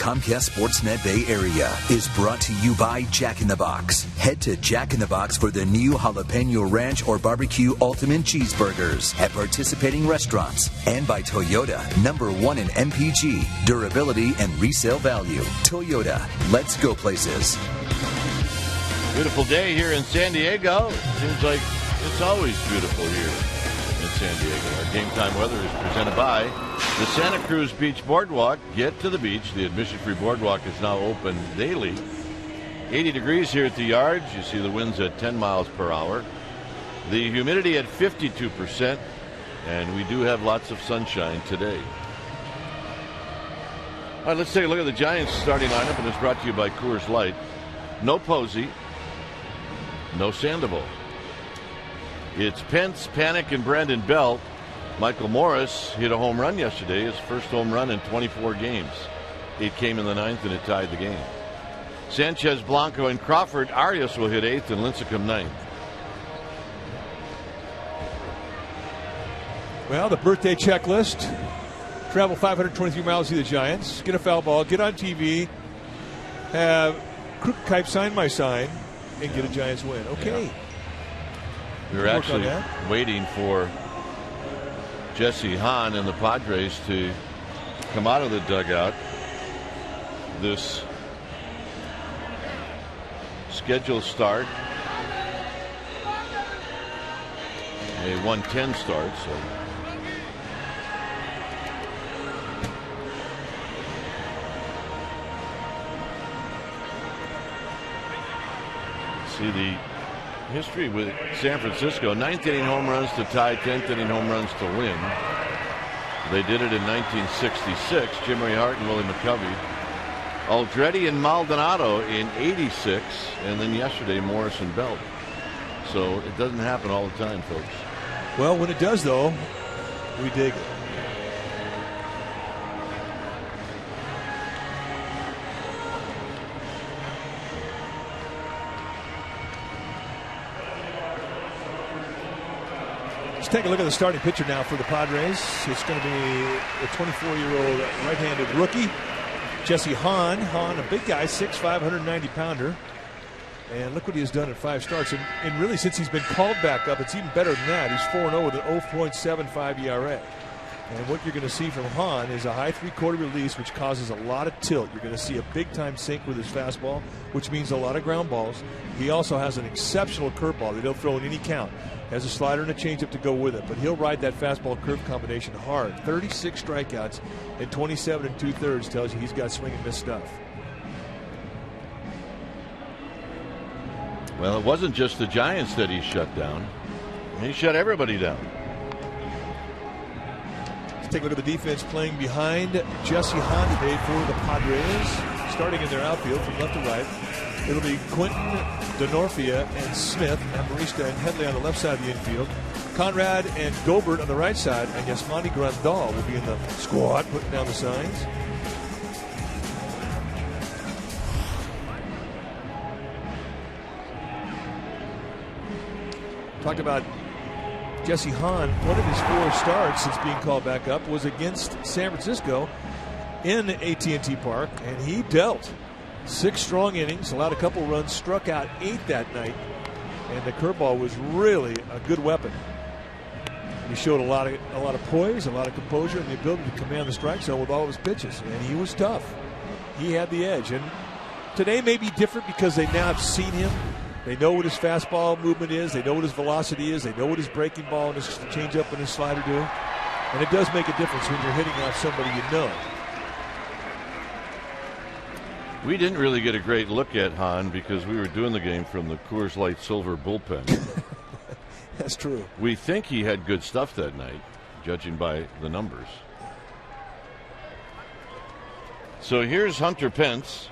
Comcast Sportsnet Bay Area is brought to you by Jack in the Box. Head to Jack in the Box for the new Jalapeno Ranch or Barbecue Ultimate Cheeseburgers at participating restaurants. And by Toyota, #1 in MPG, durability and resale value. Toyota, let's go places. Beautiful day here in San Diego. Seems like it's always beautiful here in San Diego. Our game time weather is presented by the Santa Cruz Beach Boardwalk. Get to the beach. The admission-free boardwalk is now open daily. 80 degrees here at the yards. You see the winds at 10 miles per hour. The humidity at 52%. And we do have lots of sunshine today. All right, let's take a look at the Giants starting lineup, and it's brought to you by Coors Light. No Posey. No Sandoval. It's Pence, Panic, and Brandon Belt. Michael Morris hit a home run yesterday, his first home run in 24 games. It came in the ninth, and it tied the game. Sanchez, Blanco, and Crawford. Arias will hit eighth, and Lincecum ninth. Well, the birthday checklist. Travel 523 miles to the Giants. Get a foul ball. Get on TV. Have Crook Kipe sign my sign. And get a Giants win. Okay. Yeah. We were actually waiting for Jesse Hahn and the Padres to come out of the dugout. This scheduled start. A 1:10 start, so. See the history with San Francisco. 9th inning home runs to tie, 10th inning home runs to win. They did it in 1966. Jim Ray Hart and Willie McCovey. Aldretti and Maldonado in 86. And then yesterday, Morris and Belt. So it doesn't happen all the time, folks. Well, when it does, though, we dig it. Let's take a look at the starting pitcher now for the Padres. It's going to be a 24-year-old right-handed rookie, Jesse Hahn. Hahn, a big guy, 6'5", 190-pounder. And look what he has done in 5 starts. And really, since he's been called back up, it's even better than that. He's 4-0 with an 0.75 ERA. And what you're going to see from Hahn is a high three-quarter release, which causes a lot of tilt. You're going to see a big-time sink with his fastball, which means a lot of ground balls. He also has an exceptional curveball that he'll throw in any count. Has a slider and a changeup to go with it, but he'll ride that fastball curve combination hard. 36 strikeouts and 27 2/3 tells you he's got swing and miss stuff. Well, it wasn't just the Giants that he shut down. He shut everybody down. Let's take a look at the defense playing behind Jesse Hahn today for the Padres. Starting in their outfield from left to right. It'll be Quentin, Denorfia, and Smith, Amarista, and Headley on the left side of the infield. Conrad and Gobert on the right side, and Yasmani Grandal will be in the squad, putting down the signs. Talk about Jesse Hahn. One of his 4 starts since being called back up was against San Francisco in AT&T Park, and he dealt 6 strong innings, allowed a couple runs, struck out 8 that night, and the curveball was really a good weapon. He showed a lot of poise, a lot of composure, and the ability to command the strike zone with all of his pitches, and he was tough. He had the edge, and today may be different because they now have seen him. They know what his fastball movement is. They know what his velocity is. They know what his breaking ball and his changeup and his slider do, and it does make a difference when you're hitting off somebody you know. We didn't really get a great look at Hahn because we were doing the game from the Coors Light Silver bullpen. That's true. We think he had good stuff that night, judging by the numbers. So here's Hunter Pence.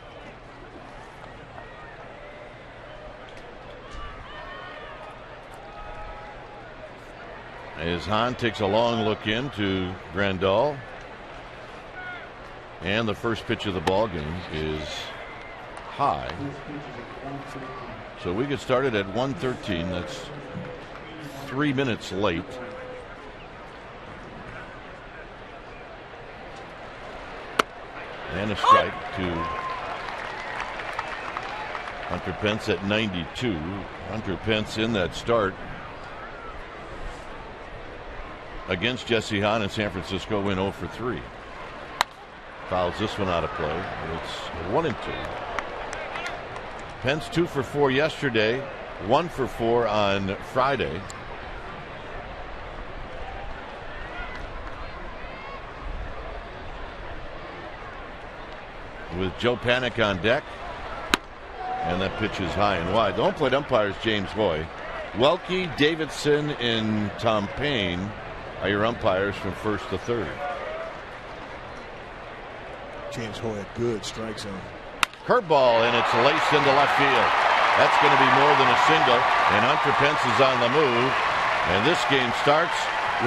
As Hahn takes a long look into Grandal. And the first pitch of the ball game is high. So we get started at 1:13. That's 3 minutes late. And a strike to Hunter Pence at 92. Hunter Pence in that start against Jesse Hahn in San Francisco went 0 for 3. Fouls this one out of play. It's 1-2. Pence 2 for 4 yesterday, 1 for 4 on Friday. With Joe Panik on deck. And that pitch is high and wide. The home plate umpire is James Hoy. Welke, Davidson, and Tom Payne are your umpires from first to third. James Hoy, a good strike zone. Curveball, and it's laced into left field. That's going to be more than a single, and Hunter Pence is on the move. And this game starts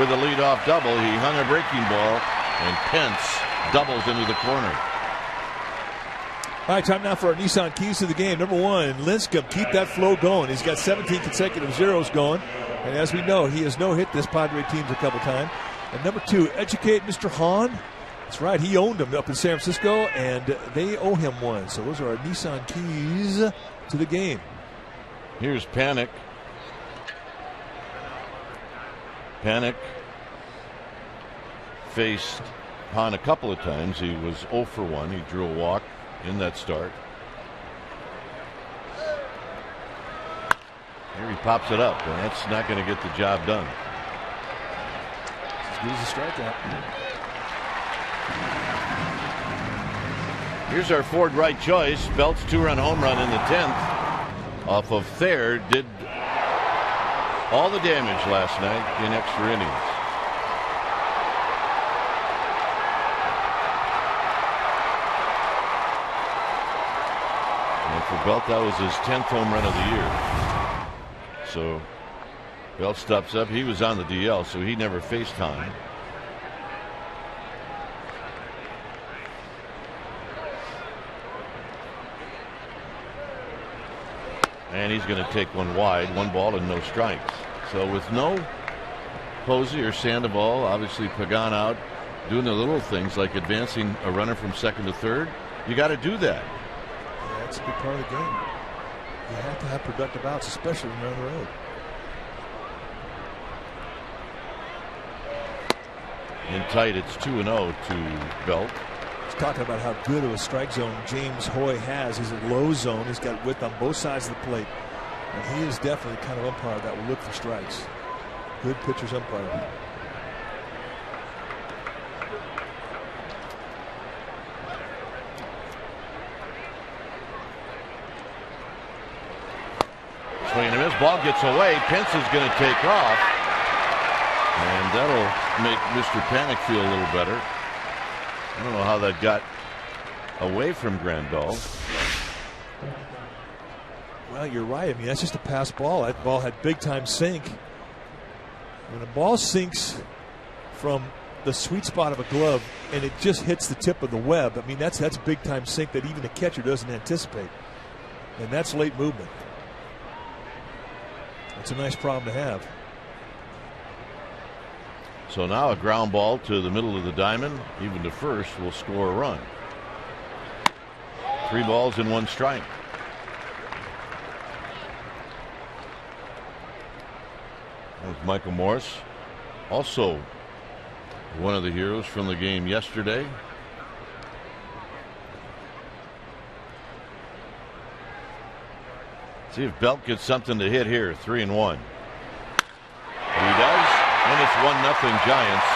with a leadoff double. He hung a breaking ball, and Pence doubles into the corner. All right, time now for our Nissan keys to the game. Number 1, Lincecum, keep that flow going. He's got 17 consecutive zeros going. And as we know, he has no-hit this Padre teams a couple times. And number 2, educate Mr. Hahn. That's right, he owned them up in San Francisco, and they owe him one. So those are our Nissan keys to the game. Here's Panik. Panik faced Hahn a couple of times. He was 0 for 1. He drew a walk in that start. Here he pops it up, and that's not going to get the job done. As good as a strikeout. Here's our Ford right choice. Belt's 2-run home run in the 10th off of Thayer did all the damage last night in extra innings. And for Belt, that was his 10th home run of the year. So Belt steps up. He was on the DL, so he never faced Hahn. And he's going to take one wide, 1 ball and no strikes. So with no Posey or Sandoval, obviously Pagan out, doing the little things like advancing a runner from second to third, you got to do that. Yeah, that's a big part of the game. You have to have productive outs, especially when you're on the road. In tight, it's 2-0 to Belt. He's talking about how good of a strike zone James Hoy has. He's a low zone. He's got width on both sides of the plate. And he is definitely the kind of umpire that will look for strikes. Good pitcher's umpire. Swing and a miss. Ball gets away. Pence is going to take off. And that'll make Mr. Panik feel a little better. I don't know how that got away from Grandal. Well, you're right. I mean, that's just a pass ball. That ball had big time sink. When a ball sinks from the sweet spot of a glove and it just hits the tip of the web, I mean, that's big time sink that even a catcher doesn't anticipate. And that's late movement. That's a nice problem to have. So now a ground ball to the middle of the diamond, even to first, will score a run. 3 balls and 1 strike. There's Michael Morris, also one of the heroes from the game yesterday. See if Belt gets something to hit here. 3-1. He does. And it's 1-0 Giants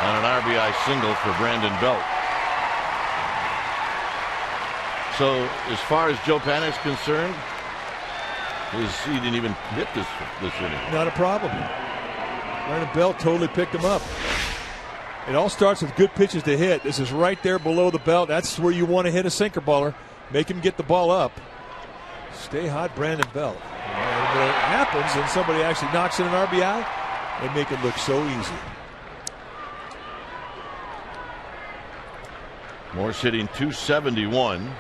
on an RBI single for Brandon Belt. So as far as Joe Panik's concerned, he didn't even hit this inning. Not a problem. Brandon Belt totally picked him up. It all starts with good pitches to hit. This is right there below the belt. That's where you want to hit a sinker baller. Make him get the ball up. Stay hot, Brandon Belt. And when it happens and somebody actually knocks in an RBI, they make it look so easy. Morse hitting .271.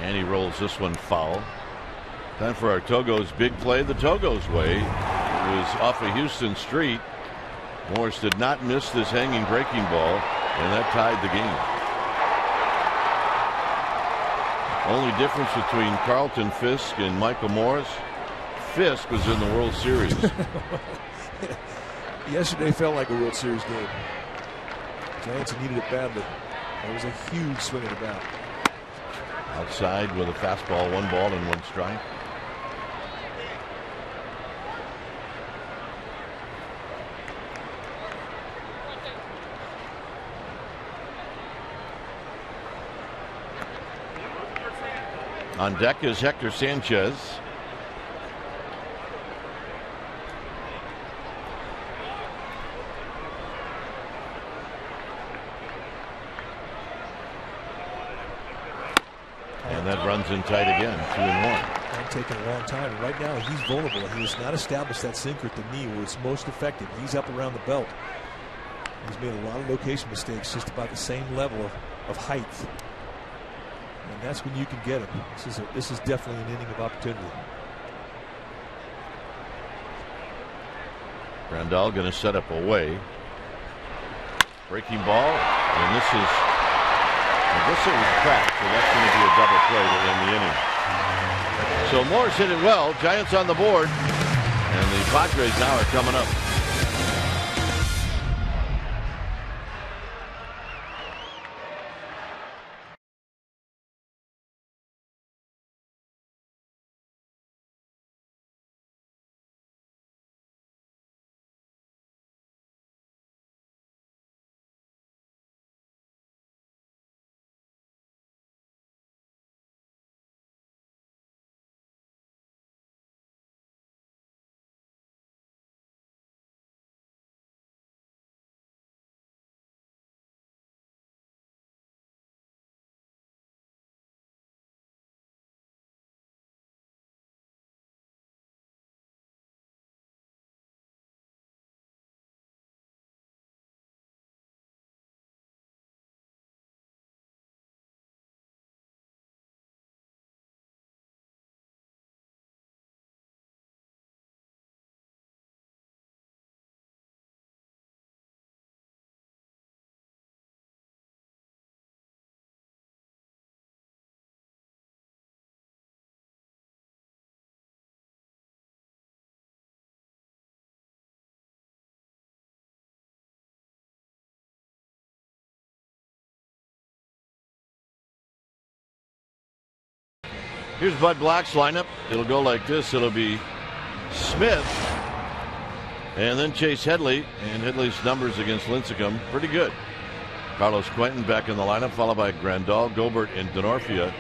And he rolls this one foul. Time for our Togo's big play the Togo's way. was off of Houston Street. Morris did not miss this hanging breaking ball, and that tied the game. Only difference between Carlton Fisk and Michael Morris, Fisk was in the World Series. Yesterday felt like a World Series game. Giants needed it badly. That was a huge swing of the bat. Outside with a fastball, 1 ball and 1 strike. On deck is Hector Sanchez. And that runs in tight again, 2-1. And taking a long time. And right now he's vulnerable. He has not established that sinker at the knee where it's most effective. He's up around the belt. He's made a lot of location mistakes, just about the same level of height. And that's when you can get him. This is definitely an inning of opportunity. Grandal going to set up away. Breaking ball, and this is cracked, so that's going to be a double play to end the inning. So Morris hit it well. Giants on the board, and the Padres now are coming up. Here's Bud Black's lineup. It'll go like this. It'll be Smith and then Chase Headley. And Headley's numbers against Lincecum pretty good. Carlos Quentin back in the lineup, followed by Grandal, Gobert, and Denorfia.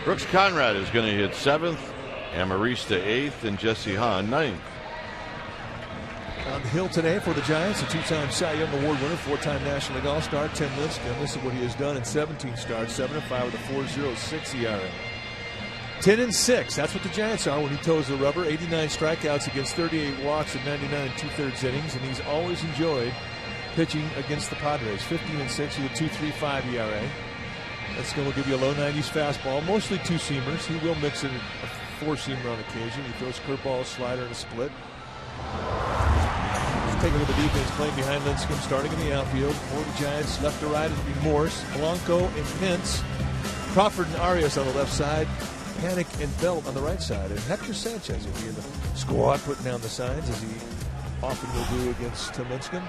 Brooks Conrad is going to hit 7th, Amarista 8th, and Jesse Hahn 9th. On the hill today for the Giants, a 2-time Cy Young Award winner, 4-time National League All-Star, Tim Lincecum. This is what he has done in 17 starts, 7-5 with a 4.06 ERA. 10-6. That's what the Giants are when he toes the rubber. 89 strikeouts against 38 walks in 99 2/3 innings, and he's always enjoyed pitching against the Padres. 15-6 with a 2.35 ERA. That's going to give you a low 90s fastball, mostly 2-seamers. He will mix in a 4-seamer on occasion. He throws curveball, slider, and a split. Let's take a look at the defense playing behind Lincecum, starting in the outfield. For the Giants, left to right, it'll be Morse, Polanco, and Pence. Crawford and Arias on the left side. Panic and Belt on the right side, and Hector Sanchez will be in the squad putting down the signs, as he often will do against Tim Lincecum.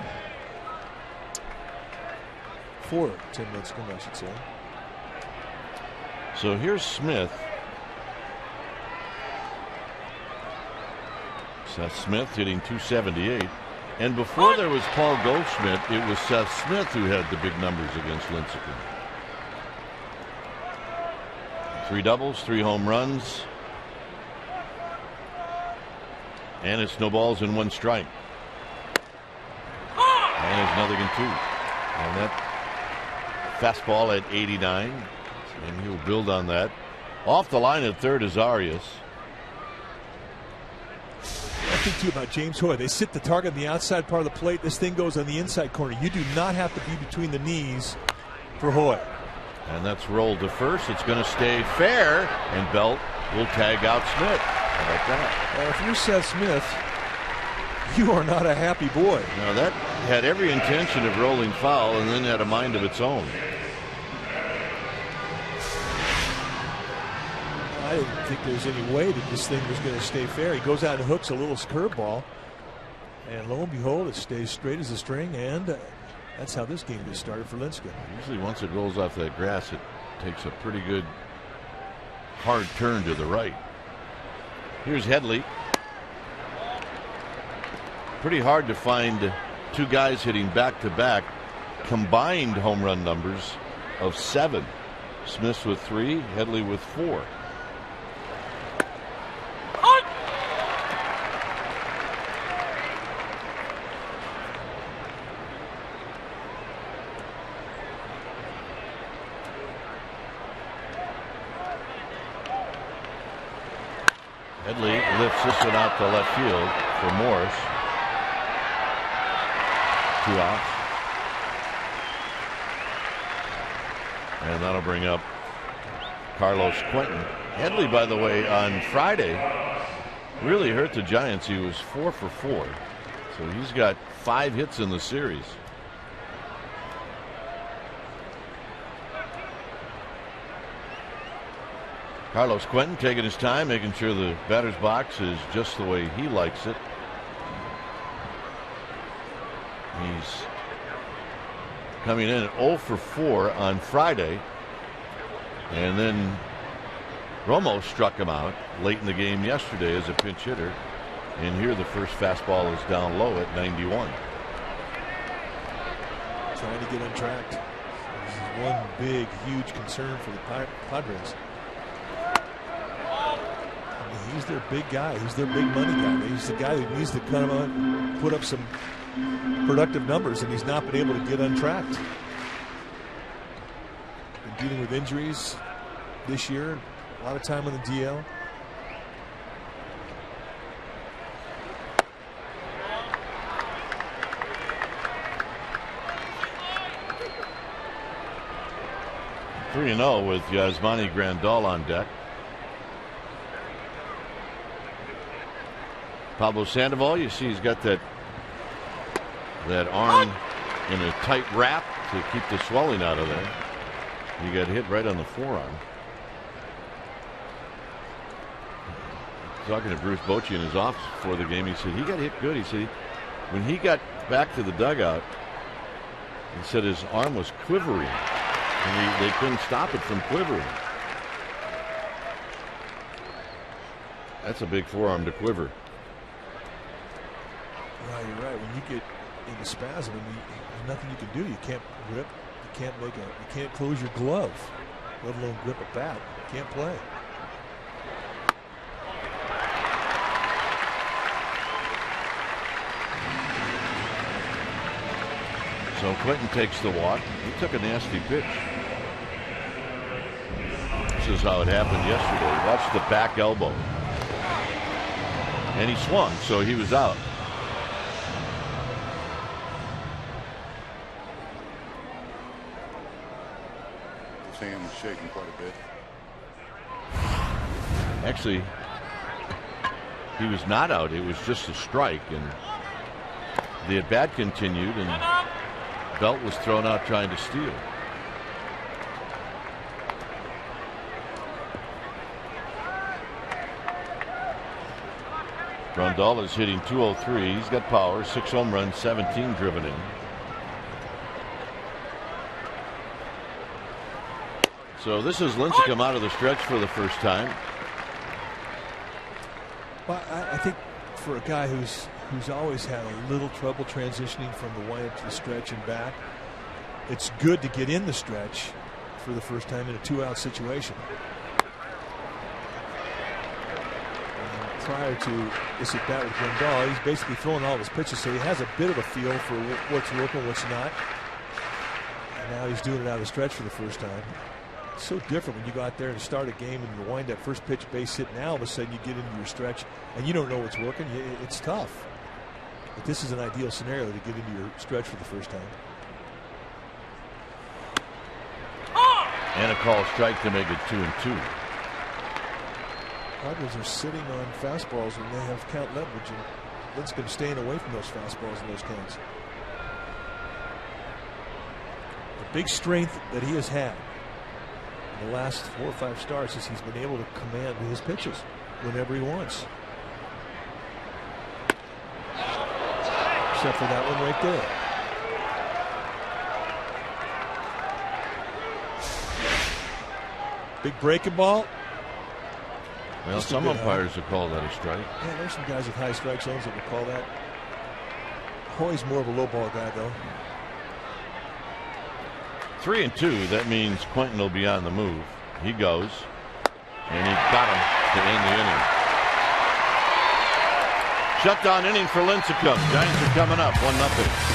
For Tim Lincecum, I should say. So here's Smith. Seth Smith hitting 278. And before there was Paul Goldschmidt, it was Seth Smith who had the big numbers against Lincecum. 3 doubles, 3 home runs. And it's no balls and 1 strike. And there's nothing in 2. And that fastball at 89. And he'll build on that. Off the line at third is Arias. I think too about James Hoy. They sit the target on the outside part of the plate. This thing goes on the inside corner. You do not have to be between the knees for Hoy. And that's rolled to first. It's going to stay fair, and Belt will tag out Smith. How about that? If you're Seth Smith, You are not a happy boy. Now that had every intention of rolling foul and then had a mind of its own. I didn't think there's any way that this thing was going to stay fair. He goes out and hooks a little curveball, and lo and behold, it stays straight as a string, and that's how this game gets started for Lincecum. Usually once it rolls off that grass, it takes a pretty good hard turn to the right. Here's Headley. Pretty hard to find two guys hitting back-to-back combined home run numbers of 7. Smith's with 3, Headley with 4. Headley lifts this one out to left field for Morris. 2 outs. And that'll bring up Carlos Quentin. Headley, by the way, on Friday really hurt the Giants. He was 4 for 4. So he's got 5 hits in the series. Carlos Quentin taking his time, making sure the batter's box is just the way he likes it. He's coming in at 0 for 4 on Friday. And then Romo struck him out late in the game yesterday as a pinch hitter. And here the first fastball is down low at 91. Trying to get on track. This is one big, huge concern for the Padres. He's their big guy. He's their big money guy. He's the guy who needs to come on, put up some productive numbers, and he's not been able to get untracked. Been dealing with injuries this year. A lot of time on the DL. Three 3-0 with Yasmani Grandal on deck. Pablo Sandoval, you see he's got that arm in a tight wrap to keep the swelling out of there. He got hit right on the forearm. Talking to Bruce Bochy in his office before the game, he said he got hit good. He said when he got back to the dugout, he said his arm was quivering, and they couldn't stop it from quivering. That's a big forearm to quiver. Well, you're right. When you get in the spasm, there's nothing you can do. You can't grip. You can't close your glove, let alone grip a bat. You can't play. So Clinton takes the walk. He took a nasty pitch. This is how it happened yesterday. Watch the back elbow. And he swung, so he was out. His hand was shaking quite a bit. Actually, he was not out. It was just a strike, and the at-bat continued, and Belt was thrown out trying to steal. Grandal is hitting .203. He's got power, 6 home runs, 17 driven in. So this is Lincecum out of the stretch for the first time. Well, I think for a guy who's always had a little trouble transitioning from the wind to the stretch and back, it's good to get in the stretch for the first time in a 2-out situation. And prior to this at bat with Grandal, he's basically throwing all of his pitches, so he has a bit of a feel for what's working, what's not. And now he's doing it out of the stretch for the first time. It's so different when you go out there and start a game and you wind that first pitch base hit. Now all of a sudden you get into your stretch and you don't know what's working. It's tough. But this is an ideal scenario to get into your stretch for the first time. And a call strike to make it 2-2. Padres are sitting on fastballs when they have count leverage, and Lincecum staying away from those fastballs and those counts. The big strength that he has had in the last 4 or 5 starts is he's been able to command his pitches whenever he wants. Except for that one right there. Big breaking ball. Well, some umpires have called that a strike. Yeah, there's some guys with high strike zones that would call that. Hoy's more of a low ball guy, though. 3-2. That means Quentin will be on the move. He goes, and he got him to end the inning. Shutdown inning for Lincecum. Giants are coming up 1-0.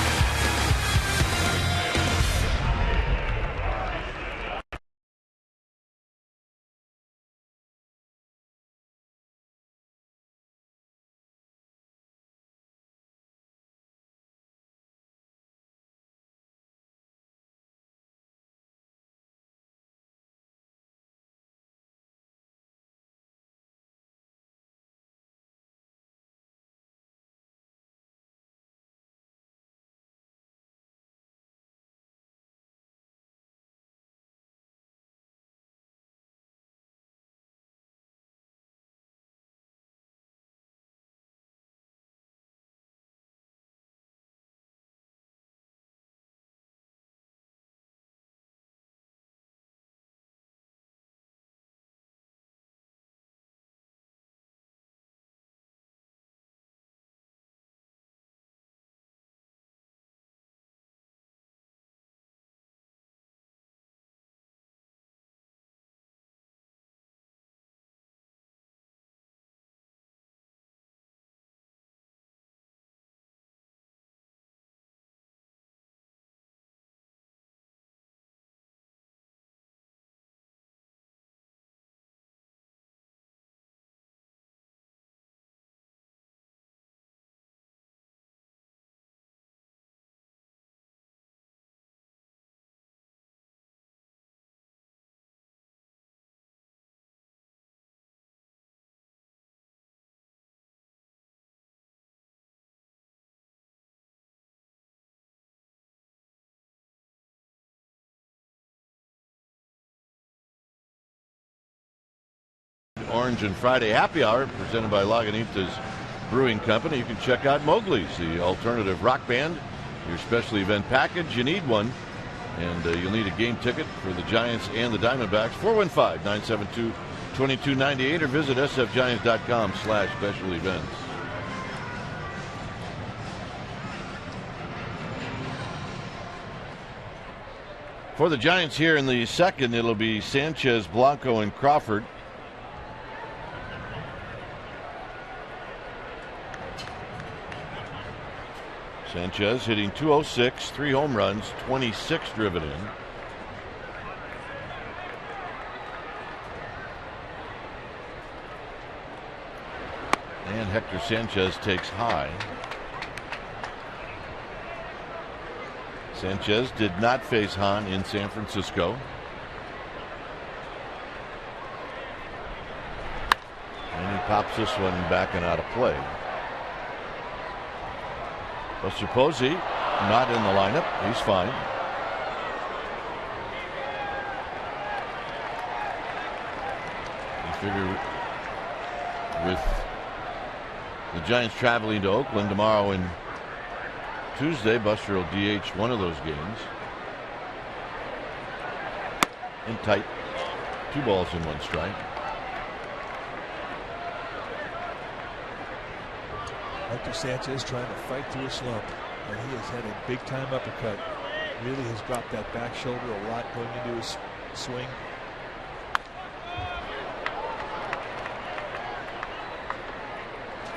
Orange and Friday happy hour presented by Lagunitas Brewing Company. You can check out Mowgli's, the alternative rock band, your special event package. You need one, and you'll need a game ticket for the Giants and the Diamondbacks. 415-972-2298 or visit sfgiants.com/special events. For the Giants here in the second, it'll be Sanchez, Blanco, and Crawford. Sanchez hitting .206, 3 home runs, 26 driven in. And Hector Sanchez takes high. Sanchez did not face Hahn in San Francisco. And he pops this one back and out of play. Buster Posey not in the lineup. He's fine. You figure with the Giants traveling to Oakland tomorrow and Tuesday, Buster will DH one of those games. In tight. 2 balls and 1 strike. Hector Sanchez trying to fight through a slump, and he has had a big-time uppercut. Really has dropped that back shoulder a lot going into his swing.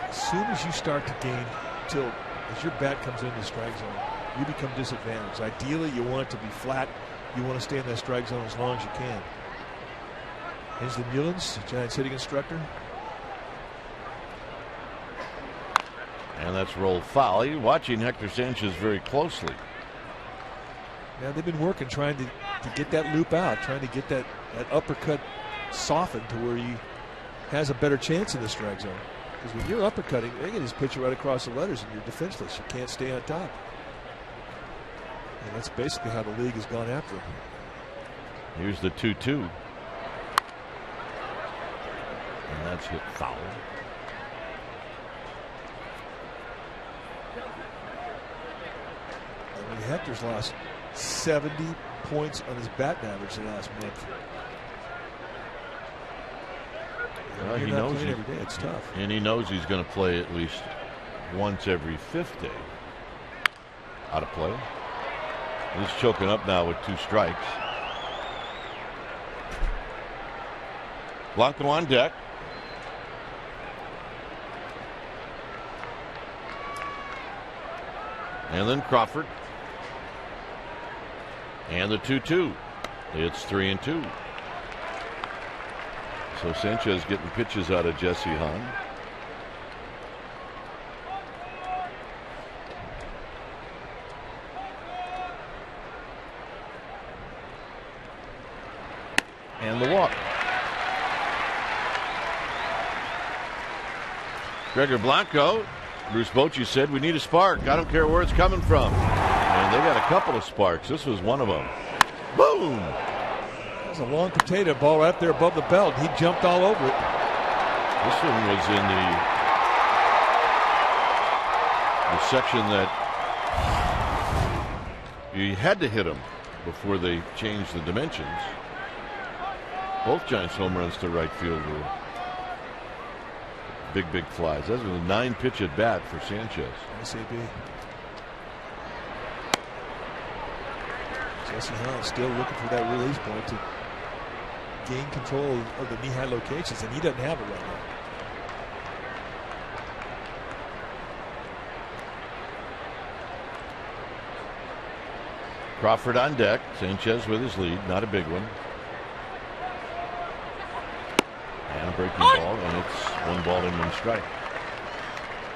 As soon as you start to gain tilt, as your bat comes into the strike zone, you become disadvantaged. Ideally, you want it to be flat. You want to stay in that strike zone as long as you can. Here's the Mullins, Giants hitting instructor. And that's rolled foul. You're watching Hector Sanchez very closely. Yeah, they've been working trying to get that loop out, trying to get that uppercut softened to where he has a better chance in the strike zone. Because when you're uppercutting, they can just pitch you right across the letters and you're defenseless. You can't stay on top. And that's basically how the league has gone after him. Here's the 2-2. And that's hit foul. I mean, Hector's lost 70 points on his batting average the last month. Well, he knows every day. It's tough. And he knows he's going to play at least once every 5th day. Out of play. He's choking up now with 2 strikes. Blanco on deck. And then Crawford. And the 2-2. It's 3-2. So Sanchez getting pitches out of Jesse Hahn. And the walk. Gregor Blanco. Bruce Bochy said, we need a spark. I don't care where it's coming from. And they got a couple of sparks. This was one of them. Boom! That was a long potato ball right there above the belt. He jumped all over it. This one was in the section that you had to hit him before they changed the dimensions. Both Giants home runs to right field were big flies. That was a 9-pitch at bat for Sanchez. SAB. Jesse Hahn still looking for that release point to gain control of the knee-high locations, and he doesn't have it right now. Crawford on deck. Sanchez with his lead. Not a big one. And a breaking ball, and it's 1 ball and 1 strike.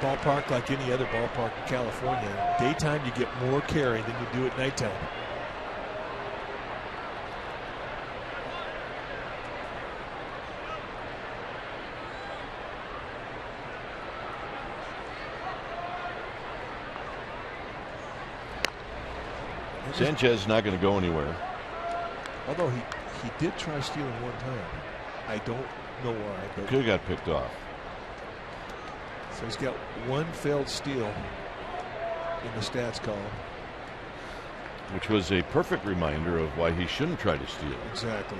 Ballpark like any other ballpark in California. Daytime you get more carry than you do at nighttime. Sanchez is not going to go anywhere. Although he did try stealing one time. I don't know why. But Could have got picked off. So he's got 1 failed steal in the stats column. Which was a perfect reminder of why he shouldn't try to steal. Exactly.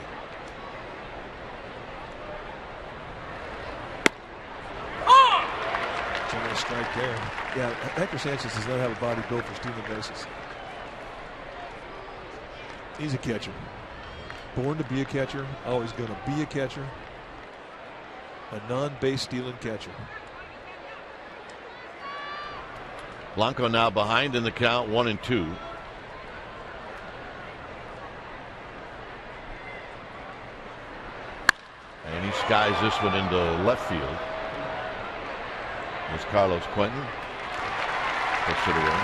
A strike there. Yeah, Hector Sanchez does not have a body built for stealing bases. He's a catcher. Born to be a catcher. Always going to be a catcher. A non-base stealing catcher. Blanco now behind in the count, 1-2. And he skies this one into left field. It's Carlos Quentin. Puts it away.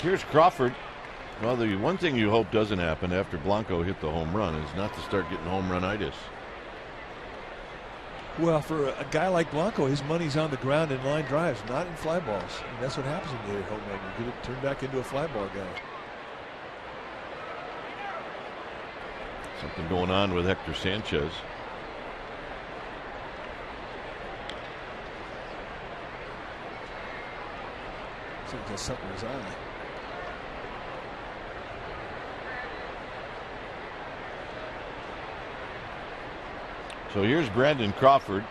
Here's Crawford. Well, the one thing you hope doesn't happen after Blanco hit the home run is not to start getting home run-itis. Well, for a guy like Blanco, his money's on the ground in line drives, not in fly balls. And that's what happens when you hit a home run. You get it turned back into a fly ball guy. Something going on with Hector Sanchez. So he got something in his eye. So here's Brandon Crawford.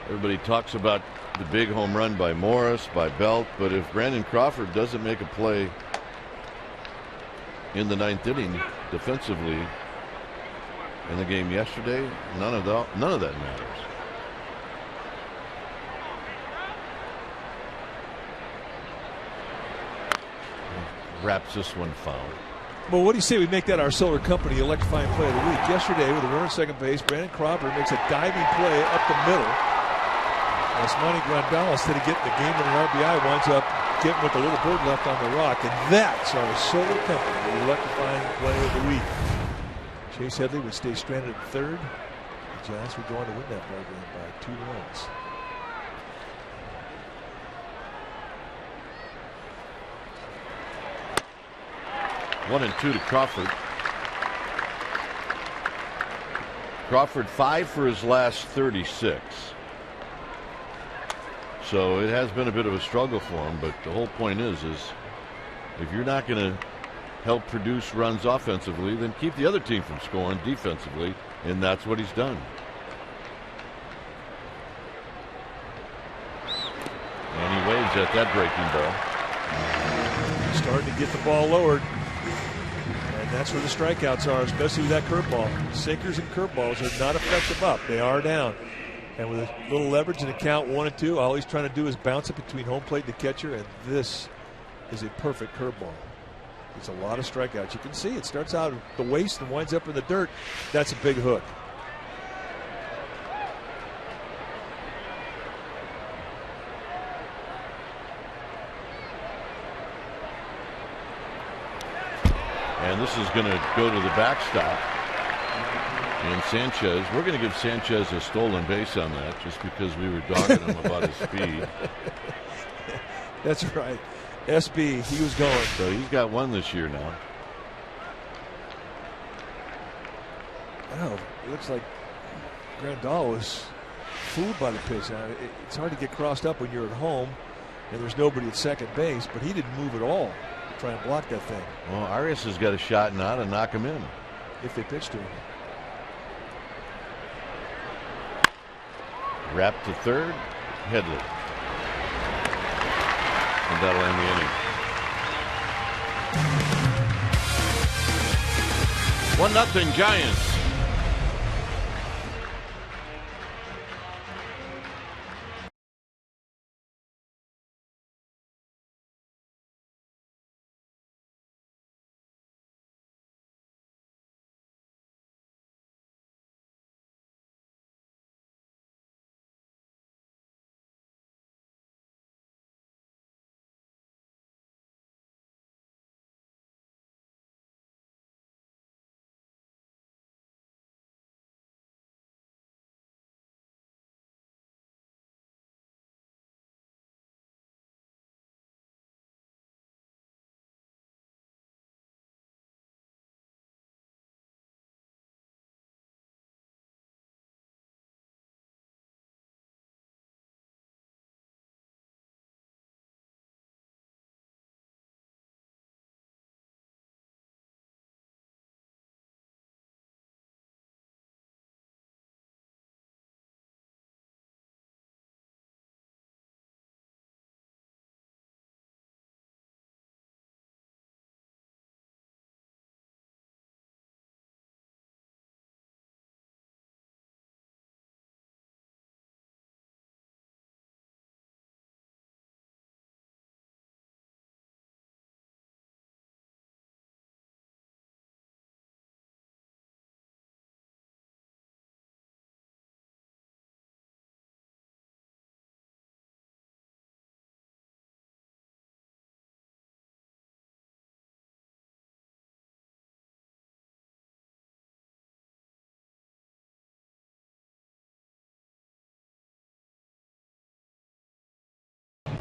Everybody talks about the big home run by Morris, by Belt, but if Brandon Crawford doesn't make a play in the 9th inning defensively in the game yesterday, none of that matters. wraps this one foul. Well, what do you say we make that our Solar Company electrifying play of the week? Yesterday, with a runner at second base, Brandon Crawford makes a diving play up the middle. Yasmani Grandal, instead of getting the game with an RBI, winds up getting with a little bird left on the rock. And that's our Solar Company electrifying play of the week. Chase Headley would stay stranded at third. The Giants would go on to win that ball game by 2 runs. One and two to Crawford. Crawford 5 for his last 36. So it has been a bit of a struggle for him, but the whole point is if you're not going to help produce runs offensively, then keep the other team from scoring defensively, and that's what he's done. And he waves at that breaking ball. Starting to get the ball lowered. And that's where the strikeouts are, especially with that curveball. Sinkers and curveballs are not effective up. They are down. And with a little leverage in the count 1 and 2, all he's trying to do is bounce it between home plate and the catcher, and this is a perfect curveball. It's a lot of strikeouts. You can see it starts out at the waist and winds up in the dirt. That's a big hook. And this is going to go to the backstop. And Sanchez, we're going to give Sanchez a stolen base on that just because we were dogging him about his speed. That's right. SB, he was going. So he's got one this year now. Oh, it looks like Grandal was fooled by the pitch. Now, it's hard to get crossed up when you're at home and there's nobody at second base, but he didn't move at all to try and block that thing. Well, Arias has got a shot now to knock him in. If they pitch to him. Wrap to third, Headley. And that'll end the inning. 1-0 Giants.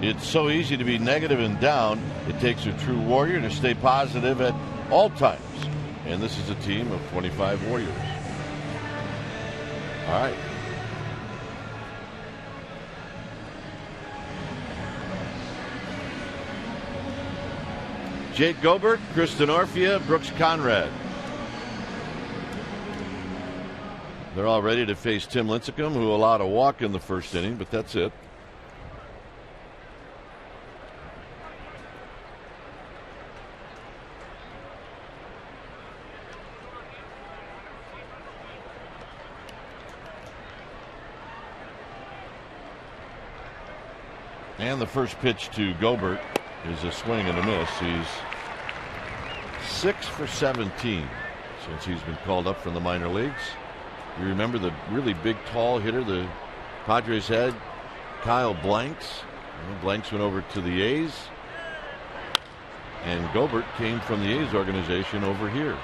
It's so easy to be negative and down. It takes a true warrior to stay positive at all times. And this is a team of 25 warriors. All right. Jake Gobert, Kristen Orfia, Brooks Conrad. They're all ready to face Tim Lincecum, who allowed a walk in the first inning, but that's it. And the first pitch to Gobert is a swing and a miss. He's 6 for 17 since he's been called up from the minor leagues. You remember the really big, tall hitter the Padres had, Kyle Blanks. Blanks went over to the A's, and Gobert came from the A's organization over here.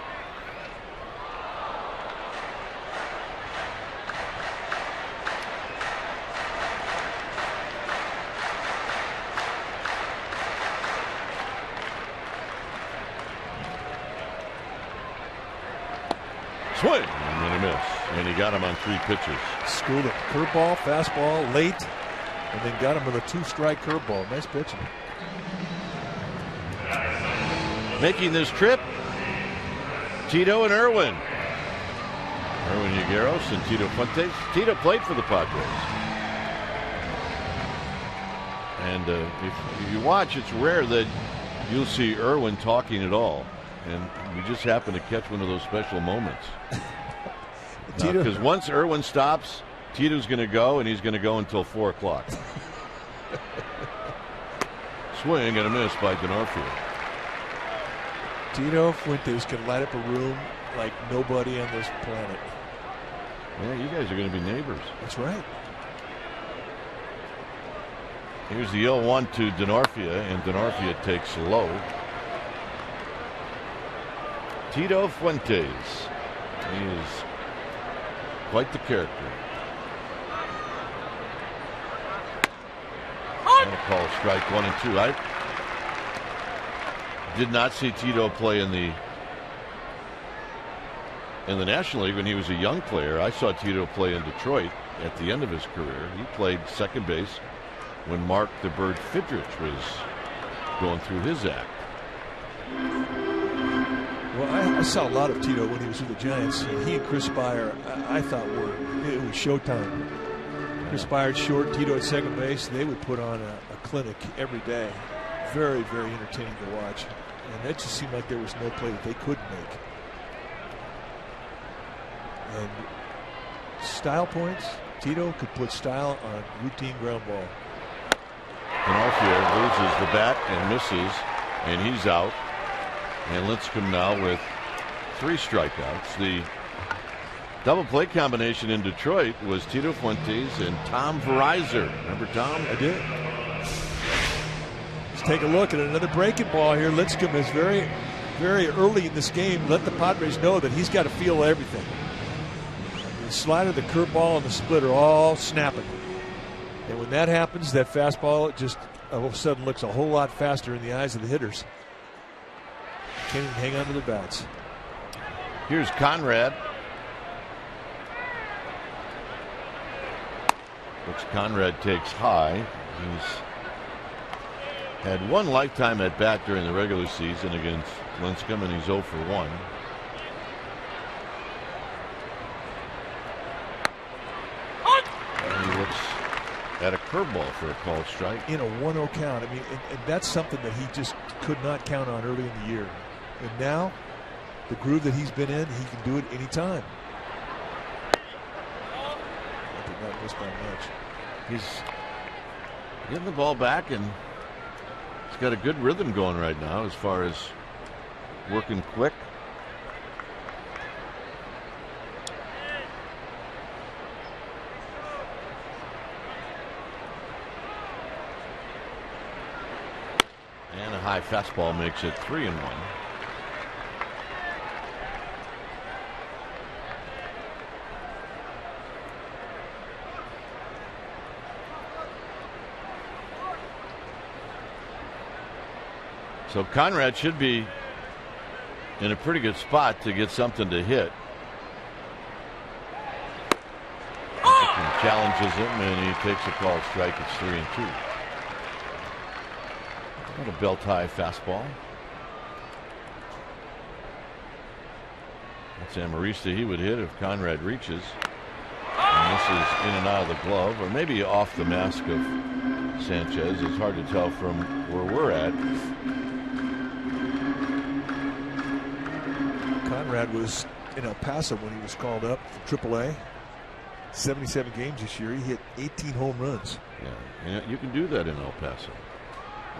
Swing and a miss, and he got him on 3 pitches. Schooled him. Curveball, fastball, late, and then got him with a 2-strike curveball. Nice pitching. Making this trip, Tito and Irwin. Irwin Yagueros and Tito Fuentes. Tito played for the Padres. And if you watch, it's rare that you'll see Irwin talking at all. And we just happen to catch one of those special moments. Because once Irwin stops, Tito's going to go, and he's going to go until 4 o'clock. Swing and a miss by D'Onofrio. Tito Fuentes can light up a room like nobody on this planet. Yeah, you guys are going to be neighbors. That's right. Here's the 0-1 to D'Onofrio, and D'Onofrio takes low. Tito Fuentes. He is quite the character. I'm going to call strike 1 and 2. I did not see Tito play in the National League when he was a young player. I saw Tito play in Detroit at the end of his career. He played second base when Mark the Bird Fidrich was going through his act. Well, I saw a lot of Tito when he was with the Giants. He and Chris Spire, I thought it was showtime. Chris Spire at short, Tito at second base. They would put on a clinic every day. Very, very entertaining to watch. And that just seemed like there was no play that they couldn't make. And style points, Tito could put style on routine ground ball. D'Onofrio loses the bat and misses, and he's out. And Lincecum now with 3 strikeouts. The double play combination in Detroit was Tito Fuentes and Tom Verizzer. Remember Tom? I did. Let's take a look at another breaking ball here. Lincecum is very, very early in this game. Let the Padres know that he's got to feel everything. The slider, the curveball, and the split are all snapping. And when that happens, that fastball just all of a sudden looks a whole lot faster in the eyes of the hitters. Can't even hang on to the bats. Here's Conrad. Which Conrad takes high. He's had 1 lifetime at bat during the regular season against Lincecum, and he's 0 for 1. And he looks at a curveball for a called strike. In a 1-0 count. I mean, and that's something that he just could not count on early in the year. And now, the groove that he's been in, he can do it anytime. I did not miss by much. He's getting the ball back, and he's got a good rhythm going right now as far as working quick. And a high fastball makes it 3-1. So Conrad should be in a pretty good spot to get something to hit. Challenges him, and he takes a called strike. It's 3-2. What a belt-high fastball. That's Amarista. He would hit if Conrad reaches. And this is in and out of the glove, or maybe off the mask of Sanchez. It's hard to tell from where we're at. Conrad was in El Paso when he was called up from AAA. 77 games this year. He hit 18 home runs. Yeah, you can do that in El Paso.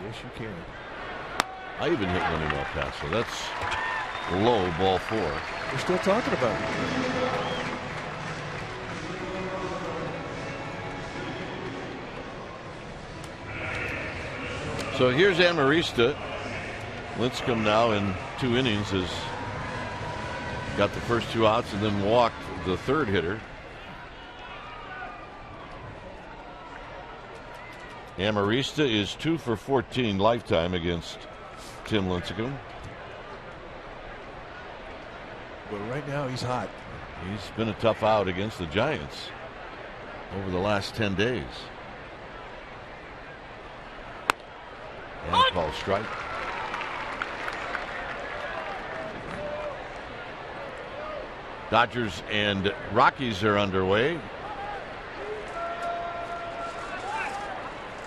Yes, you can. I even hit one in El Paso. That's Low, ball 4. We're still talking about it. So here's Amarista. Lincecum now in 2 innings has got the first 2 outs and then walked the third hitter. Amarista is 2 for 14 lifetime against Tim Lincecum. But right now he's hot. He's been a tough out against the Giants over the last 10 days. And call strike. Dodgers and Rockies are underway.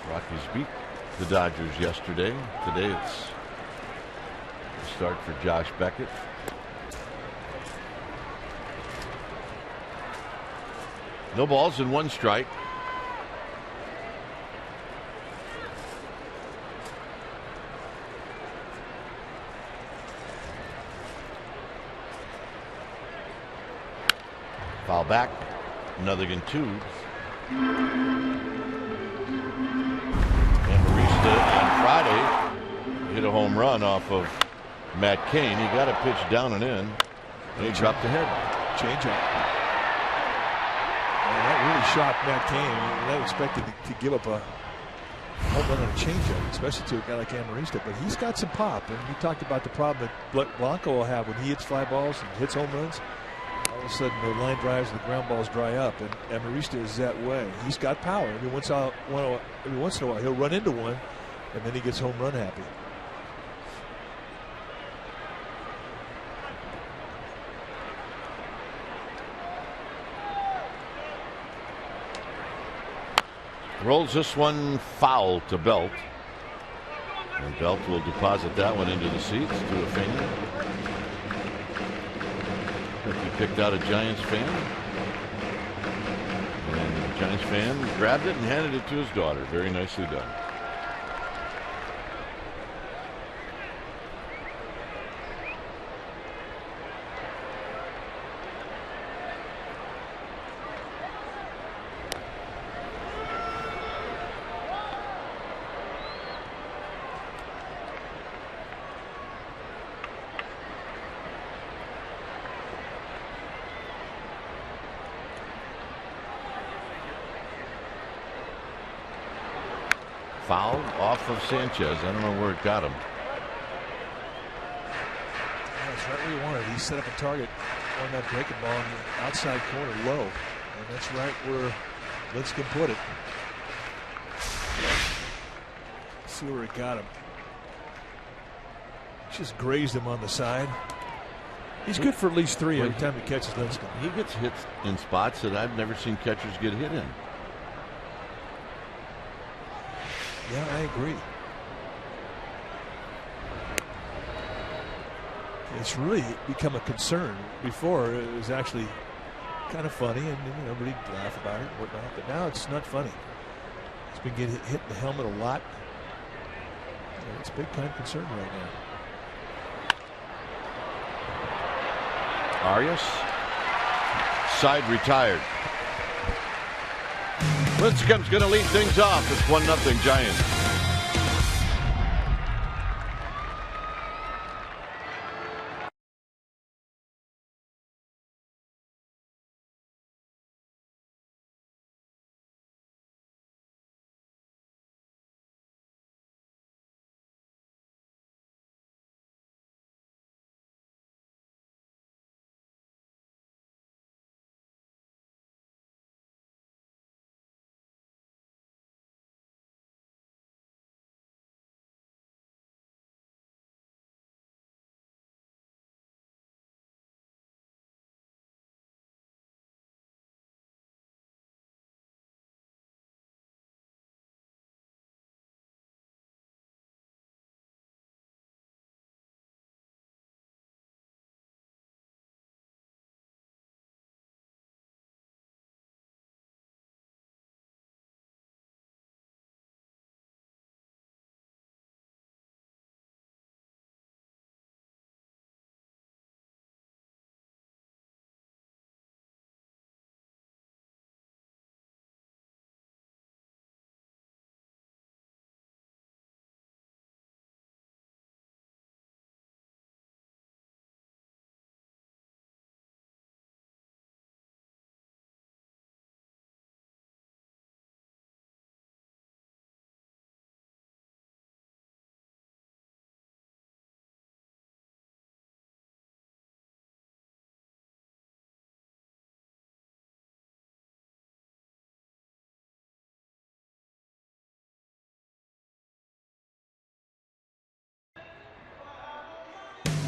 Rockies beat the Dodgers yesterday. Today it's the start for Josh Beckett. No balls and 1 strike. Foul back. Another again 2. Amarista on Friday hit a home run off of Matt Cain. He got a pitch down and in. And he dropped the head. Change up. That really shocked Matt Cain. Not expected to give up a home run on a changeup, especially to a guy like Amarista. But he's got some pop, and we talked about the problem that Blanco will have when he hits fly balls and hits home runs. All of a sudden, the line drives and the ground balls dry up, and Amarista is that way. He's got power. Every once in a while, he'll run into one, and then he gets home run happy. Rolls this one foul to Belt. And Belt will deposit that one into the seats to a fan. He picked out a Giants fan. And the Giants fan grabbed it and handed it to his daughter. Very nicely done. Foul off of Sanchez. I don't know where it got him. That's right where he wanted. He set up a target on that breaking ball in the outside corner low. And that's right where Lincecum put it. Let's see where it got him. Just grazed him on the side. He's good for at least 3 every time he catches Lincecum. He gets hit in spots that I've never seen catchers get hit in. Yeah, I agree. It's really become a concern. Before it was actually kind of funny, and everybody laugh about it and whatnot. But now it's not funny. He's been getting hit in the helmet a lot. And it's a big time concern right now. Arias, side retired. Lincecum's going to lead things off. It's 1-0 Giants.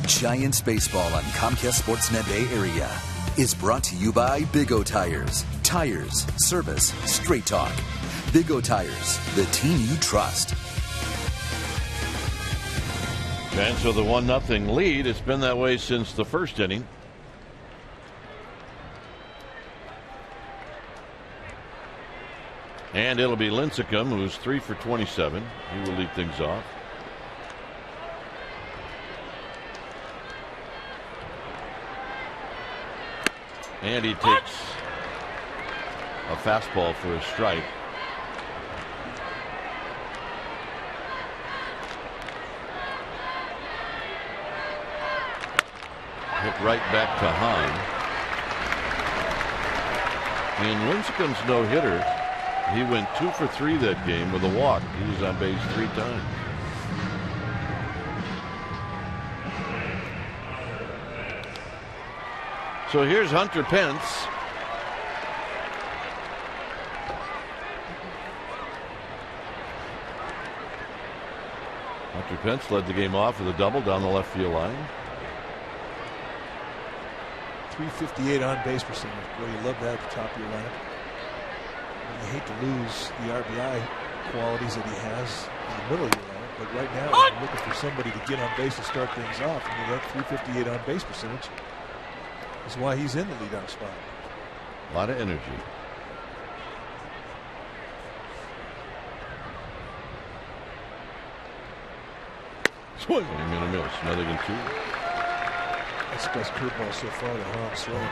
Giants Baseball on Comcast Sportsnet Bay Area is brought to you by Big O Tires. Tires, service, straight talk. Big O Tires, the team you trust. Giants with a 1-0 lead. It's been that way since the first inning. And it'll be Lincecum, who's 3 for 27. He will lead things off. And he takes a fastball for a strike. Hit right back to Hahn. In Lincecum's no-hitter, he went 2 for 3 that game with a walk. He was on base 3 times. So here's Hunter Pence. Hunter Pence led the game off with a double down the left field line. .358 on base percentage. Boy, you love that at the top of your lineup. You hate to lose the RBI qualities that he has in the middle of your lineup, but right now I'm looking for somebody to get on base and start things off. I mean, that .358 on base percentage is why he's in the leadoff spot. A lot of energy. Swing and a miss. Another than 2. That's the best curveball so far that Hahn's thrown.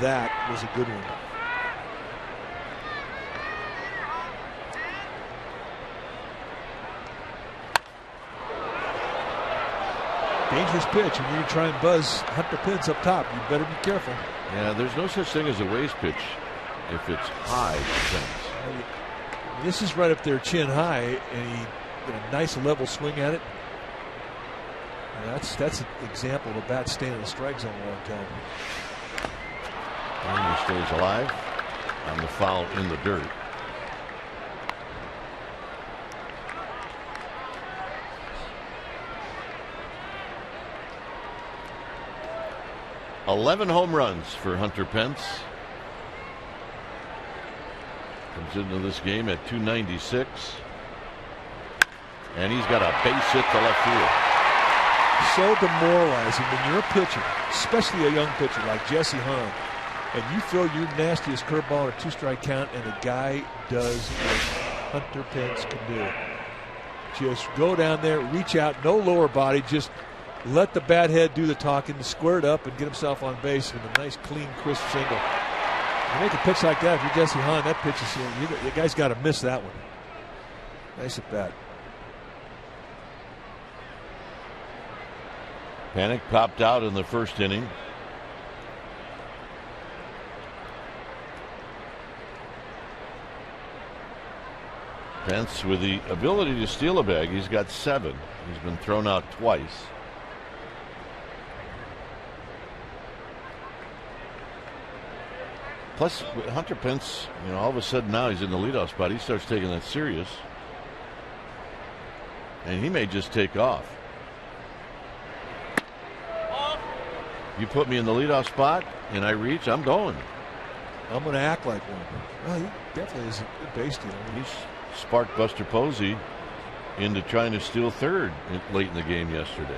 That was a good one. Dangerous pitch, and you try and buzz Hunter Pence up top. You better be careful. Yeah, there's no such thing as a waist pitch if it's high. This is right up there, chin high, and he did a nice level swing at it. And that's an example of a bat staying in the strike zone a long time. And he stays alive on the foul in the dirt. $11 home runs for Hunter Pence. Comes into this game at .296. And he's got a base hit to left field. So demoralizing when you're a pitcher, especially a young pitcher like Jesse Hahn, and you throw your nastiest curveball on a 2-strike count, and the guy does what Hunter Pence can do. Just go down there, reach out, no lower body, just let the bat head do the talking, square it up, and get himself on base with a nice, clean, crisp single. You make a pitch like that, if you're Jesse Hahn, that pitch is the guy's got to miss that one. Nice at bat. Panic popped out in the first inning. Pence with the ability to steal a bag. He's got 7. He's been thrown out twice. Plus, Hunter Pence, all of a sudden now he's in the leadoff spot. He starts taking that serious. And he may just take off. You put me in the leadoff spot and I reach, I'm going. I'm going to act like one. Well, he definitely is a good base stealer. He's sparked Buster Posey into trying to steal third late in the game yesterday.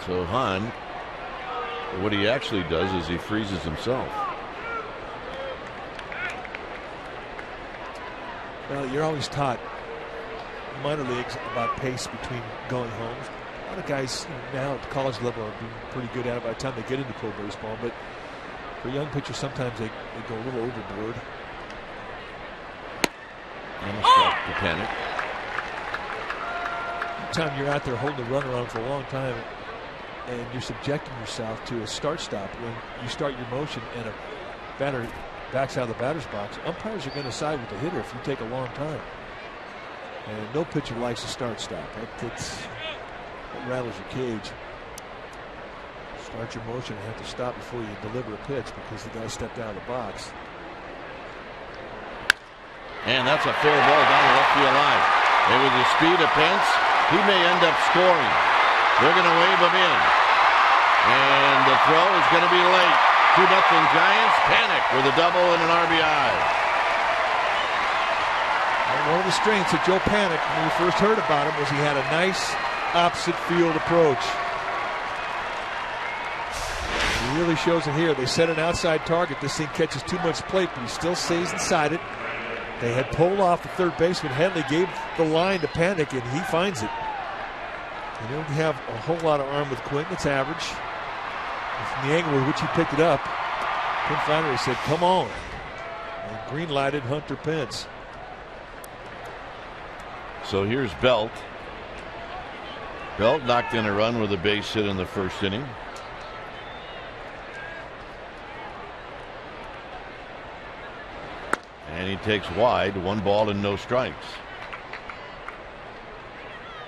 So Hahn, what he actually does is he freezes himself. Well, you're always taught in minor leagues about pace between going homes. A lot of guys now at the college level are being pretty good at it by the time they get into pro baseball, but for young pitchers sometimes they go a little overboard. And a strike to Panic. Anytime you're out there holding the run around for a long time and you're subjecting yourself to a start-stop, when you start your motion and a batter backs out of the batter's box, umpires are going to side with the hitter if you take a long time. And no pitcher likes a start-stop. That rattles your cage. Start your motion and have to stop before you deliver a pitch because the guy stepped out of the box. And that's a fair ball down the left field line. And with the speed of Pence, he may end up scoring. They're going to wave him in. And the throw is going to be late. 2-0 Giants. Panic with a double and an RBI. And one of the strengths of Joe Panic when we first heard about him was he had a nice opposite field approach. He really shows it here. They set an outside target. This thing catches too much plate, but he still stays inside it. They had pulled off the third baseman. Headley gave the line to Panic, and he finds it. They don't have a whole lot of arm with Quinn. It's average. From the angle with which he picked it up, Tim Flannery said, "Come on," and green lighted Hunter Pence. So here's Belt. Belt knocked in a run with a base hit in the first inning. And he takes wide, 1 ball and no strikes.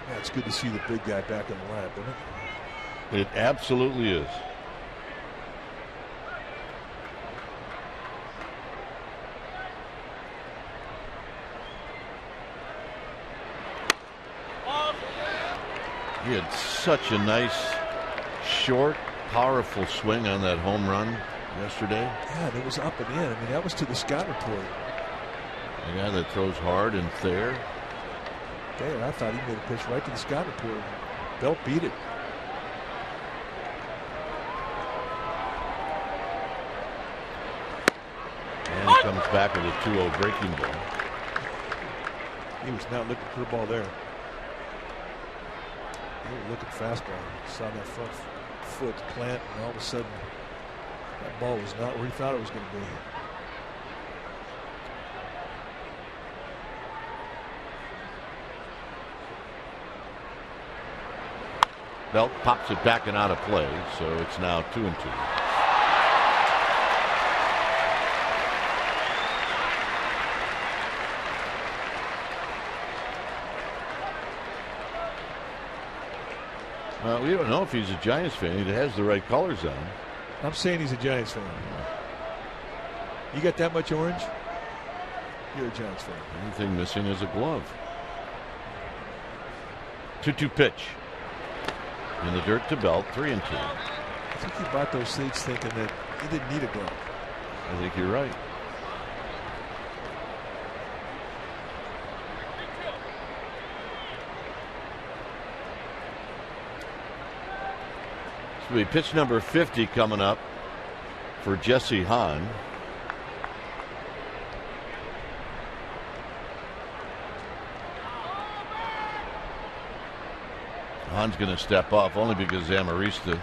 Yeah, it's good to see the big guy back in the lineup, isn't it? It absolutely is. He had such a nice, short, powerful swing on that home run yesterday. Yeah, it was up and in. I mean, that was to the scout report. A guy that throws hard and fair. There, I thought he made a pitch right to the scout report. Belt beat it. And he comes back with a 2-0 breaking ball. He was not looking for the ball there. He was looking fastball. Saw that front foot plant, and all of a sudden, that ball was not where he thought it was going to be. Belt pops it back and out of play, so it's now 2-2. We don't know if he's a Giants fan. He has the right colors on. I'm saying he's a Giants fan. You got that much orange? You're a Giants fan. Anything missing is a glove. 2-2 pitch. In the dirt to Belt, 3-2. I think he bought those seats thinking that he didn't need a glove. I think you're right. This will be pitch number 50 coming up for Jesse Hahn. Hahn's going to step off only because Amarista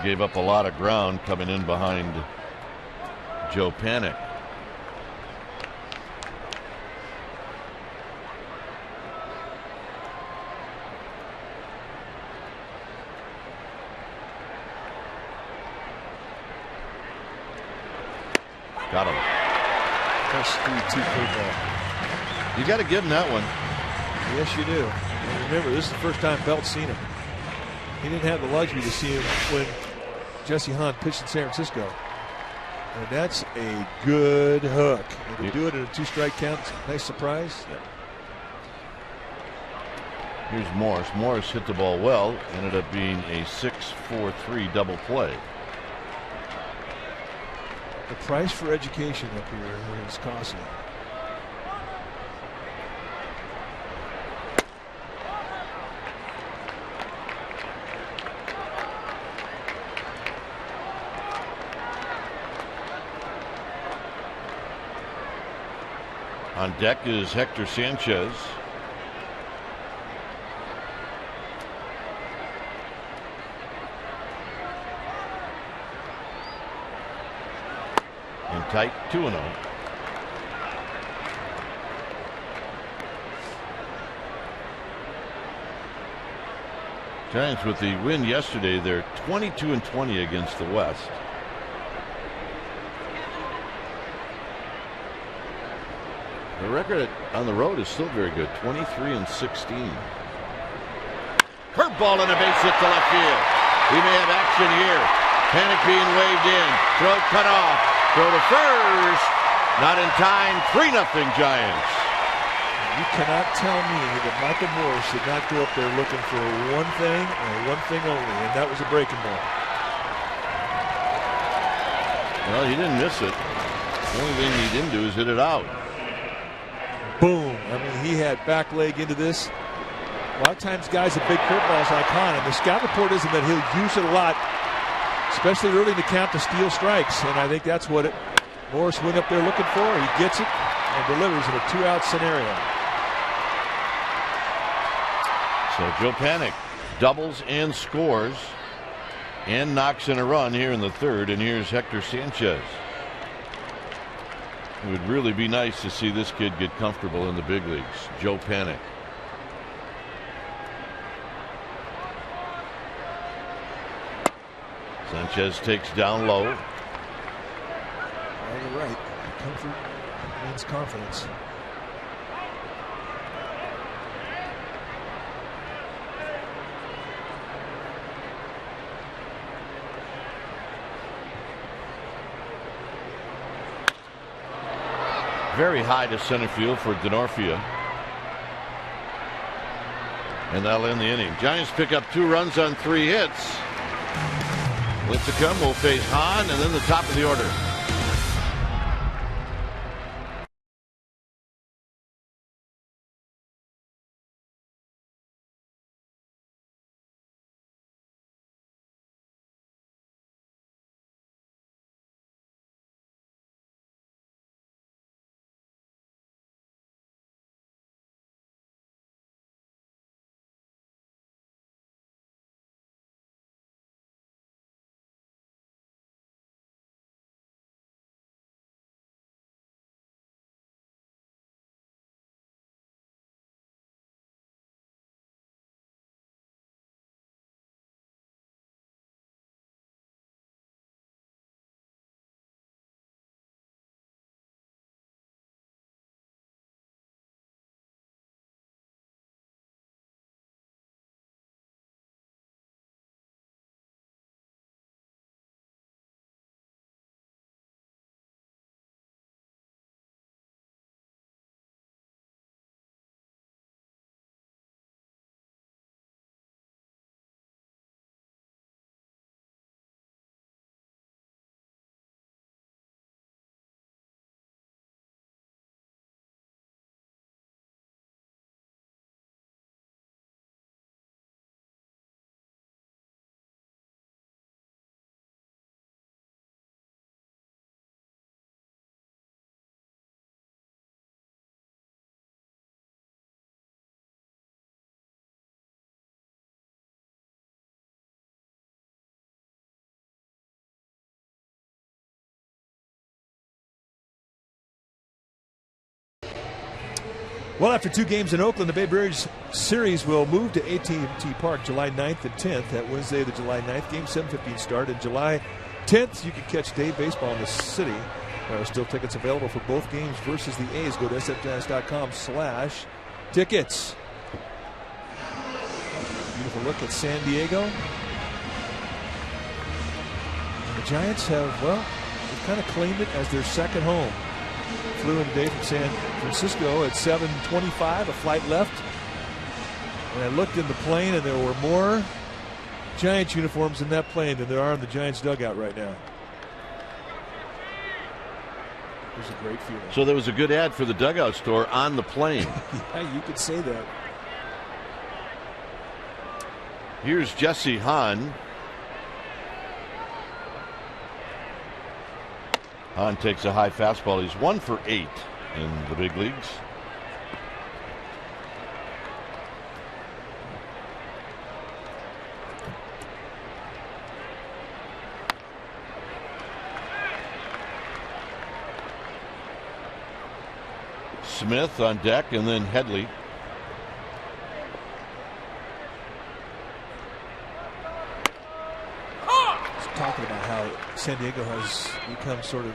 gave up a lot of ground coming in behind Joe Panic. Got him. That's 3-2 curveball. You got to give him that one. Yes, you do. And remember, this is the first time Belt's seen him. He didn't have the luxury to see him when Jesse Hahn pitched in San Francisco. And that's a good hook. And to do it in a 2-strike count, nice surprise. Yeah. Here's Morris. Morris hit the ball well. Ended up being a 6-4-3 double play. The price for education up here is costly. On deck is Hector Sanchez. In tight, 2-0. Giants with the win yesterday, they're 22-20 against the West. The record on the road is still very good, 23-16. Curveball and a base hit to left field. He may have action here. Panic being waved in. Throw cut off. Throw to first. Not in time. 3-0 Giants. You cannot tell me that Michael Morse did not go up there looking for one thing and one thing only, and that was a breaking ball. Well, he didn't miss it. The only thing he didn't do is hit it out. Boom. I mean, he had back leg into this. A lot of times guys with big curveballs like Hahn, and the scout report isn't that he'll use it a lot, especially early in the count to steal strikes, and I think that's what Morris went up there looking for. He gets it and delivers in a 2-out scenario. So Joe Panic doubles and scores and knocks in a run here in the third, and here's Hector Sanchez. It would really be nice to see this kid get comfortable in the big leagues. Joe Panic. Sanchez takes down low. Well, you're right. Comfort means confidence. Very high to center field for Denorfia. And that'll end the inning. Giants pick up 2 runs on 3 hits. Lincecum will face Hahn, and then the top of the order. Well, after 2 games in Oakland, the Bay Brewers series will move to AT&T Park July 9th and 10th. That Wednesday, the July 9th game, 7:15 start. And July 10th, you can catch day baseball in the city. There are still tickets available for both games versus the A's. Go to sfgiants.com/tickets. Beautiful look at San Diego. The Giants have, well, they've kind of claimed it as their second home. Flew in today from San Francisco at 7:25, a flight left. And I looked in the plane, and there were more Giants uniforms in that plane than there are in the Giants dugout right now. It was a great feeling. So there was a good ad for the dugout store on the plane. Yeah, you could say that. Here's Jesse Hahn. Hahn takes a high fastball. He's 1 for 8 in the big leagues. Smith on deck, and then Headley. Talking about how San Diego has become sort of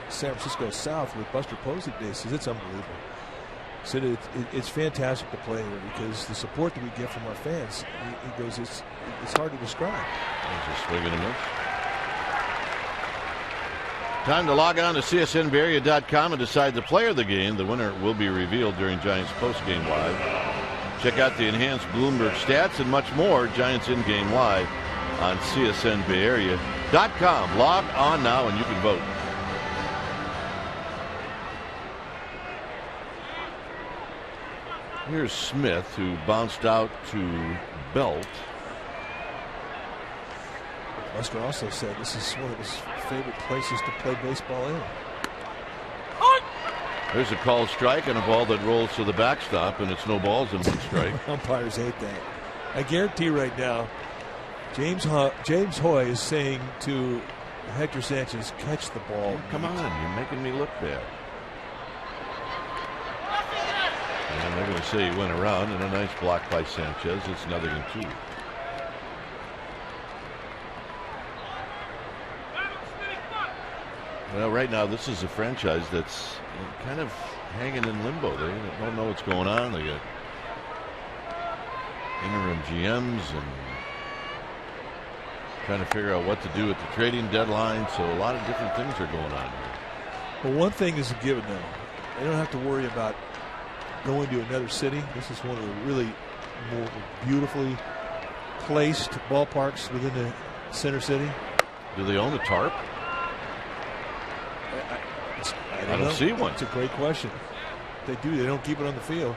San Francisco South with Buster Posey days. Says it's unbelievable. Said it's fantastic to play here because the support that we get from our fans, he goes, it's hard to describe. There's a swing and a miss. Time to log on to csnbayarea.com and decide the player of the game. The winner will be revealed during Giants postgame live. Check out the enhanced Bloomberg stats and much more. Giants in-game live on csnbayarea.com. Log on now and you can vote. Here's Smith, who bounced out to Belt. Buster also said this is one of his favorite places to play baseball in. There's a called strike and a ball that rolls to the backstop, and it's no balls and one strike. Umpires hate that. I guarantee right now, James Hoy is saying to Hector Sanchez, catch the ball. Come on, you're making me look bad. And they're going to say he went around, and a nice block by Sanchez. It's 0-2. Well, right now, this is a franchise that's kind of hanging in limbo. They don't know what's going on. They got interim GMs and trying to figure out what to do at the trading deadline. So a lot of different things are going on here. Well, one thing is a given now. They don't have to worry about going to another city. This is one of the really more beautifully placed ballparks within the center city. Do they own a tarp? I don't see one. It's a great question. They do. They don't keep it on the field.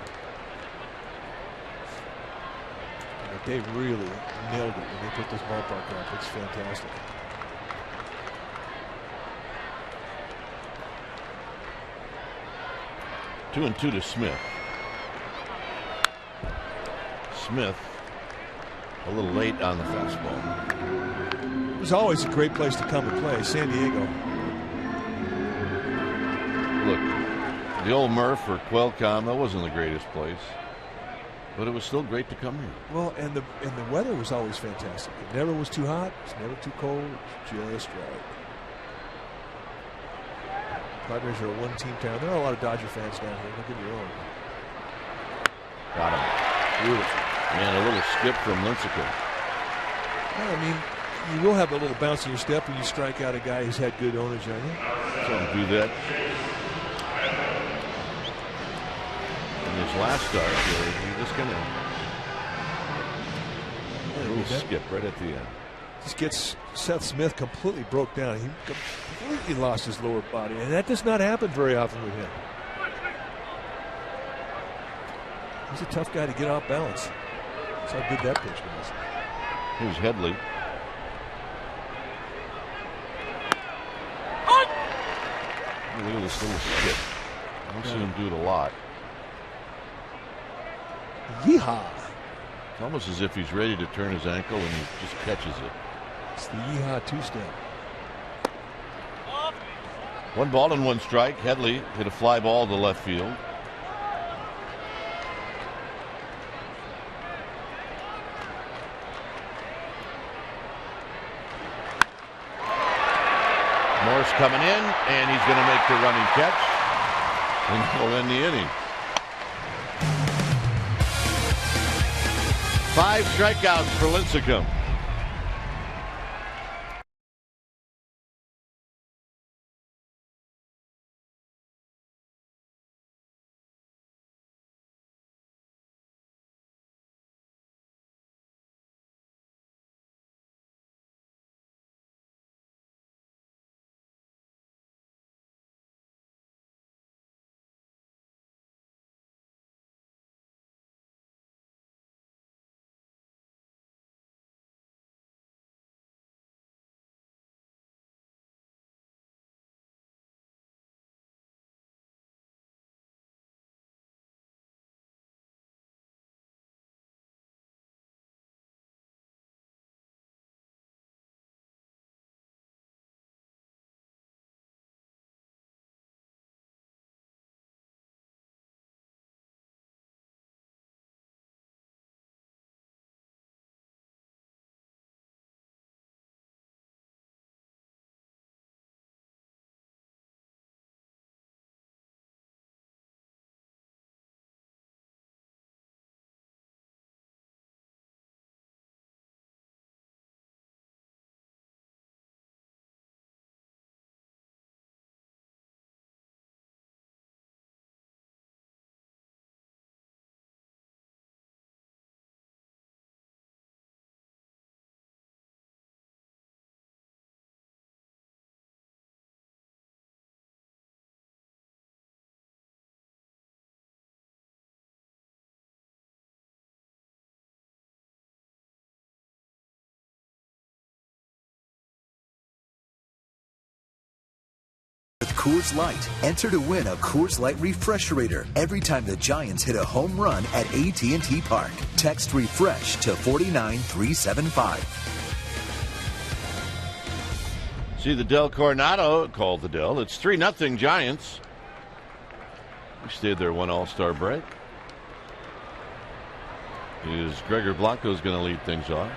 But they really nailed it when they put this ballpark up. It's fantastic. Two and two to Smith. Smith a little late on the fastball. It was always a great place to come and play, San Diego. Look, the old Murph or Qualcomm, that wasn't the greatest place, but it was still great to come here. Well, and the weather was always fantastic. It never was too hot. It's never too cold. Just right. Padres are a one-team town. There are a lot of Dodger fans down here. Don't get me wrong. Got him. Beautiful. Man, a little skip from Lincecum. Well, I mean, you will have a little bounce in your step when you strike out a guy who's had good owners on you. So do that. His last start, he just kind of a little skip right at the end. Just gets Seth Smith completely broke down. He completely lost his lower body, and that does not happen very often with him. He's a tough guy to get off balance. That's how good that pitch was. Here's Headley. Look at this little skip. I don't see him do it a lot. Yeehaw. It's almost as if he's ready to turn his ankle and he just catches it. It's the yeehaw two-step. 1 ball and 1 strike. Headley hit a fly ball to left field. Morris coming in, and he's going to make the running catch, and he'll end the inning. 5 strikeouts for Lincecum. Coors Light. Enter to win a Coors Light refresherator every time the Giants hit a home run at AT&T Park. Text REFRESH to 49375. See the Del Coronado called the Del. It's 3-0 Giants. We stayed there one All-Star break. Is Gregor Blanco's going to lead things off.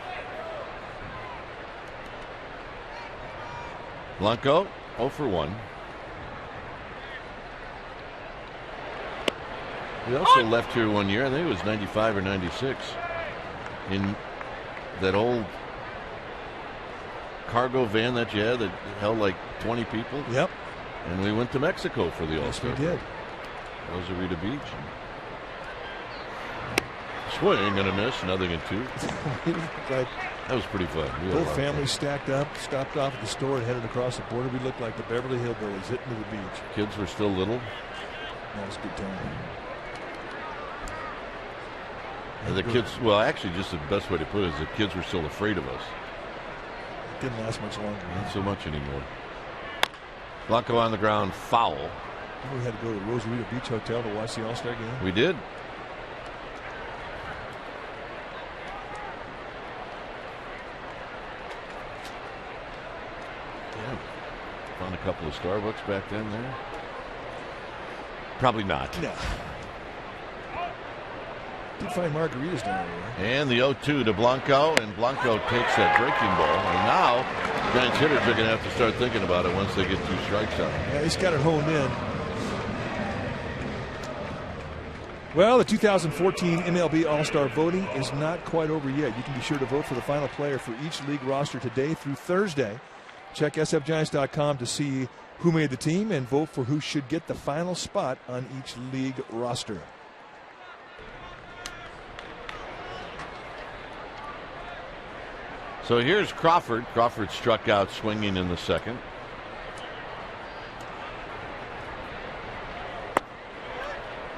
Blanco 0 for 1. He also left here one year. I think it was 95 or 96 in that old cargo van that you had that held like 20 people. Yep. And we went to Mexico for the All-Star. Yes, we did. Rosarito Beach. Swing and a miss, nothing in 2. Like that was pretty fun. Both families stacked up, stopped off at the store, and headed across the border. We looked like the Beverly Hillbillies hitting to the beach. Kids were still little. That was a good time. And the kids, well, actually, just the best way to put it is the kids were still afraid of us. It didn't last much longer. Not so much anymore. Blanco on the ground, foul. We had to go to the Rosarito Beach Hotel to watch the All-Star game. We did. Yeah. Found a couple of Starbucks back then there. Probably not. No. Did find margaritas down there. And the 0-2 to Blanco, and Blanco takes that breaking ball. And now, Giants hitters are going to have to start thinking about it once they get 2 strikes out. Yeah, he's got it honed in. Well, the 2014 MLB All-Star voting is not quite over yet. You can be sure to vote for the final player for each league roster today through Thursday. Check sfgiants.com to see who made the team and vote for who should get the final spot on each league roster. So here's Crawford. Crawford struck out swinging in the second.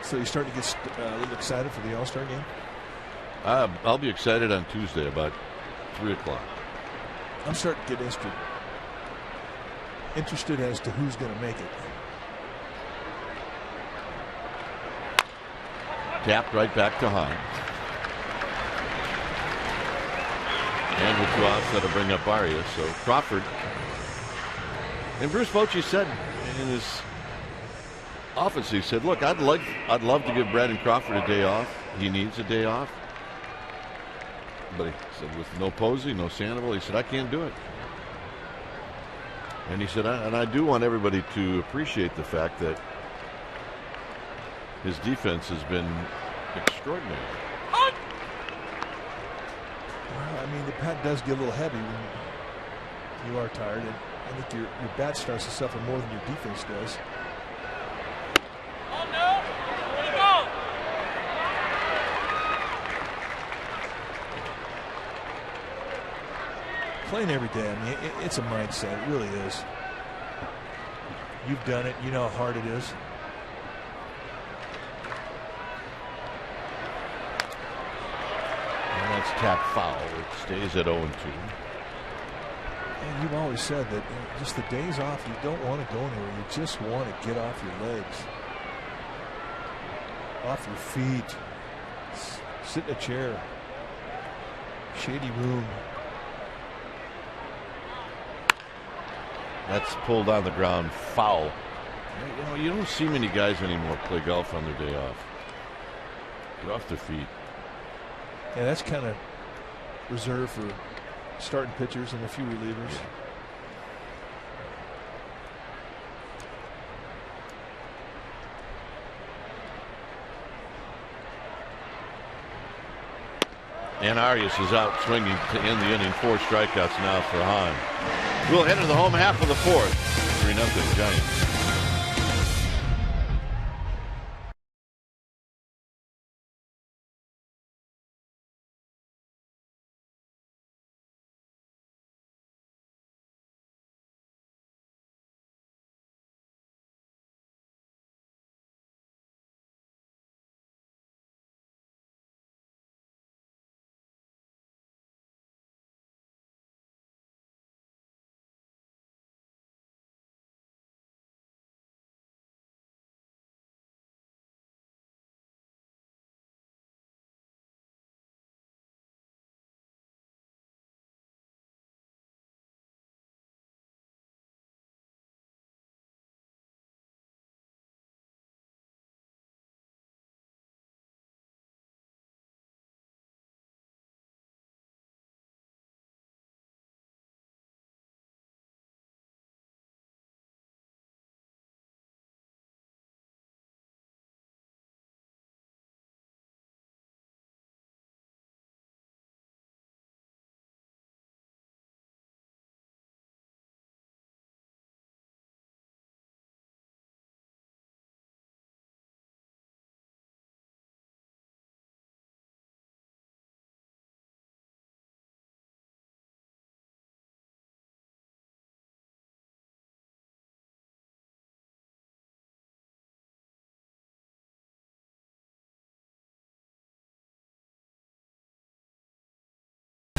So you're starting to get a little excited for the All-Star game? I'll be excited on Tuesday about 3 o'clock. I'm starting to get interested as to who's going to make it. Tapped right back to Hahn. And with 2 outs, that'll bring up Arias. So Crawford. And Bruce Bochy said in his office, he said, look, I'd love to give Brandon Crawford a day off. He needs a day off. But he said, with no Posey, no Sandoval, he said, I can't do it. And he said, and I do want everybody to appreciate the fact that his defense has been extraordinary. Well, I mean, the bat does get a little heavy when you are tired. And I think your bat starts to suffer more than your defense does. Playing every day, I mean, it's a mindset. It really is. You've done it. You know how hard it is. And that's tap foul. It stays at 0-2. And you've always said that just the days off, you don't want to go anywhere. You just want to get off your legs, off your feet, sit in a chair, shady room. That's pulled on the ground, foul. You know, you don't see many guys anymore play golf on their day off. Get off their feet. Yeah, that's kind of reserved for starting pitchers and a few relievers. And Arias is out swinging to end the inning. 4 strikeouts now for Hahn. We'll enter the home half of the 4th. 3-0 Giants.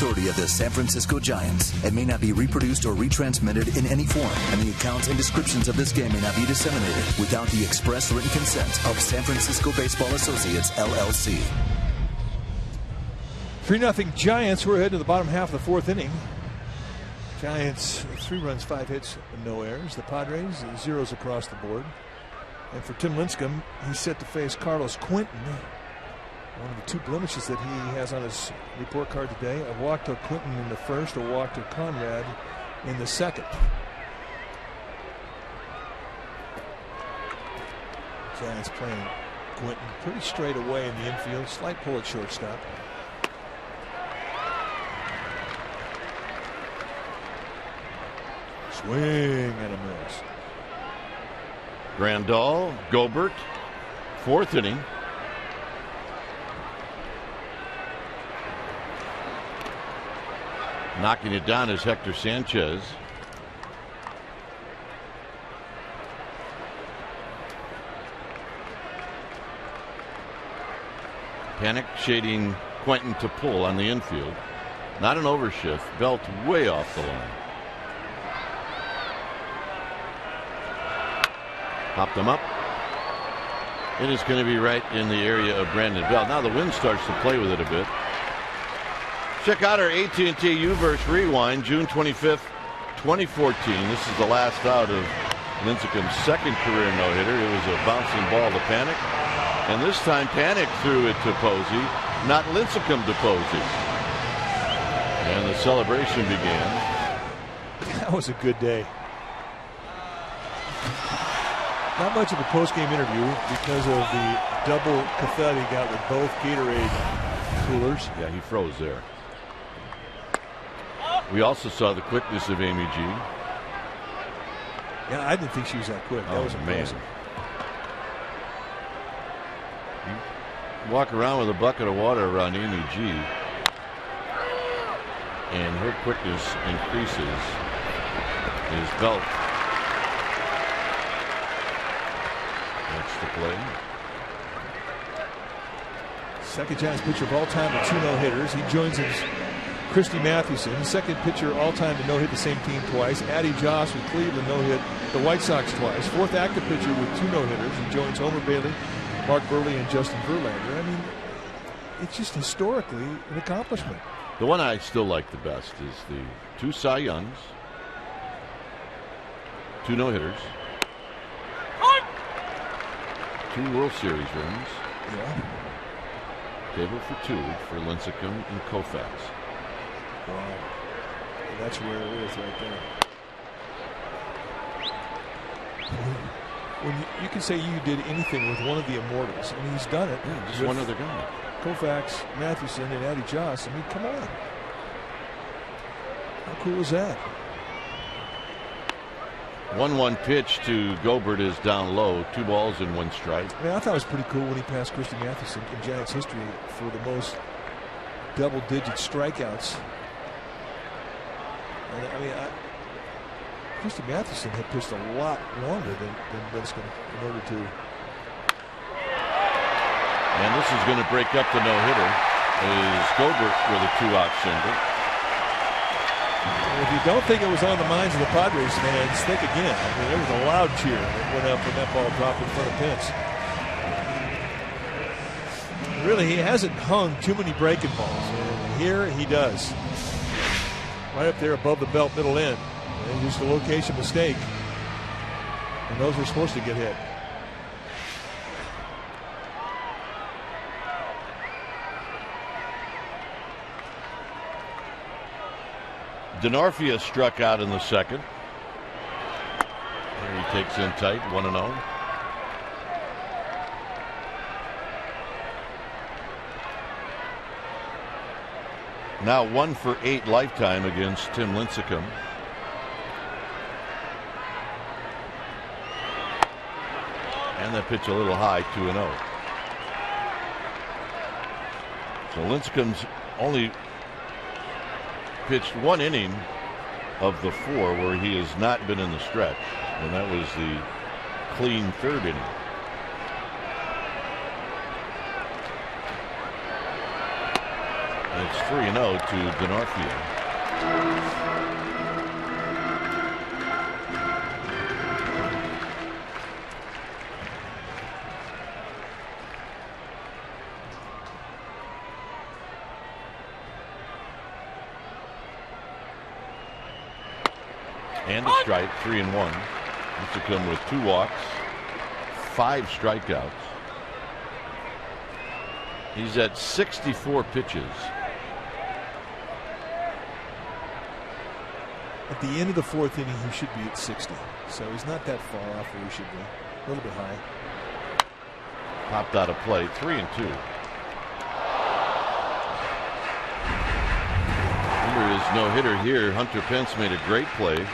authority of the San Francisco Giants and may not be reproduced or retransmitted in any form, and the accounts and descriptions of this game may not be disseminated without the express written consent of San Francisco Baseball Associates, LLC. 3-0 Giants. We're ahead to the bottom half of the fourth inning. Giants 3 runs, 5 hits, no errors. The Padres zeros across the board. And for Tim Lincecum, he's set to face Carlos Quentin. One of the 2 blemishes that he has on his report card today: a walk to Quentin in the first, a walk to Conrad in the second. Giants playing Quentin pretty straight away in the infield. Slight pull at shortstop. Swing and a miss. Grandal, Gobert, 4th inning. Knocking it down is Hector Sanchez. Panic shading Quentin to pull on the infield. Not an overshift. Belt way off the line. Popped them up. It is going to be right in the area of Brandon Belt. Now the wind starts to play with it a bit. Check out our AT&T U-verse rewind, June 25th, 2014. This is the last out of Lincecum's second career no-hitter. It was a bouncing ball to Panic. And this time Panic threw it to Posey, not Lincecum to Posey. And the celebration began. That was a good day. Not much of a post-game interview because of the double cathedral he got with both Gatorade coolers. Yeah, he froze there. We also saw the quickness of Amy G. Yeah, I didn't think she was that quick. That was amazing. You walk around with a bucket of water around Amy G, and her quickness increases. His belt. That's the play. Second Giants pitcher of all time with 2 no-hitters. He joins his Christy Mathewson, second pitcher all time to no-hit the same team twice. Addie Joss with Cleveland no-hit the White Sox twice. 4th active pitcher with 2 no-hitters. He joins Homer Bailey, Mark Burley, and Justin Verlander. I mean, it's just historically an accomplishment. The one I still like the best is the 2 Cy Youngs, 2 no-hitters, 2 World Series rings. Yeah. Table for 2 for Lincecum and Koufax. Wow. And that's rare earth right there. When you can say you did anything with one of the immortals, and he's done it. Yeah, just one other guy. Koufax, Mathewson, and Addie Joss. I mean, come on. How cool is that? 1-1 pitch to Gobert is down low. 2 balls and 1 strike. I mean, I thought it was pretty cool when he passed Christy Mathewson in Giants history for the most double-digit strikeouts. And I mean, Christy Mathewson had pitched a lot longer than Lincecum in order to. And this is going to break up the no-hitter. Is Gobert with a 2-out single. And if you don't think it was on the minds of the Padres fans, think again. I mean, there was a loud cheer that went up when that ball dropped in front of Pence. Really, he hasn't hung too many breaking balls. And here he does. Right up there above the belt middle end. And just a location mistake. And those are supposed to get hit. Denorfia struck out in the second. There he takes in tight, 1-0. Now 1 for 8 lifetime against Tim Lincecum. And that pitch a little high, 2-0. So Lincecum's only pitched 1 inning of the 4 where he has not been in the stretch, and that was the clean 3rd inning. It's 3-0 to Denorfia. And a strike, 3-1. This will come with 2 walks, 5 strikeouts. He's at 64 pitches. At the end of the 4th inning, he should be at 60. So he's not that far off where he should be. A little bit high. Popped out of play, 3-2. Remember his no-hitter here. Hunter Pence made a great play.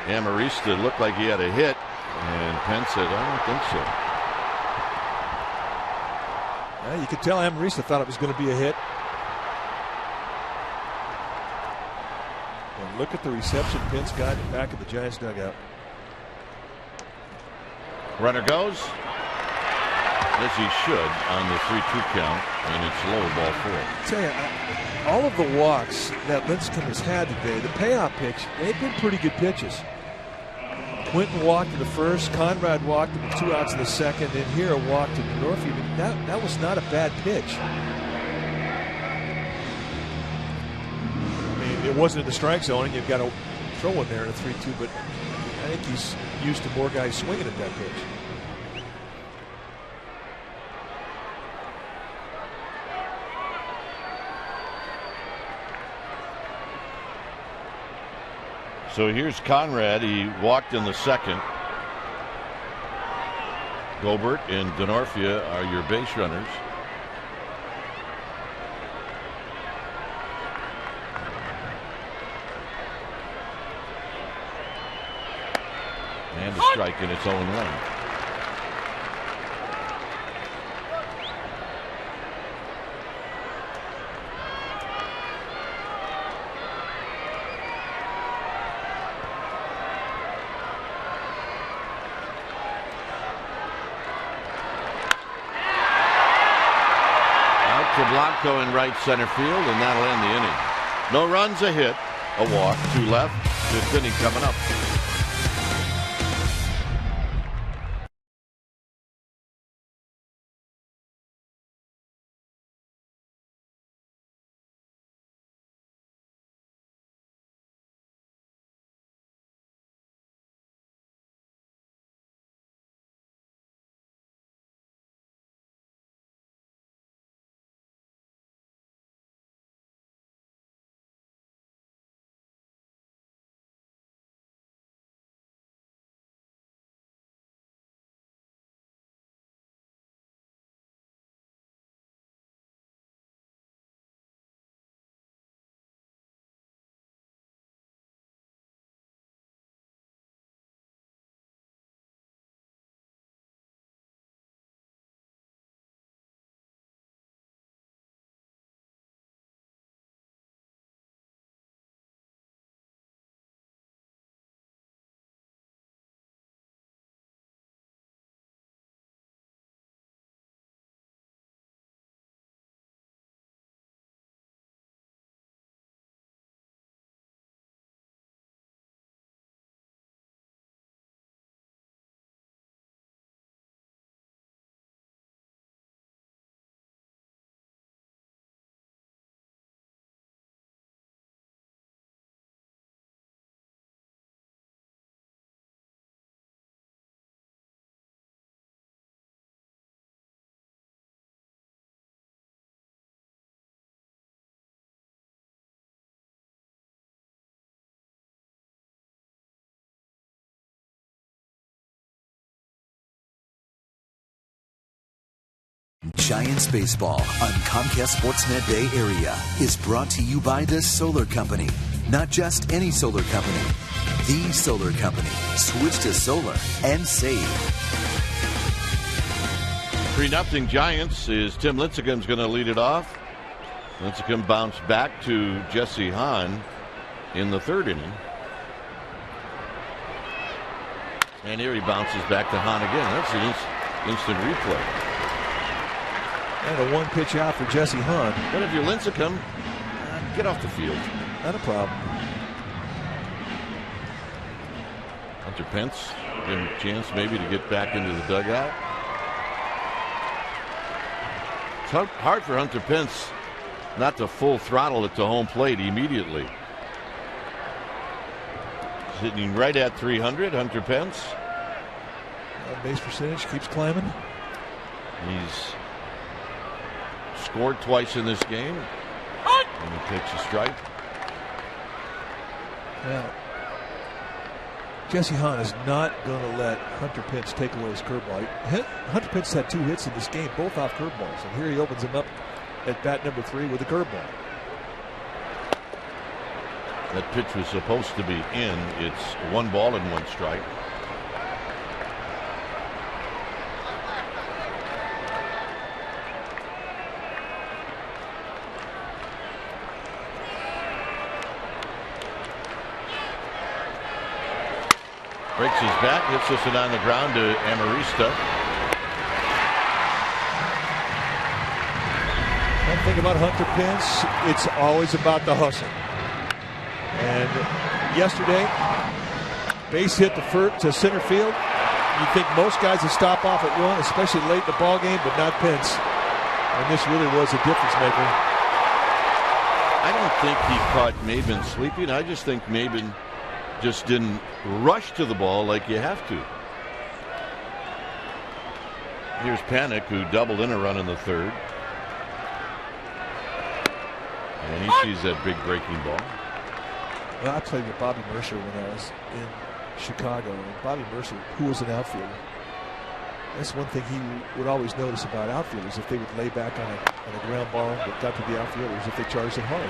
Amarista looked like he had a hit, and Pence said, I don't think so. Yeah, you could tell Amarista thought it was going to be a hit. And look at the reception Pence got back at the Giants dugout. Runner goes, as he should, on the 3-2 count, and it's low, ball 4. I tell you, all of the walks that Lincecum has had today, the payoff pitch, they've been pretty good pitches. Quinton walked in the first, Conrad walked with 2 outs in the second, and here a walk to Denorfia. That was not a bad pitch. I mean, it wasn't in the strike zone, and you've got to throw one there in a 3-2, but I think he's used to more guys swinging at that pitch. So here's Conrad. He walked in the second. Gobert and Denorfia are your base runners. And a strike, and it's 0-1. Blanco in right center field, and that'll end the inning. No runs, a hit, a walk, 2 left. 5th inning coming up. Giants Baseball on Comcast Sportsnet Bay Area is brought to you by the Solar Company. Not just any solar company, the Solar Company. Switch to solar and save. 3-0 Giants. Is Tim Lincecum's going to lead it off. Lincecum bounced back to Jesse Hahn in the 3rd inning. And here he bounces back to Hahn again. That's an instant replay. And a 1-pitch out for Jesse Hahn. But if you're Lincecum, Get off the field. Not a problem. Hunter Pence, give him a chance maybe to get back into the dugout. It's hard for Hunter Pence not to full throttle it to home plate immediately. Hitting right at 300, Hunter Pence. Base percentage keeps climbing. He's scored twice in this game. And he takes a strike. Now, Jesse Hahn is not going to let Hunter Pence take away his curveball. Hunter Pence had 2 hits in this game, both off curveballs. And here he opens him up at bat number 3 with a curveball. That pitch was supposed to be in. It's 1 ball and 1 strike. Breaks his bat, hits this one on the ground to Amarista. One thing about Hunter Pence, it's always about the hustle. And yesterday, base hit to center field. You think most guys would stop off at 1, especially late in the ball game, but not Pence. And this really was a difference maker. I don't think he caught Maben sleeping. I just think Maben just didn't rush to the ball like you have to. Here's Panik, who doubled in a run in the 3rd. And he sees that big breaking ball. Well, I played with Bobby Mercer when I was in Chicago. And Bobby Mercer, who was an outfielder, that's one thing he would always notice about outfielders, if they would lay back on a ground ball that got to the outfielders, if they charged it hard.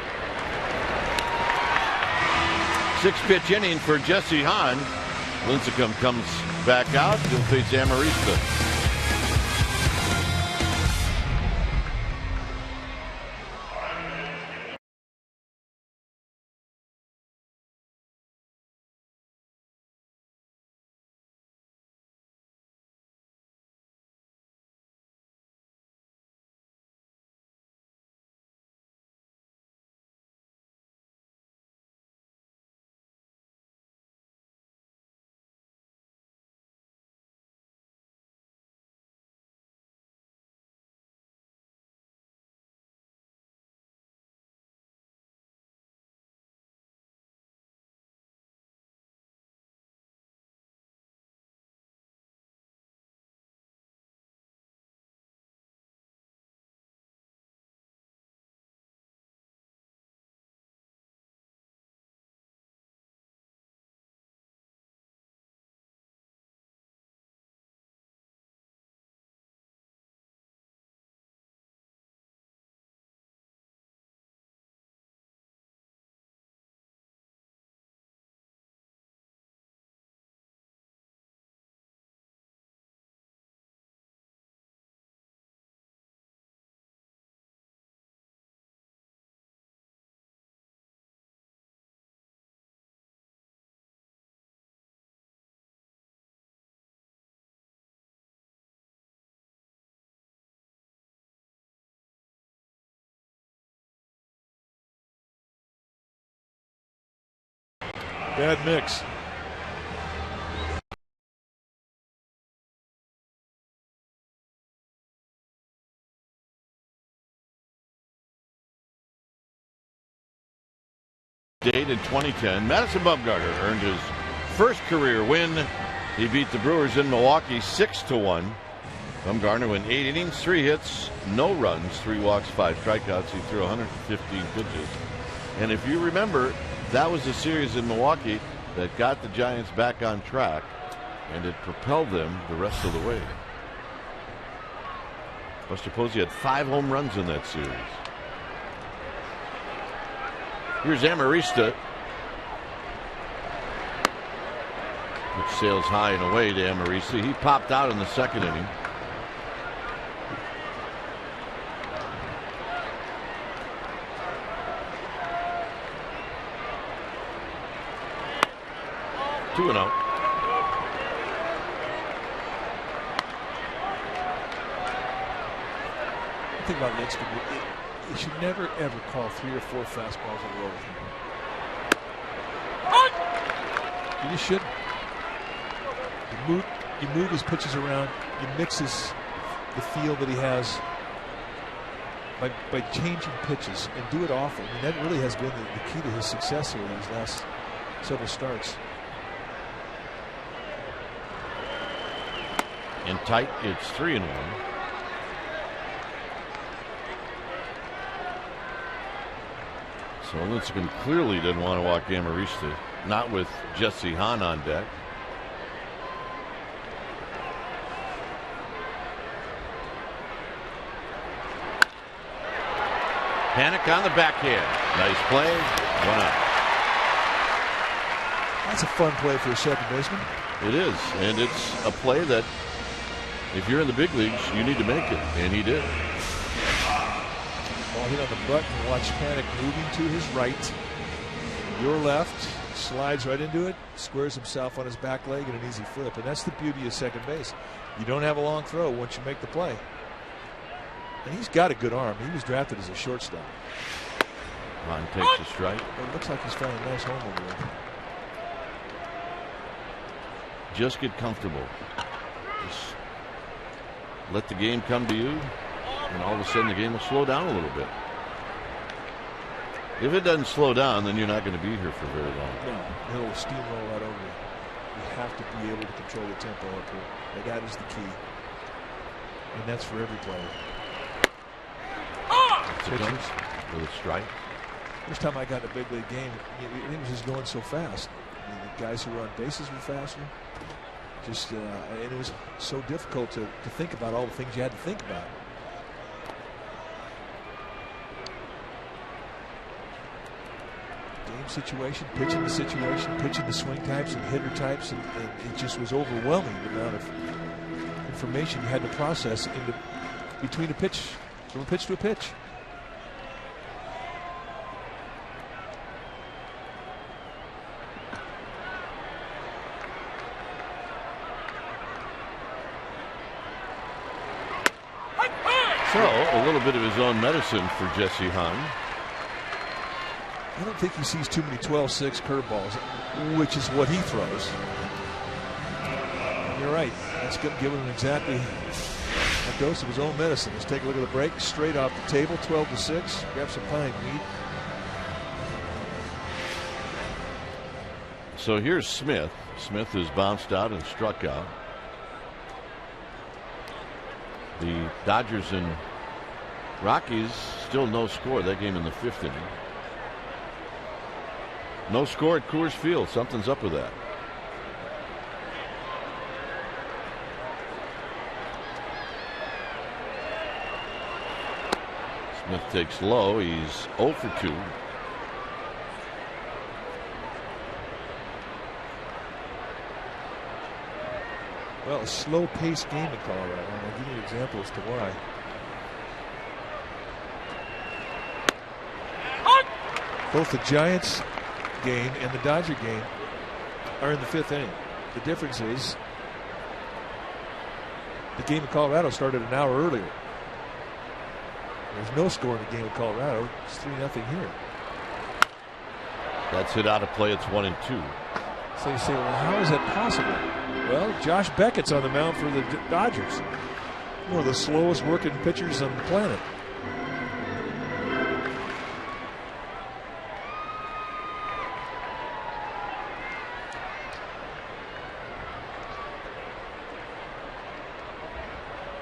6-pitch inning for Jesse Hahn. Lincecum comes back out. He'll face Amarista. Bad mix. Date in 2010, Madison Bumgarner earned his first career win. He beat the Brewers in Milwaukee 6-1. Bumgarner went 8 innings, 3 hits, no runs, 3 walks, 5 strikeouts. He threw 115 pitches. And if you remember, that was the series in Milwaukee that got the Giants back on track, and it propelled them the rest of the way. Buster Posey had 5 home runs in that series. Here's Amarista, which sails high and away to Amarista. He popped out in the 2nd inning. Two and out. The thing about Lincecum, You should never, ever call 3 or 4 fastballs in a row with him. You just shouldn't. You move his pitches around. You mix the feel that he has by changing pitches, and do it often. I mean, that really has been the key to his success here in these last several starts. In tight, it's 3-1. So Lincecum clearly didn't want to walk Amarista, not with Jesse Hahn on deck. Panic on the backhand. Nice play. 1 out. That's a fun play for a second baseman. It is, and it's a play that if you're in the big leagues, you need to make it, and he did. Ball hit on the button. Watch Panic moving to his right. Your left, slides right into it, squares himself on his back leg and an easy flip. And that's the beauty of second base. You don't have a long throw once you make the play. And he's got a good arm. He was drafted as a shortstop. Hahn takes a strike. Well, it looks like he's found a nice home over there. Just get comfortable. Just let the game come to you, and all of a sudden the game will slow down a little bit. If it doesn't slow down, then you're not going to be here for very long. No, he'll steamroll right over you. You have to be able to control the tempo up here. And that is the key. And that's for every player. Pitchers with a strike. First time I got in a big league game, it was just going so fast. I mean, the guys who were on bases were faster. Just and it was so difficult to think about all the things you had to think about. Game situation, pitching the swing types and hitter types, and it just was overwhelming the amount of information you had to process between a pitch, from a pitch to a pitch. So, a little bit of his own medicine for Jesse Hahn. I don't think he sees too many 12-6 curveballs, which is what he throws. And you're right. That's giving him exactly a dose of his own medicine. Let's take a look at the break. Straight off the table, 12-6. Grab some pine weed. So here's Smith. Smith has bounced out and struck out. The Dodgers and Rockies still no score. That game in the 5th inning. No score at Coors Field. Something's up with that. Smith takes low. He's 0 for 2. Well, a slow-paced game in Colorado. I'll give you an example as to why. Both the Giants game and the Dodger game are in the 5th inning. The difference is the game in Colorado started an hour earlier. There's no score in the game in Colorado. It's 3-0 here. That's hit out of play. It's 1-2. So you say, well, how is that possible? Well, Josh Beckett's on the mound for the Dodgers. One of the slowest working pitchers on the planet.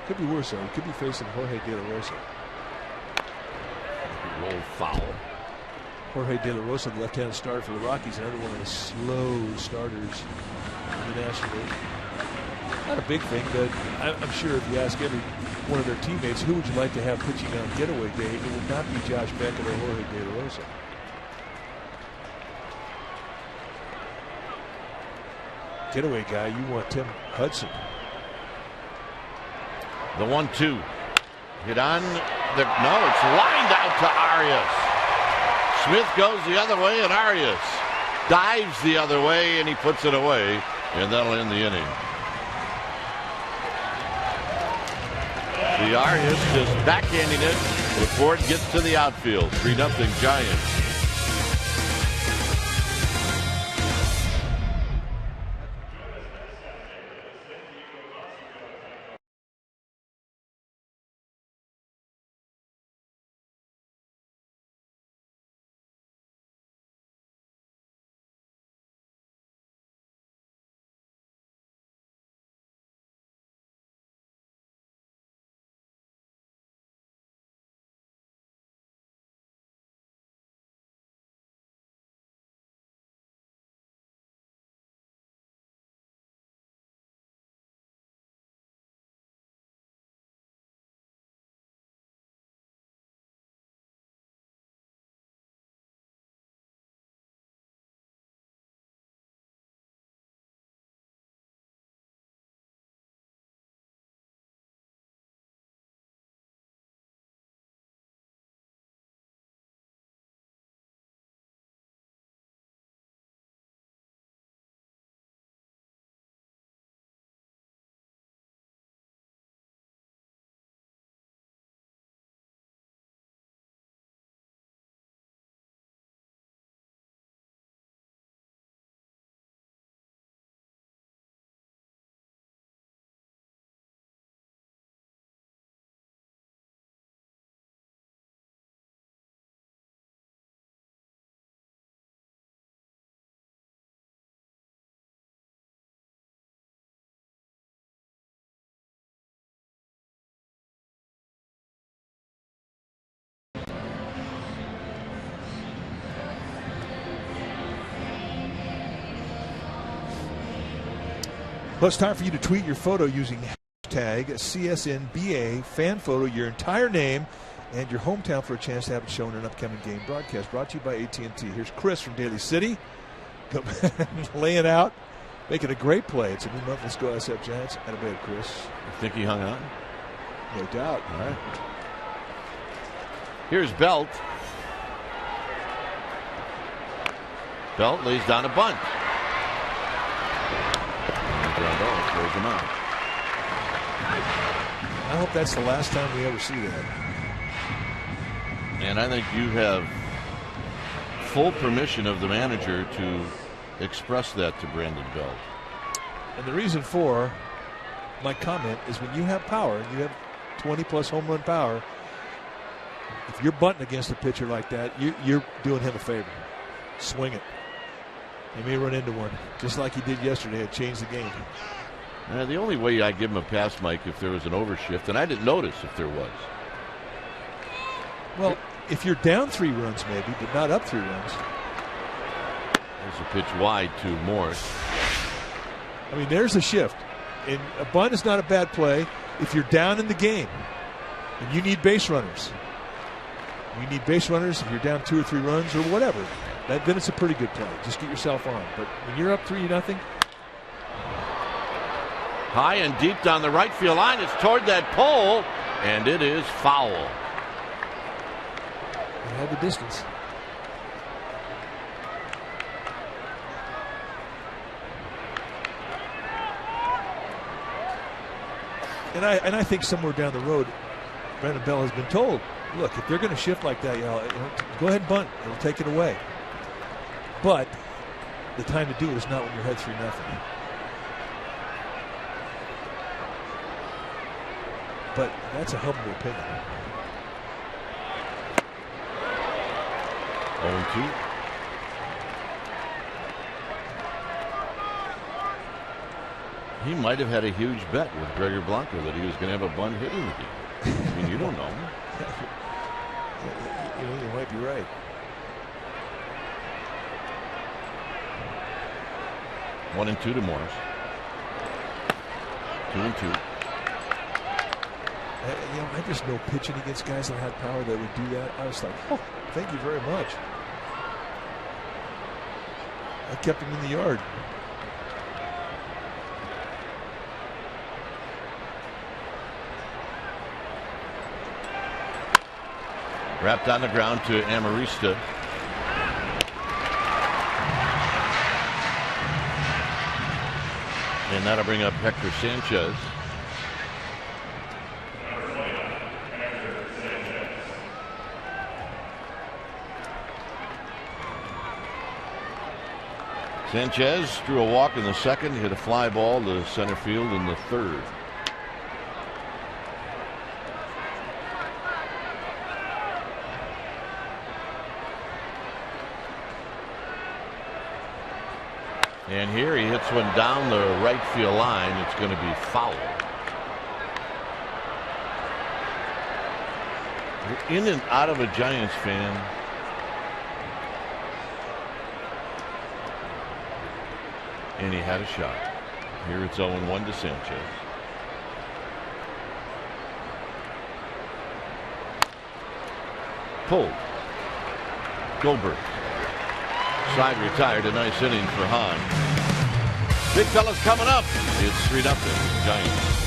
Could be worse, though. He could be facing Jorge De La Rosa. Roll foul. Jorge De La Rosa, the left-handed starter for the Rockies, another one of the slow starters in the National League. Not a big thing, but I'm sure if you ask every one of their teammates, who would you like to have pitching on getaway day, it would not be Josh Beckett or Jorge De La Rosa. Getaway guy, you want Tim Hudson. The 1-2. Hit on the. No, it's lined out to Arias. Smith goes the other way, and Arias dives the other way, and he puts it away, and that'll end the inning. The Arias just backhanding it LaFord gets to the outfield. 3-0 Giants. Well, it's time for you to tweet your photo using hashtag CSNBA fan photo, your entire name and your hometown for a chance to have it shown in an upcoming game broadcast. Brought to you by AT&T. Here's Chris from Daly City. Laying out, making a great play. It's a new month. Let's go SF Giants. Out of bed, Chris. You think he hung on? No doubt. All right. Here's Belt. Belt lays down a bunt. Throws him out. I hope that's the last time we ever see that. And I think you have full permission of the manager to express that to Brandon Belt. And the reason for my comment is when you have power, you have 20-plus home run power, if you're bunting against a pitcher like that, you're doing him a favor. Swing it. He may run into one, just like he did yesterday. It changed the game. The only way I'd give him a pass, Mike, if there was an overshift, and I didn't notice if there was. Well, if you're down 3 runs maybe, but not up 3 runs. There's a pitch wide to Morris. I mean, there's a shift. And a bunt is not a bad play if you're down in the game and you need base runners. You need base runners if you're down 2 or 3 runs or whatever. Then it's a pretty good play. Just get yourself on. But when you're up 3-0. High and deep down the right field line. It's toward that pole, and it is foul. They had the distance. And I think somewhere down the road, Brandon Bell has been told, look, if they're going to shift like that, go ahead and bunt. It'll take it away. But the time to do it is not when you're ahead 3-0. But that's a humble opinion. 0-2. He might have had a huge bet with Gregor Blanco that he was going to have a bunt hit in the game. I mean, you don't know. You might be right. One and 2 to Morris. 2-2. I just know pitching against guys that had power that would do that. I was like, oh, thank you very much. I kept him in the yard. Wrapped on the ground to Amarista. And that'll bring up Hector Sanchez. Sanchez drew a walk in the second, hit a fly ball to center field in the third. And here he hits one down the right field line. It's going to be foul. You're in and out of a Giants fan. And he had a shot. Here it's 0-1 to Sanchez. Pulled. Goldberg. Side retired. A nice inning for Hahn. Big fella's coming up. It's 3-0 Giants.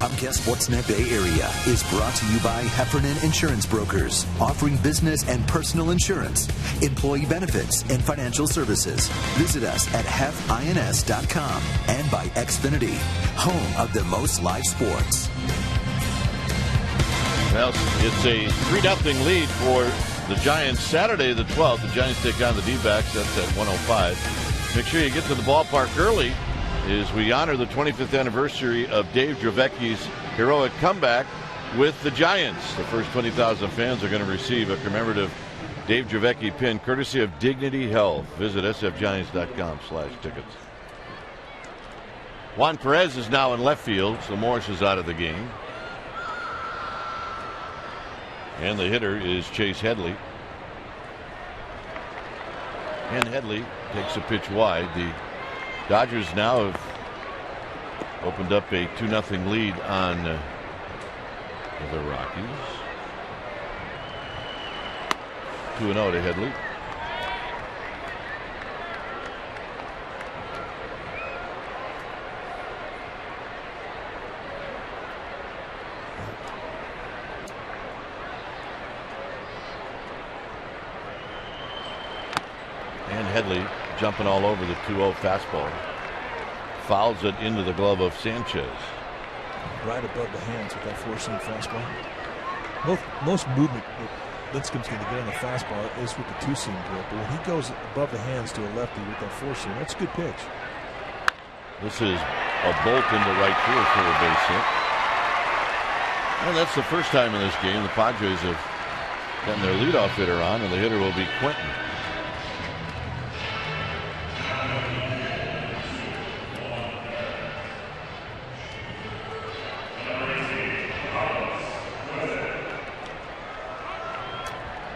Comcast Sportsnet Bay Area is brought to you by Heffernan Insurance Brokers, offering business and personal insurance, employee benefits, and financial services. Visit us at hefins.com and by Xfinity, home of the most live sports. Well, it's a 3-0 lead for the Giants. Saturday the 12th, the Giants take on the D-backs. That's at 1:05. Make sure you get to the ballpark early as we honor the 25th anniversary of Dave Dravecki's heroic comeback with the Giants. The first 20,000 fans are going to receive a commemorative Dave Dravecki pin courtesy of Dignity Health. Visit sfgiants.com/tickets. Juan Perez is now in left field, so Morris is out of the game. And the hitter is Chase Headley. And Headley takes a pitch wide. The Dodgers now have opened up a 2-0 lead on the Rockies. 2-0 to Headley. And Headley jumping all over the 2-0 fastball. Fouls it into the glove of Sanchez. Right above the hands with that four-seam fastball. Most movement that Lincecum's going to get on the fastball is with the two-seam grip. But when he goes above the hands to a lefty with that four-seam, that's a good pitch. This is a bolt into right field for a base hit. And that's the first time in this game the Padres have gotten their leadoff hitter on, and the hitter will be Quentin.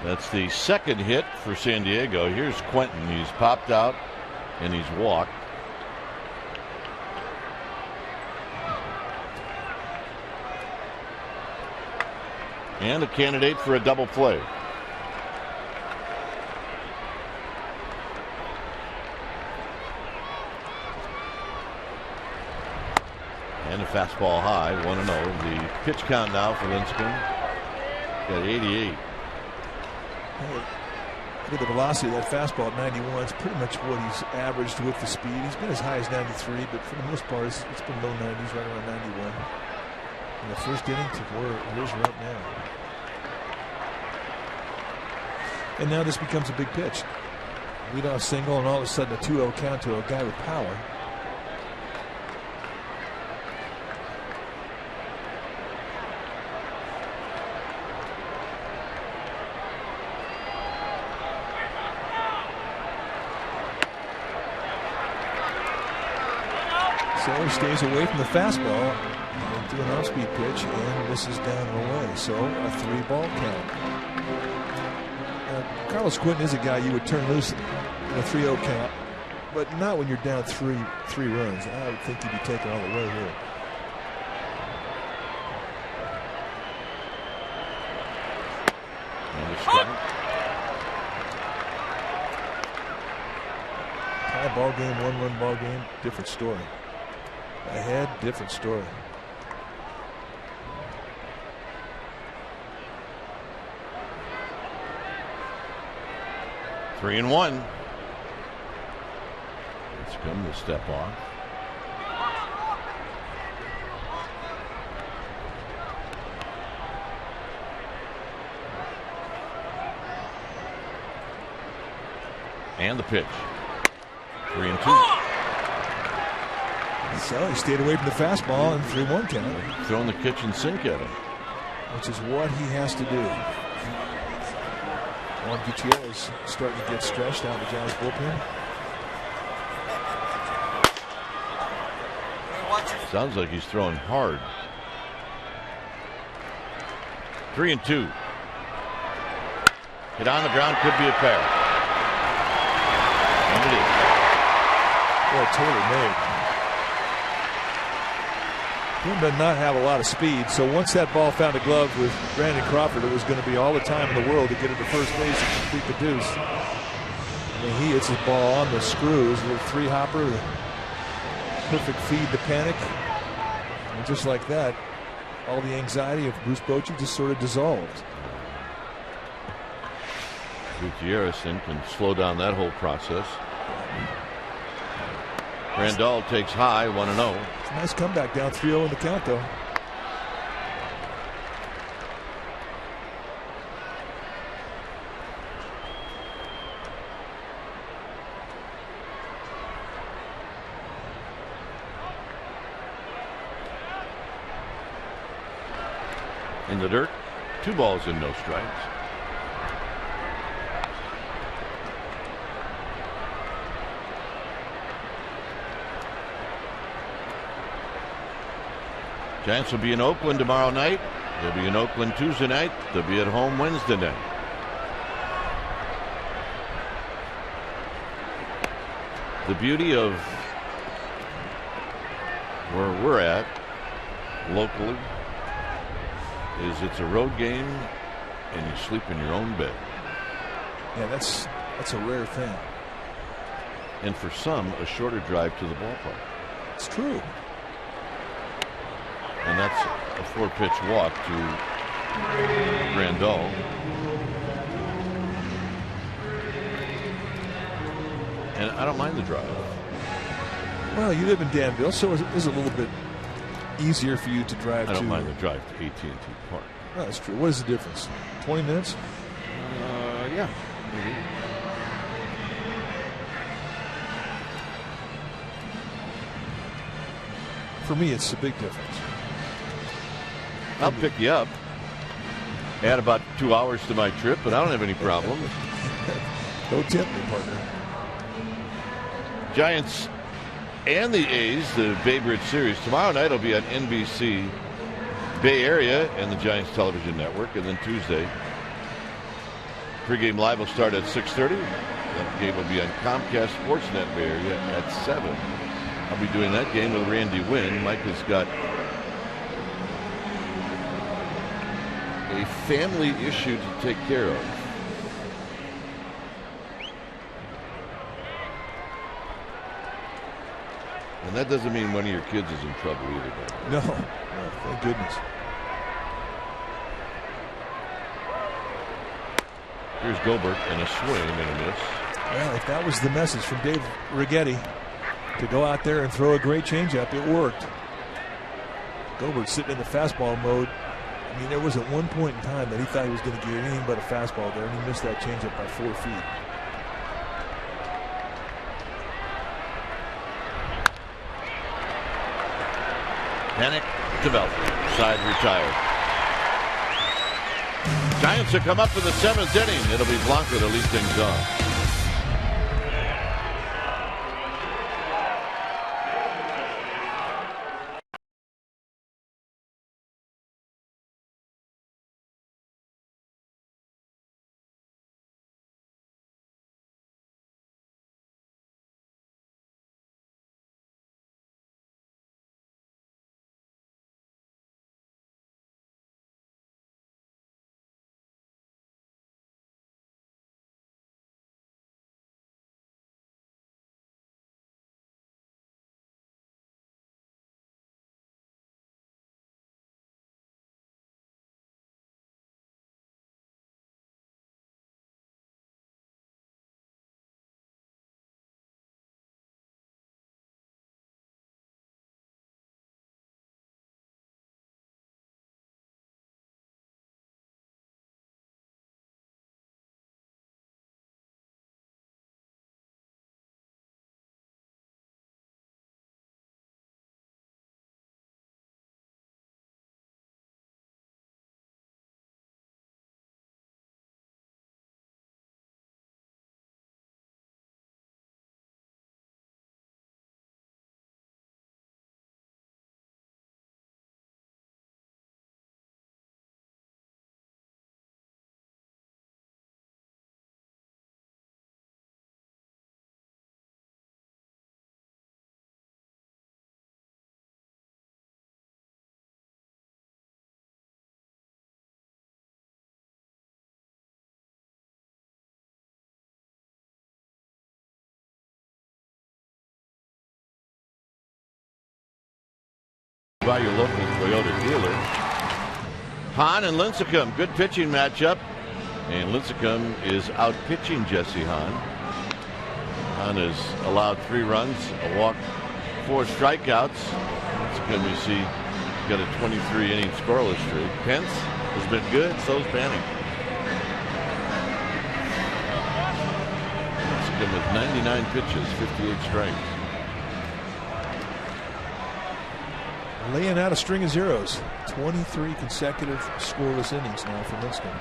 That's the second hit for San Diego. Here's Quentin. He's popped out and he's walked. And a candidate for a double play. And a fastball high, 1-0. The pitch count now for Lincecum. Got 88. Look at the velocity of that fastball at 91. It's pretty much what he's averaged with the speed. He's been as high as 93, but for the most part, it's been low 90s, right around 91. In the first inning to where's we're up now. And now this becomes a big pitch. Leadoff single, and all of a sudden a 2-0 count to a guy with power. So he stays away from the fastball and do an off-speed pitch, and misses down and away. So a 3-ball count. Carlos Quentin is a guy you would turn loose in a 3-0 count, but not when you're down three runs. I would think he'd be taken all the way here. Tie ball game, 1-run ball game, different story. Ahead, different story. Three and one. It's come to step off. And the pitch. 3-2. So he stayed away from the fastball and 3-1 count. Throwing the kitchen sink at him. Which is what he has to do. Juan Gutierrez starting to get stretched out of the Giants bullpen. Sounds like he's throwing hard. 3-2. Hit on the ground, could be a pair. And it is. Boy, tailor-made. He did not have a lot of speed, so once that ball found a glove with Brandon Crawford, it was going to be all the time in the world to get it to first base and complete the deuce. I mean, he hits his ball on the screws, a little 3-hopper, the perfect feed to panic. And just like that, all the anxiety of Bruce Bochy just sort of dissolved. Gutierrez can slow down that whole process. Randall takes high, 1-0. It's a nice comeback, down 3-0 in the count, though. In the dirt, 2 balls and no strikes. Giants will be in Oakland tomorrow night. They'll be in Oakland Tuesday night. They'll be at home Wednesday night. The beauty of where we're at locally is it's a road game and you sleep in your own bed. Yeah, that's a rare thing. And for some, a shorter drive to the ballpark. It's true. And that's a 4-pitch walk to Randall. And I don't mind the drive. Well, you live in Danville, so it's a little bit easier for you to drive to. I don't mind the drive to AT&T Park. No, that's true. What is the difference? 20 minutes? Yeah. Maybe. For me, it's a big difference. I'll pick you up. Add about 2 hours to my trip, but I don't have any problem. Don't tempt me, partner. Giants and the A's, the Bay Bridge Series. Tomorrow night will be on NBC Bay Area and the Giants Television Network. And then Tuesday, pregame live will start at 6:30. That game will be on Comcast Sportsnet Bay Area at 7. I'll be doing that game with Randy Wynn. Mike has got a family issue to take care of. And that doesn't mean one of your kids is in trouble either. No, thank goodness. Here's Gilbert and a swing and a miss. Well, if that was the message from Dave Righetti to go out there and throw a great changeup, it worked. Gilbert sitting in the fastball mode. I mean, there was at one point in time that he thought he was going to get anything but a fastball there, and he missed that changeup by 4 feet. Panic to Belt. Side retired. Giants will come up for the 7th inning. It'll be Blanco to lead things off. By your local Toyota dealer. Hahn and Lincecum, good pitching matchup, and Lincecum is out pitching Jesse Hahn. Hahn has allowed 3 runs, a walk, 4 strikeouts. Lincecum, you see, got a 23 inning scoreless streak. Pence has been good, so's Banning. Lincecum with 99 pitches, 58 strikes. Laying out a string of zeros. 23 consecutive scoreless innings now for Lincecum.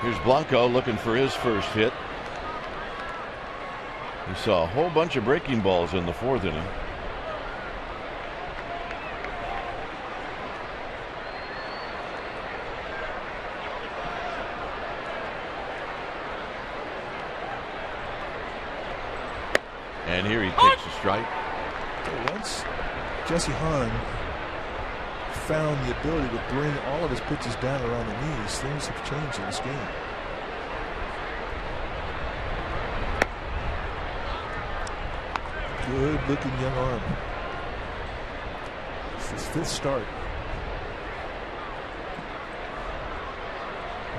Here's Blanco looking for his first hit. He saw a whole bunch of breaking balls in the 4th inning. And here he takes a strike. Once Jesse Hahn found the ability to bring all of his pitches down around the knees, things have changed in this game. Good looking young arm. It's his 5th start.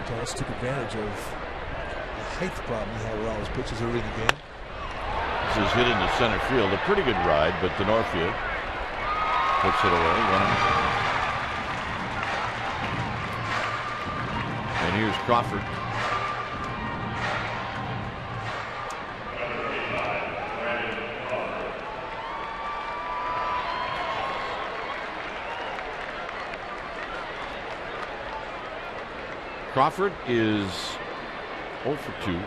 Dallas took advantage of the height problem he had with all his pitches early in the game. This is hit into center field. A pretty good ride, but to Norfield puts it away. And here's Crawford. Crawford is 0 for 2.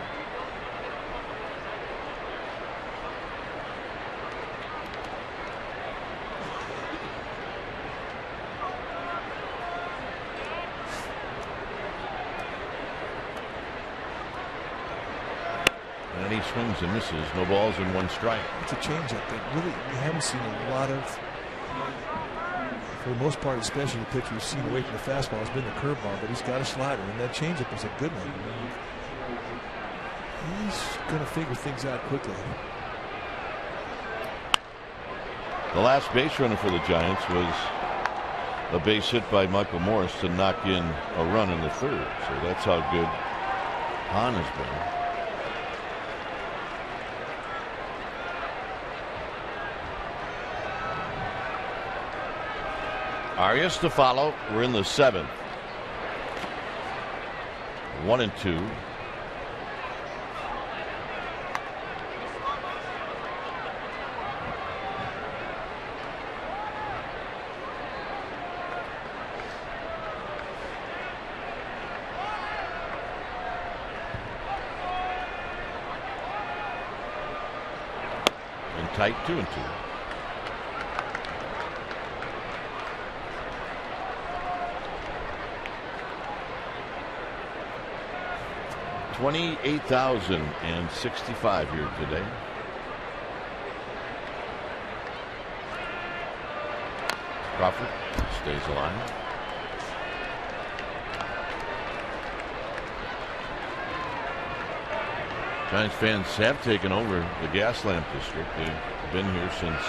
And he swings and misses. No balls and 1 strike. It's a changeup that really we haven't seen a lot of. For the most part, especially the pitcher we've seen away from the fastball has been the curveball, but he's got a slider, and that changeup is a good one. He's going to figure things out quickly. The last base runner for the Giants was a base hit by Michael Morris to knock in a run in the third. So that's how good Hahn has been. Arias to follow. We're in the seventh. 1-2. And tight 2-2. $28,065 here today. Crawford stays alive. Giants fans have taken over the gas lamp district. They've been here since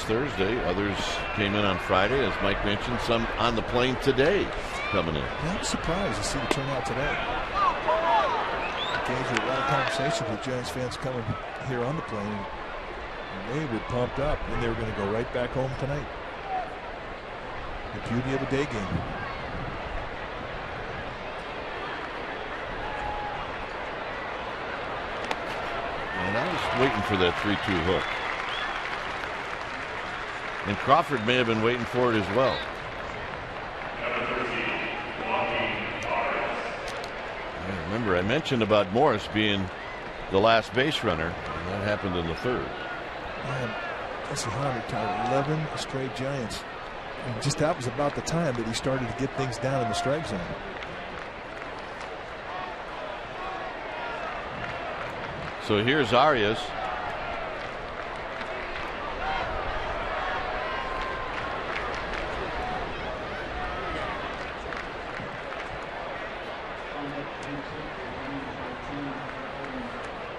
Thursday. Others came in on Friday, as Mike mentioned. Some on the plane today coming in. Yeah, I'm surprised to see the turnout today. Occasionally, a lot of conversations with Giants fans coming here on the plane. And they were pumped up, and they were going to go right back home tonight. The beauty of a day game. And I was waiting for that 3-2 hook. And Crawford may have been waiting for it as well. Remember, I mentioned about Morris being the last base runner, and that happened in the third. Jesse Hahn retired 11 straight Giants. And just that was about the time that he started to get things down in the strike zone. So here's Arias.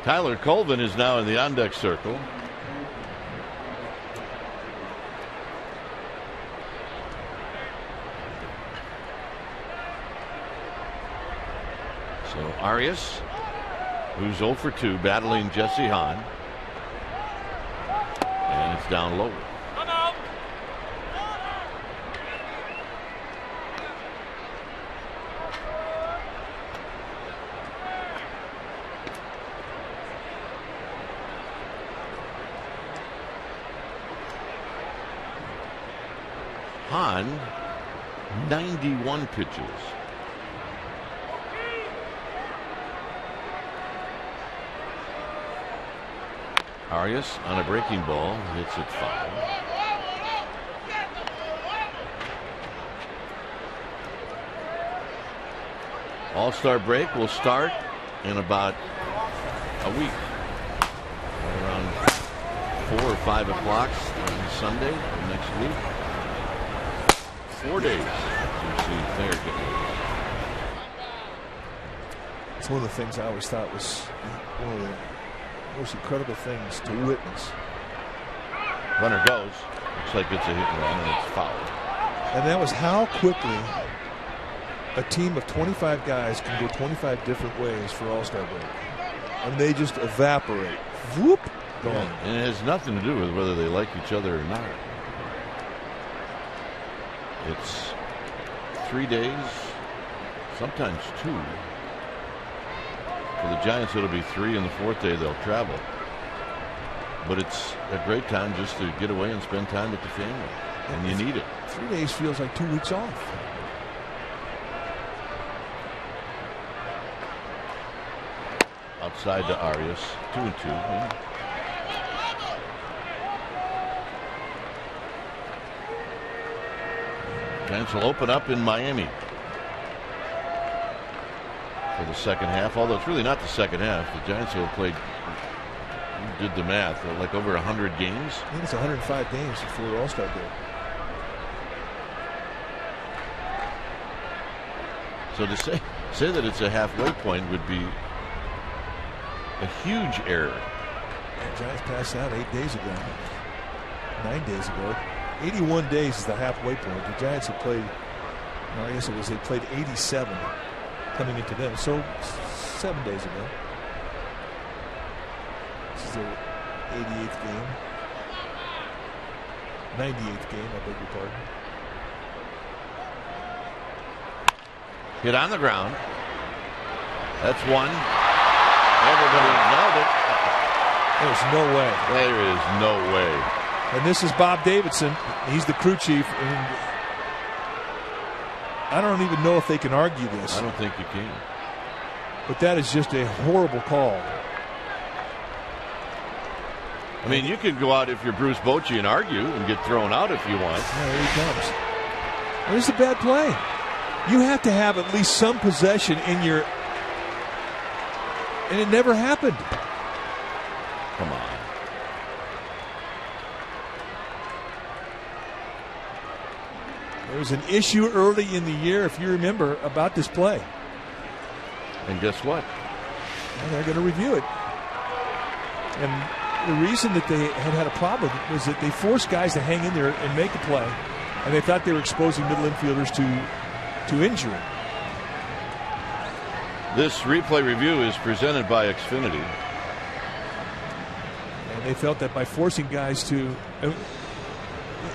Tyler Colvin is now in the on-deck circle. So Arias, who's 0 for 2, battling Jesse Hahn. And it's down low. Hahn, 91 pitches. Arias on a breaking ball hits it foul. All-Star break will start in about a week. Around 4 or 5 o'clock on Sunday next week. 4 days. You see there. It's one of the things I always thought was one of the most incredible things to witness. Runner goes. Looks like it's a hit and run, and it's fouled. And that was how quickly a team of 25 guys can go 25 different ways for All-Star break. And they just evaporate. Whoop! Gone. Yeah, and it has nothing to do with whether they like each other or not. It's 3 days, sometimes 2. For the Giants, it'll be 3, and the 4th day they'll travel. But it's a great time just to get away and spend time with the family, and you need it. 3 days feels like 2 weeks off. Outside to Arias, 2-2. Yeah. Giants will open up in Miami for the second half, although it's really not the second half. The Giants will have played, you did the math, like over 100 games. I think it's 105 games before All-Star break. So to say that it's a halfway point would be a huge error. The Giants passed out 8 days ago. 9 days ago. 81 days is the halfway point. The Giants have played, well, I guess it was they played 87 coming into them. So 7 days ago. This is their 88th game. 98th game, I beg your pardon. Hit on the ground. That's one. Everybody nailed it. There's no way. There is no way. And this is Bob Davidson. He's the crew chief. And I don't even know if they can argue this. I don't think you can. But that is just a horrible call. I mean, you could go out if you're Bruce Bochy and argue and get thrown out if you want. Yeah, here he comes. There's a bad play. You have to have at least some possession in your... And it never happened. Come on. There was an issue early in the year, if you remember, about this play. And guess what? And they're going to review it. And the reason that they had a problem was that they forced guys to hang in there and make a play, and they thought they were exposing middle infielders to injury. This replay review is presented by Xfinity. And they felt that by forcing guys to...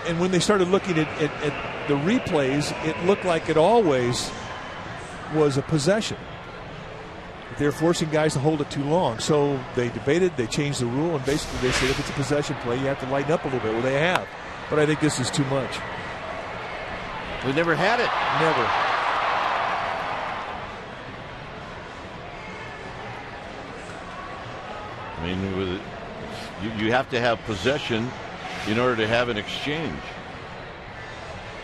And when they started looking at the replays, it looked like it always was a possession. They're forcing guys to hold it too long. So they debated, they changed the rule, and basically they said if it's a possession play, you have to lighten up a little bit. Well, they have. But I think this is too much. We never had it. Never. I mean, you have to have possession in order to have an exchange.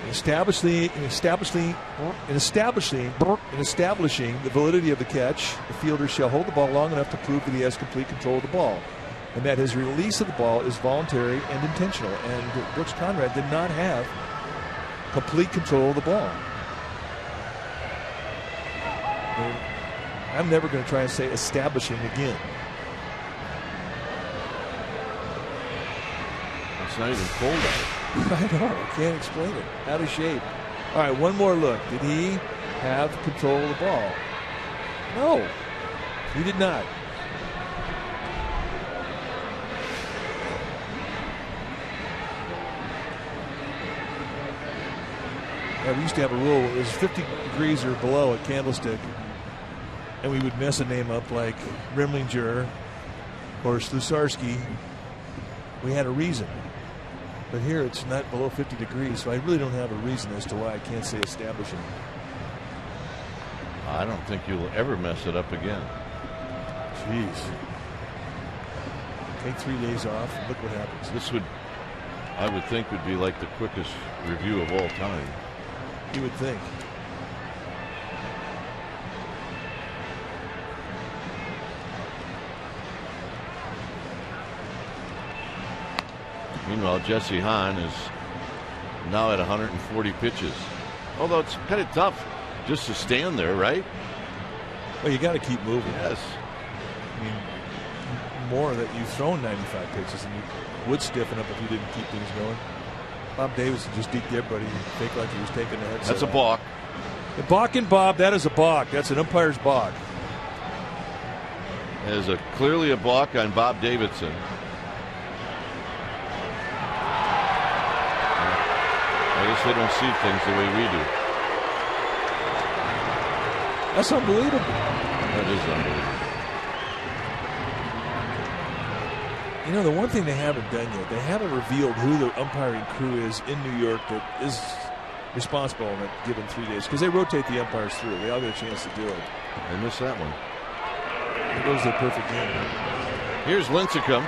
In establishing the validity of the catch, the fielder shall hold the ball long enough to prove that he has complete control of the ball, and that his release of the ball is voluntary and intentional. And Brooks Conrad did not have complete control of the ball. And I'm never going to try and say establishing again. It's not even cold out. I know. I can't explain it. Out of shape. All right, one more look. Did he have control of the ball? No, he did not. Yeah, we used to have a rule. It was 50 degrees or below at Candlestick, and we would mess a name up like Rimlinger or Slusarski. We had a reason. But here it's not below 50 degrees, so I really don't have a reason as to why I can't say establishing. I don't think you'll ever mess it up again. Jeez. Take 3 days off, and look what happens. This would, I would think, would be like the quickest review of all time. You would think. Meanwhile, Jesse Hahn is now at 140 pitches. Although it's kind of tough just to stand there, right? Well, you got to keep moving. Yes. I mean, more that you've thrown 95 pitches, and you would stiffen up if you didn't keep things going. Bob Davidson just deked everybody, fake like he was taking the headset. That's a balk. The balk and Bob, that is a balk. That's an umpire's balk. There's clearly a balk on Bob Davidson. I guess they don't see things the way we do. That's unbelievable. That is unbelievable. You know, the one thing they haven't done yet, they haven't revealed who the umpiring crew is in New York that is responsible on it given 3 days, because they rotate the umpires through. They all get a chance to do it. They missed that one. It was their perfect game. Here's Lincecum.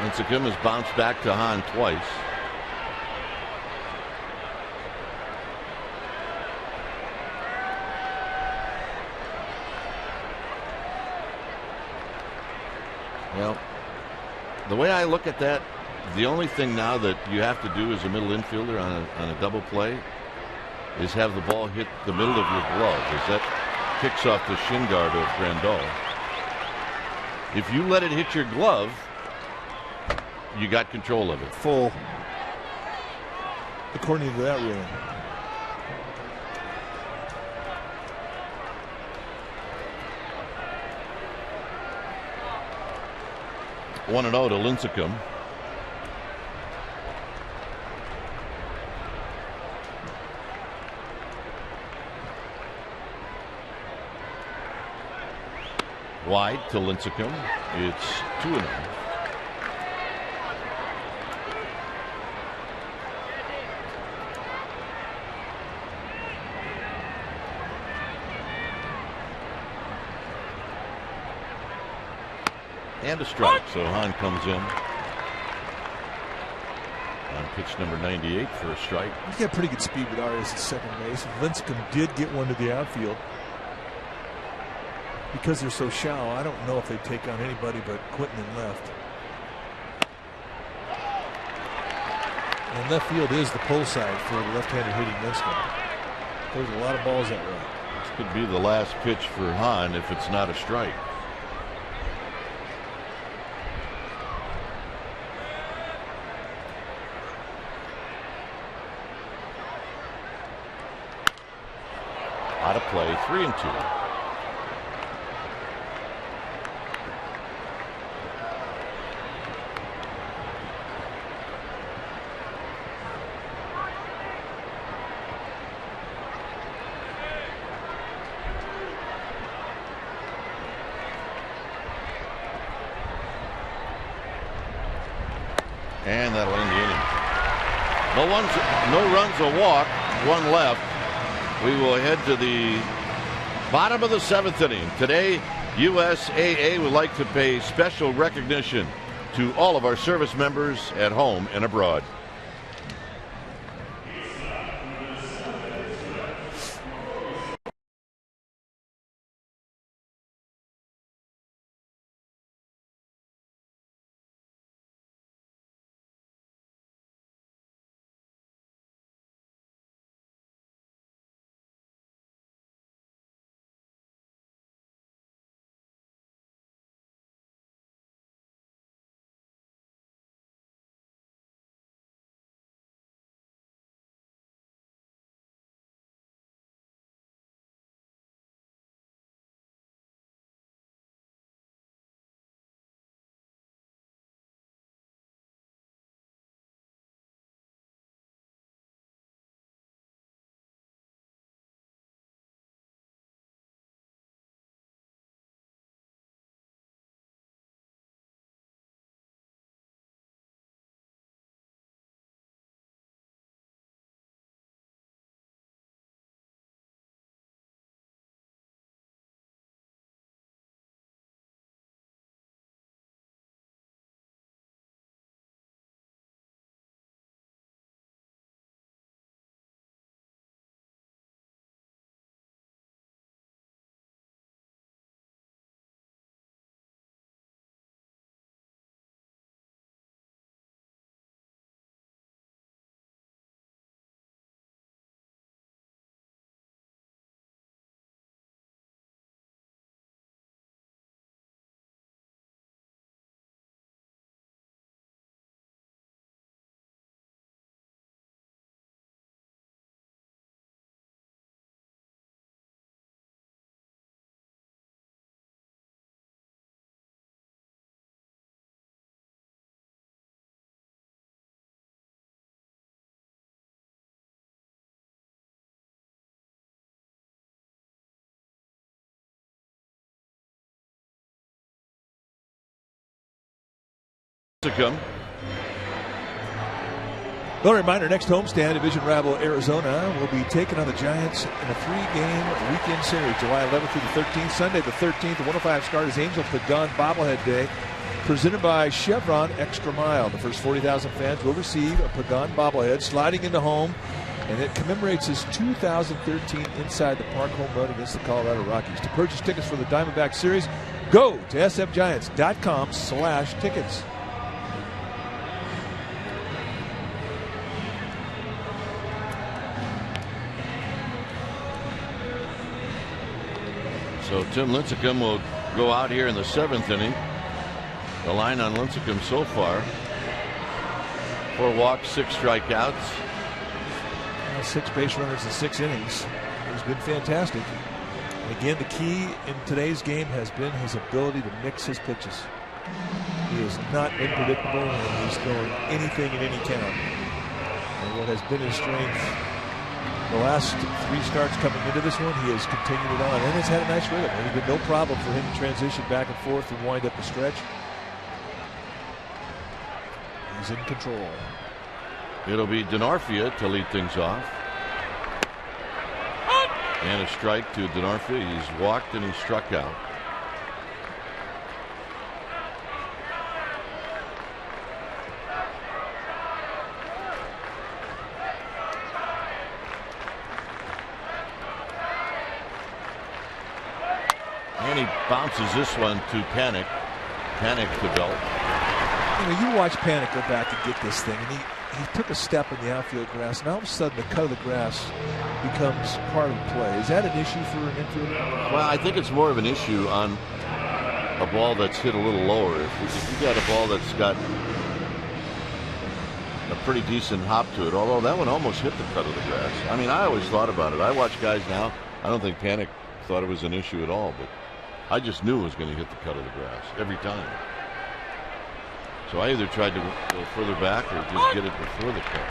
Lincecum has bounced back to Hahn twice. Well, the way I look at that, the only thing now that you have to do as a middle infielder on a double play is have the ball hit the middle of your glove, as that kicks off the shin guard of Grandal. If you let it hit your glove, you got control of it. Full. According to that ruling. One and 0 to Lincecum. Wide to Lincecum. It's 2-0. And a strike, so Hahn comes in on pitch number 98 for a strike. He's got pretty good speed with Arias at second base. Lincecum did get one to the outfield. Because they're so shallow, I don't know if they take on anybody but Quinton in left. And left field is the pull side for the left-handed hitting Lincecum. There's a lot of balls that way. This could be the last pitch for Hahn if it's not a strike. Out of play, 3-2. And that'll end the inning. No runs, a walk, one left. We will head to the bottom of the 7th inning. Today, USAA would like to pay special recognition to all of our service members at home and abroad. Well, a reminder, next homestand, division rival Arizona will be taking on the Giants in a 3-game weekend series, July 11th through the 13th. Sunday the 13th, the 105 Stars is Angel Pagan Bobblehead Day, presented by Chevron Extra Mile. The first 40,000 fans will receive a Pagan bobblehead sliding into home, and it commemorates his 2013 Inside the Park home run against the Colorado Rockies. To purchase tickets for the Diamondbacks series, go to sfgiants.com/tickets. So Tim Lincecum will go out here in the 7th inning. The line on Lincecum so far, 4 walks, 6 strikeouts. 6 base runners in 6 innings. He's been fantastic. And again, the key in today's game has been his ability to mix his pitches. He has not been predictable, and he's throwing anything in any count. And what has been his strength the last 3 starts coming into this one, he has continued it on and has had a nice rhythm. There's been no problem for him to transition back and forth and wind up the stretch. He's in control. It'll be Denarfia to lead things off. And a strike to Denarfia. He's walked and he struck out. And he bounces this one to Panic. Panic to Belt. You watch Panic go back and get this thing, and he took a step in the outfield grass, and all of a sudden the cut of the grass becomes part of the play. Is that an issue for an infielder? Well, I think it's more of an issue on a ball that's hit a little lower. If you got a ball that's got a pretty decent hop to it, although that one almost hit the cut of the grass. I mean, I always thought about it. I watch guys now. I don't think Panic thought it was an issue at all, but I just knew it was going to hit the cut of the grass every time. So I either tried to go further back or just get it before the cut.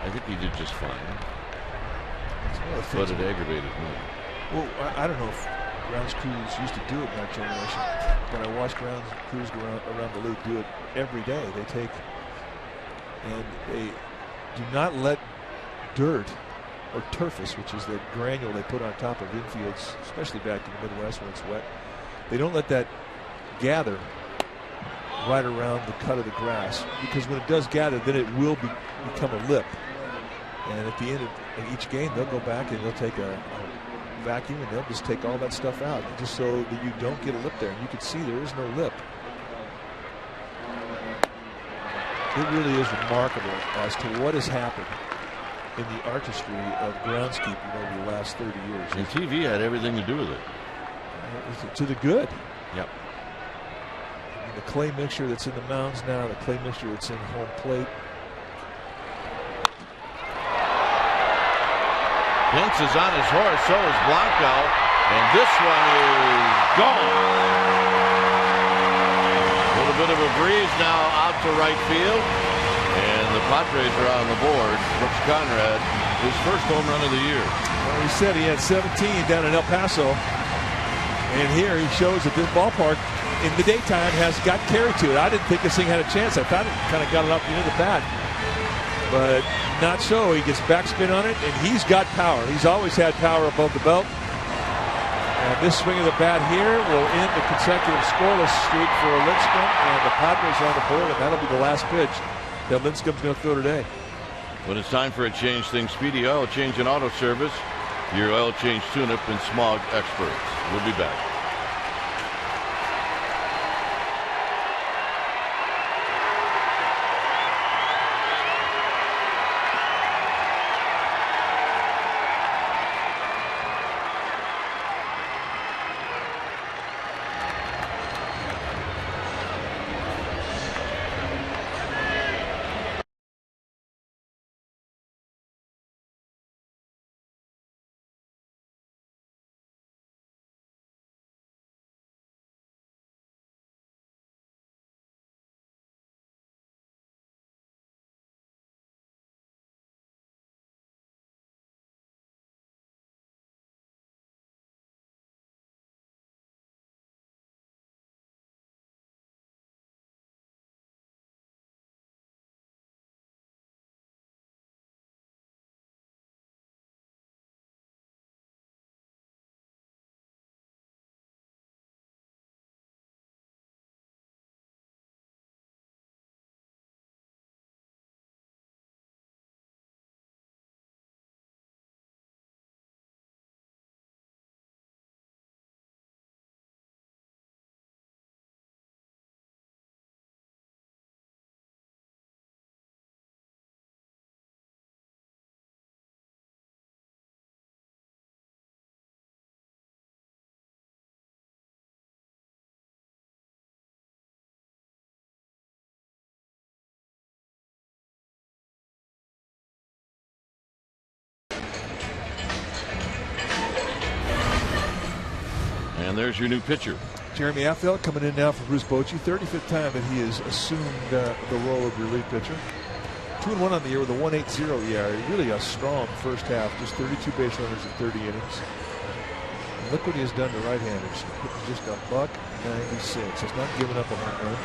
I think he did just fine. But it aggravated me. Well, I don't know if grounds crews used to do it in that generation, but I watched grounds crews go around the league do it every day. They take and they do not let dirt or turfus, which is the granule they put on top of infields, especially back in the Midwest when it's wet. They don't let that gather right around the cut of the grass, because when it does gather, then it will become a lip. And at the end of each game, they'll go back and they'll take a vacuum and they'll just take all that stuff out, just so that you don't get a lip there. And you can see there is no lip. It really is remarkable as to what has happened in the artistry of groundskeeping over the last 30 years. And TV had everything to do with it. To the good. Yep. I mean, the clay mixture that's in the mounds now, the clay mixture that's in home plate. Pence is on his horse, so is Blanco, and this one is gone. A little bit of a breeze now out to right field, and the Padres are on the board. Brooks Conrad, his first home run of the year. Well, he said he had 17 down in El Paso, and here he shows that this ballpark in the daytime has got carry to it. I didn't think this thing had a chance. I thought it kind of got it off the end of the bat, but not so. He gets backspin on it, and he's got power. He's always had power above the belt. And this swing of the bat here will end the consecutive scoreless streak for Lincecum, and the Padres on the board, and that'll be the last pitch that Lincecum's going to throw today. When it's time for a change thing, Speedy Oil Change and Auto Service, your oil change tune-up and smog experts. We'll be back. And there's your new pitcher. Jeremy Affeldt coming in now for Bruce Bochy. 35th time that he has assumed the role of relief pitcher. 2-1 on the year with a 1.80 ERA. Really a strong first half. Just 32 base runners in 30 innings. And look what he has done to right-handers. Just a $1.96. Has not given up a home run.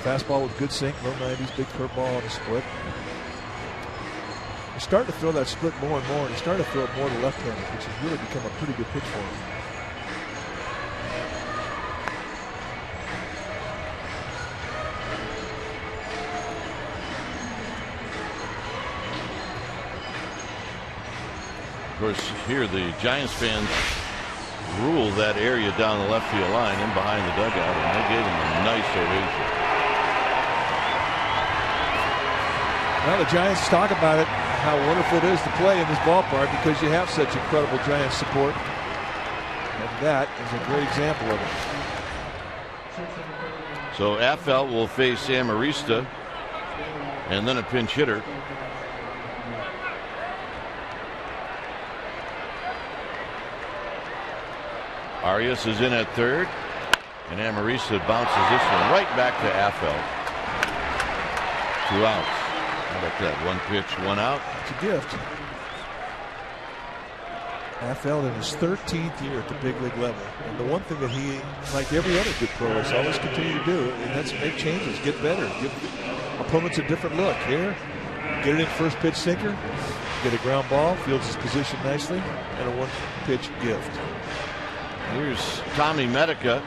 Fastball with good sink, low 90s, big curveball on the split. He's starting to throw that split more and more, and he's starting to throw it more to left-handers, which has really become a pretty good pitch for him. Of course, here the Giants fans rule that area down the left field line and behind the dugout, and they gave him a nice ovation. Well, the Giants talk about it, how wonderful it is to play in this ballpark because you have such incredible Giants support. And that is a great example of it. So Affeldt will face Amarista and then a pinch hitter. Arias is in at third, and Amarista bounces this one right back to Affeldt. 2 outs. How about that? 1 pitch, 1 out. It's a gift. Affeldt in his 13th year at the big league level. And the one thing that he, like every other good pro, has always continued to do, and that's make changes, get better, give opponents a different look. Here, get it in first pitch sinker, get a ground ball, fields his position nicely, and a 1-pitch gift. Here's Tommy Medica.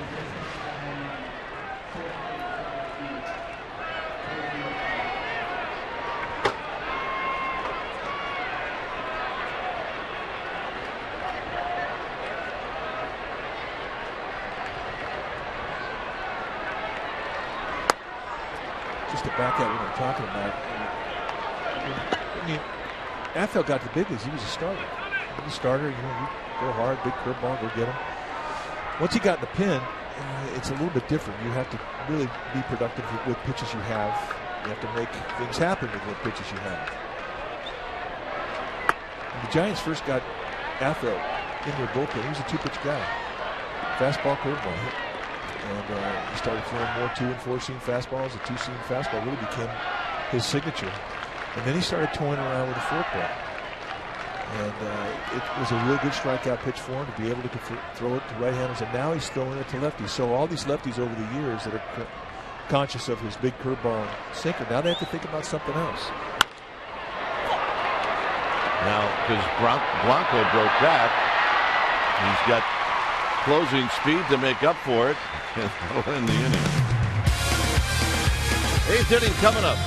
Just to back out what I'm talking about. I mean, Affeldt got to the big leagues. He was a starter. He was a starter. You go hard, big curveball, go get him. Once he got in the pen, it's a little bit different. You have to really be productive with pitches you have. You have to make things happen with what pitches you have. When the Giants first got Affeldt in their bullpen, he was a 2-pitch guy. Fastball, curveball. And he started throwing more 2- and 4-seam fastballs. The 2-seam fastball really became his signature. And then he started toying around with a forkball. And it was a real good strikeout pitch for him to be able to throw it to right-handers. And now he's throwing it to lefties. So all these lefties over the years that are conscious of his big curveball sinker, now they have to think about something else. Now, because Blanco broke back, he's got closing speed to make up for it and in the inning. 8th inning coming up.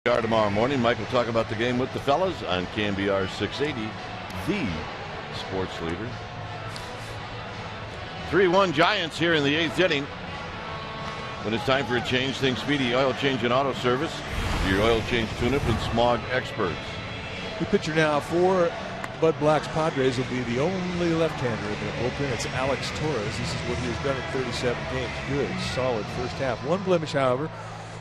Tomorrow morning, Mike will talk about the game with the fellas on KNBR 680, the sports leader. 3-1 Giants here in the 8th inning. When it's time for a change, think Speedy Oil Change and Auto Service. Your oil change tune-up and smog experts. The pitcher now for Bud Black's Padres will be the only left-hander in their bullpen. It's Alex Torres. This is what he has done in 37 games. Good, solid first half. One blemish, however.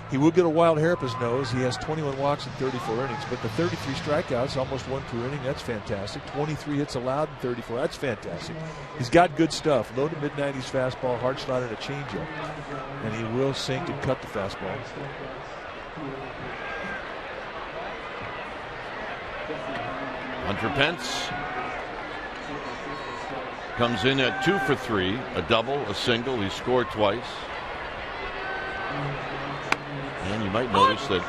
He will get a wild hair up his nose. He has 21 walks in 34 innings, but the 33 strikeouts, almost one per inning, that's fantastic. 23 hits allowed in 34, that's fantastic. He's got good stuff. Low to mid-90s fastball, hard slot, and a changeup. And he will sink and cut the fastball. Hunter Pence comes in at 2 for 3, a double, a single. He scored twice. And you might notice that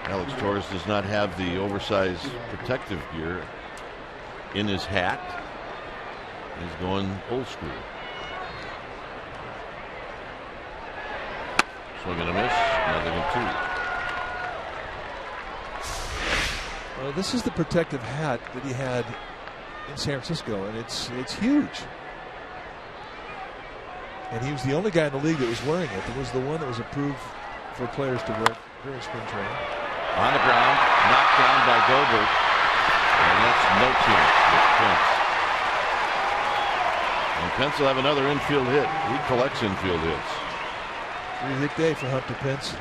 Alex Torres does not have the oversized protective gear in his hat. He's going old school. Swing and a miss, another 2. Well, this is the protective hat that he had in San Francisco, and it's huge. And he was the only guy in the league that was wearing it. It was the one that was approved for players to wear during spring training. On the ground, knocked down by Gobert, and that's no chance with Pence. And Pence will have another infield hit. He collects infield hits. 3-hit day for Hunter Pence.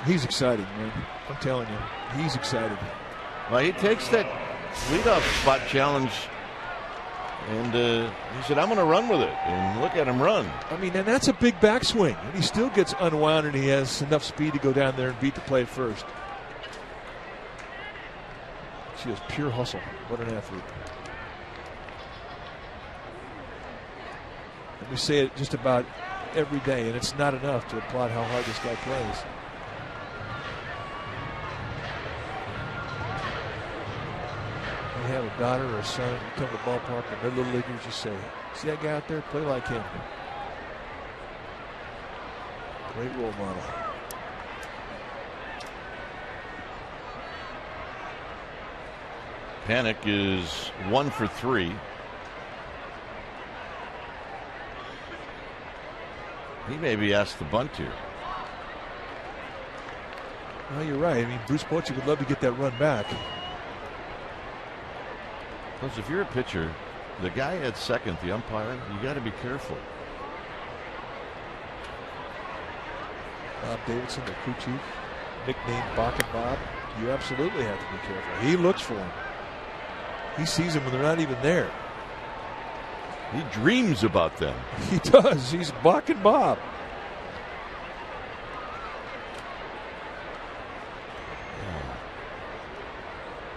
He's excited, man. I'm telling you, he's excited. Well, he takes that leadoff spot challenge, and he said, I'm going to run with it. And look at him run. I mean, and that's a big backswing. And he still gets unwound, and he has enough speed to go down there and beat the play first. She has pure hustle. What an athlete. And we say it just about every day, and it's not enough to applaud how hard this guy plays. You have a daughter or a son, you come to the ballpark, and their little leaguers just say, see that guy out there? Play like him. Great role model. Panic is 1 for 3. He may be asked to bunt here. Well, you're right. I mean, Bruce Bochy would love to get that run back. Plus, if you're a pitcher, the guy at second, the umpire, you got to be careful. Bob Davidson, the crew chief, nicknamed Bach and Bob. You absolutely have to be careful. He looks for him. He sees them when they're not even there. He dreams about them. He does. He's Bach and Bob. Oh.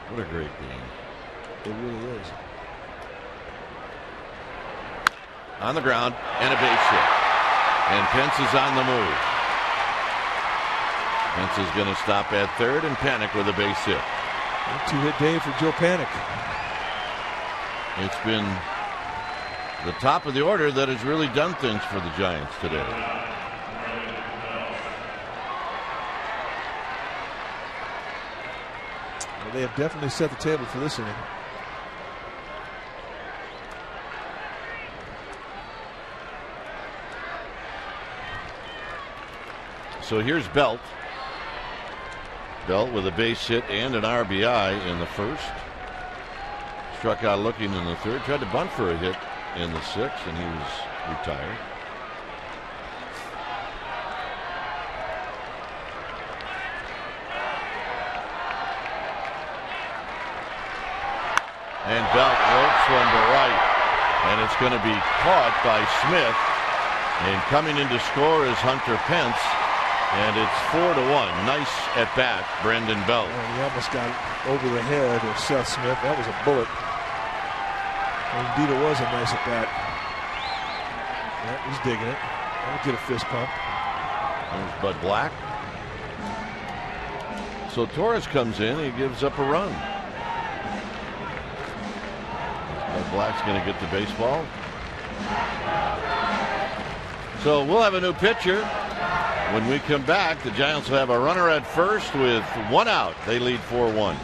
What a great game. It really is. On the ground and a base hit. And Pence is on the move. Pence is going to stop at third, and Panic with a base hit. A 2-hit day for Joe Panic. It's been the top of the order that has really done things for the Giants today. Well, they have definitely set the table for this inning. So here's Belt. Belt with a base hit and an RBI in the first. Struck out looking in the third. Tried to bunt for a hit in the sixth, and he was retired. And Belt ropes one to right, and it's going to be caught by Smith. And coming in to score is Hunter Pence. And it's 4-1. Nice at bat, Brendan Belt. Oh, he almost got over the head of Seth Smith. That was a bullet. And indeed, it was a nice at bat. Yeah, he's digging it. That'll get a fist pump. There's Bud Black. So Torres comes in. He gives up a run. Bud Black's going to get the baseball. So we'll have a new pitcher. When we come back, the Giants will have a runner at first with 1 out. They lead 4-1.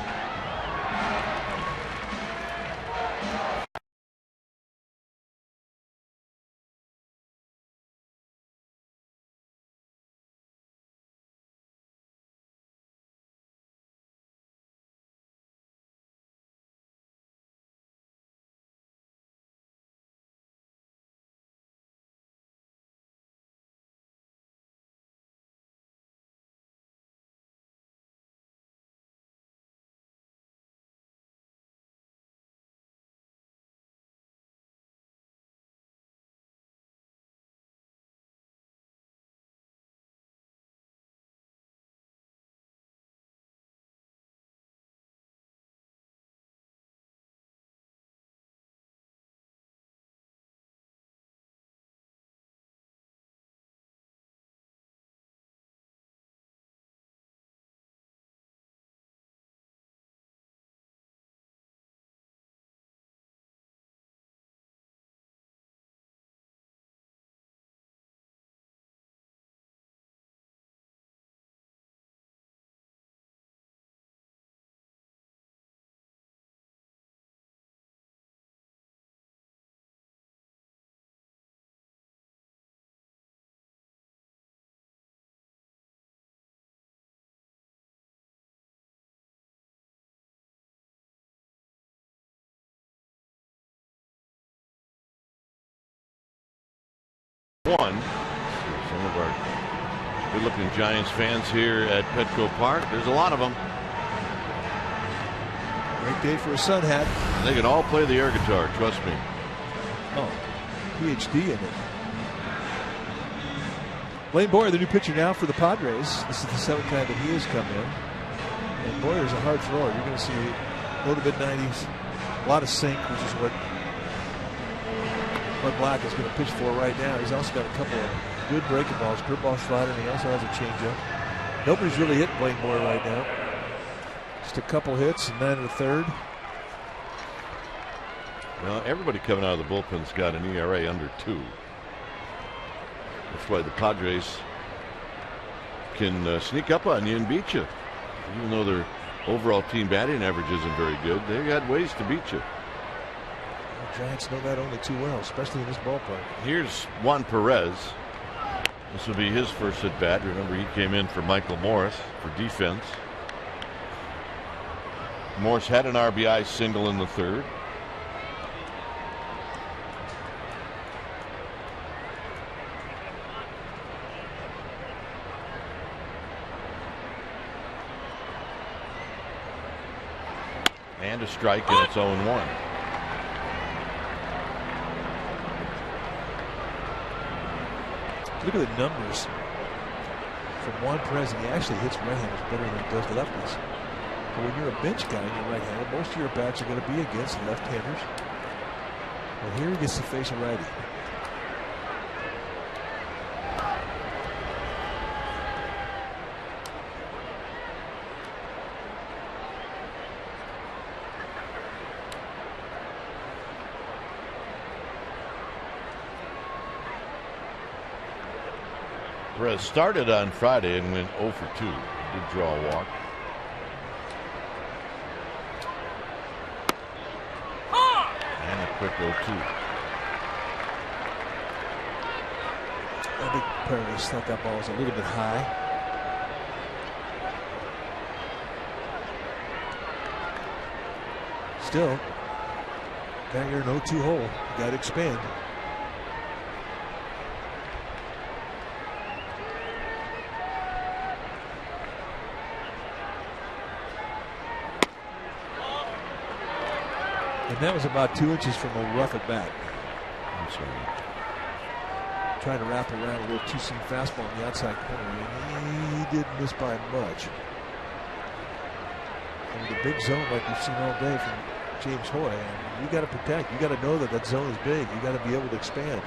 Some of our good-looking Giants fans here at Petco Park. There's a lot of them. Great day for a sun hat. They can all play the air guitar, trust me. Oh, PhD in it. Blaine Boyer, the new pitcher now for the Padres. This is the 7th time that he has come in. And Boyer's a hard thrower. You're going to see low to mid-90s, a lot of sink, which is what Black is going to pitch for right now. He's also got a couple of good breaking balls, curveball slider, and he also has a changeup. Nobody's really hitting Blaine Boyer right now. Just a couple hits and 9 1/3. Well, everybody coming out of the bullpen's got an ERA under 2. That's why the Padres can sneak up on you and beat you. Even though their overall team batting average isn't very good, they got ways to beat you. The Giants know that only too well, especially in this ballpark. Here's Juan Perez. This will be his first at bat. Remember, he came in for Michael Morris for defense. Morris had an RBI single in the 3rd. And a strike, and it's 0-1. Look at the numbers from Juan Perez, and he actually hits right-handers better than he does lefties. But when you're a bench guy and you're right-handed, most of your bats are going to be against left-handers. Well, here he gets to face a righty. Perez started on Friday and went 0 for 2. Did draw a walk. And a quick 0-2. I think Perez thought that ball was a little bit high. Still, got your 0-2 hole. You got to expand. And that was about 2 inches from a rough at bat. That's right. Trying to wrap around a little two-seam fastball on the outside corner, and he didn't miss by much. And with a big zone like we've seen all day from James Hoy, and you got to protect. You got to know that that zone is big. You got to be able to expand.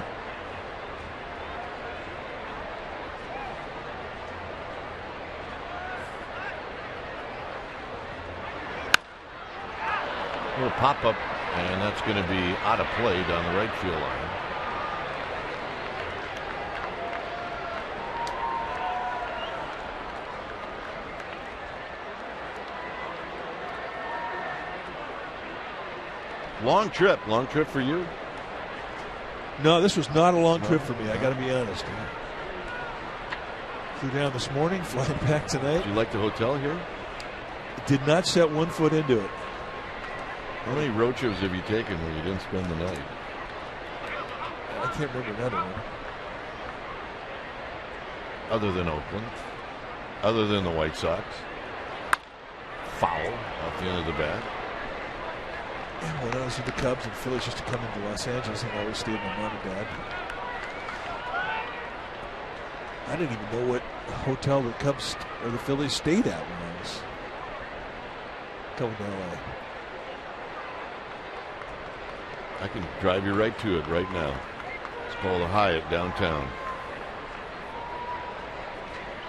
Little pop-up, and that's going to be out of play down the right field line. Long trip for you? No, this was not a long trip for me. I got to be honest. Flew down this morning, flying back tonight. Did you like the hotel here? Did not set one foot into it. How many road trips have you taken where you didn't spend the night? I can't remember another one. Other than Oakland. Other than the White Sox. Foul off the end of the bat. Yeah, when I was with the Cubs and Phillies used to come into Los Angeles, and I always stayed with my mom and dad. I didn't even know what hotel the Cubs or the Phillies stayed at when I was coming to LA. I can drive you right to it right now. It's called the Hyatt downtown.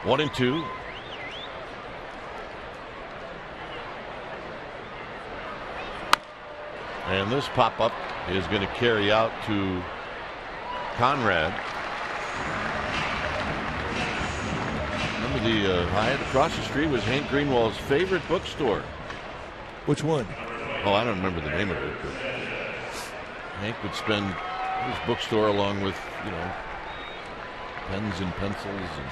1-2. And this pop-up is going to carry out to Conrad. Remember the Hyatt across the street was Hank Greenwald's favorite bookstore. Which one? Oh, I don't remember the name of it. But Hank would spend his bookstore along with, pens and pencils. And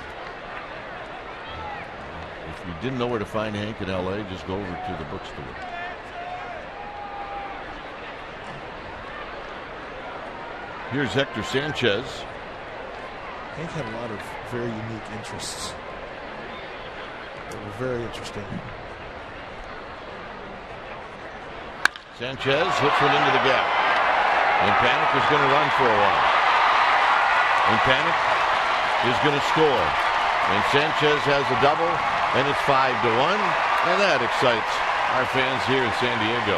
if you didn't know where to find Hank in L.A., just go over to the bookstore. Here's Hector Sanchez. Hank had a lot of very unique interests. They were very interesting. Sanchez hits one into the gap. And Panic is going to run for a while. And Panic is going to score. And Sanchez has a double, and it's 5-1. And that excites our fans here in San Diego.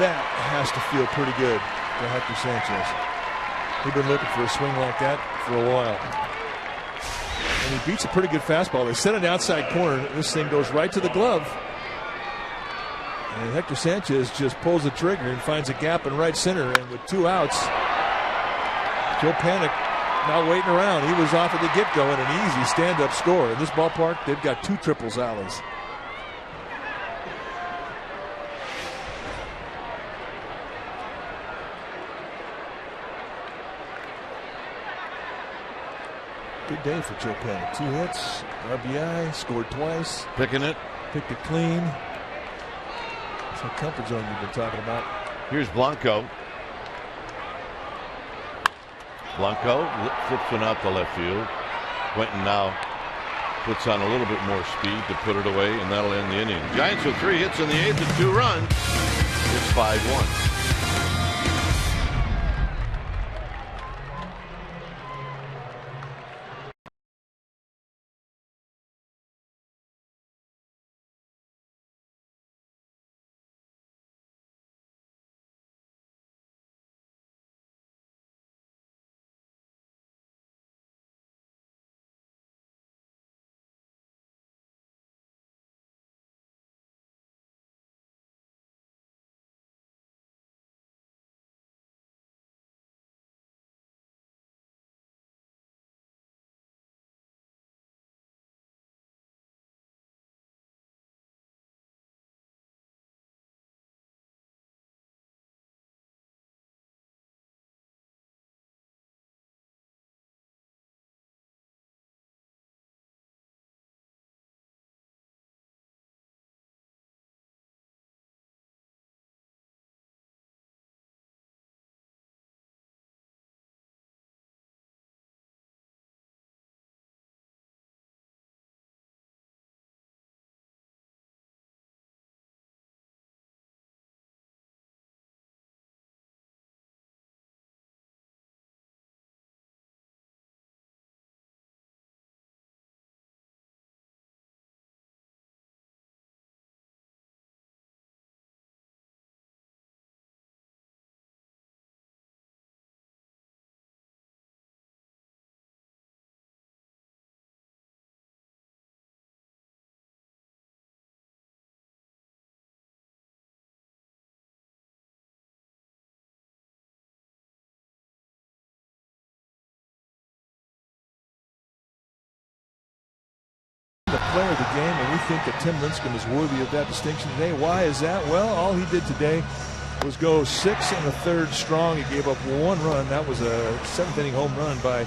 That has to feel pretty good for Hector Sanchez. He's been looking for a swing like that for a while. And he beats a pretty good fastball. They set an outside corner. This thing goes right to the glove. And Hector Sanchez just pulls the trigger and finds a gap in right center. And with 2 outs, Joe Panic not waiting around. He was off at the get-go and an easy stand-up score. In this ballpark, they've got 2 triples alleys. Good day for Joe Panic. 2 hits, RBI, scored twice. Picking it. Picked it clean. It's that comfort zone you've been talking about. Here's Blanco. Blanco flips one out to left field. Quentin now puts on a little bit more speed to put it away, and that'll end the inning. Giants with 3 hits in the 8th and 2 runs. It's 5-1. player of the game, and we think that Tim Lincecum is worthy of that distinction today. Why is that? Well, all he did today was go 6 1/3 strong. He gave up 1 run. That was a 7th inning home run by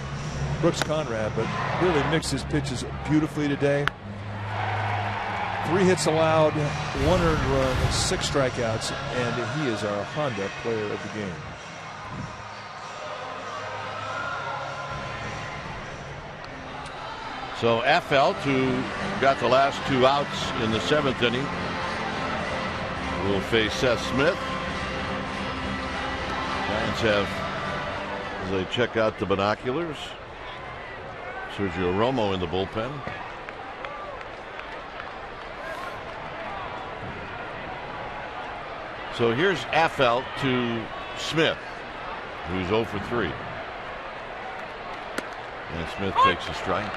Brooks Conrad, but really mixed his pitches beautifully today. 3 hits allowed, 1 earned run, 6 strikeouts, and he is our Honda player of the game. So Affeldt, who got the last 2 outs in the 7th inning, will face Seth Smith. Giants have, as they check out the binoculars, Sergio Romo in the bullpen. So here's Affeldt to Smith, who's 0 for 3. And Smith takes a strike.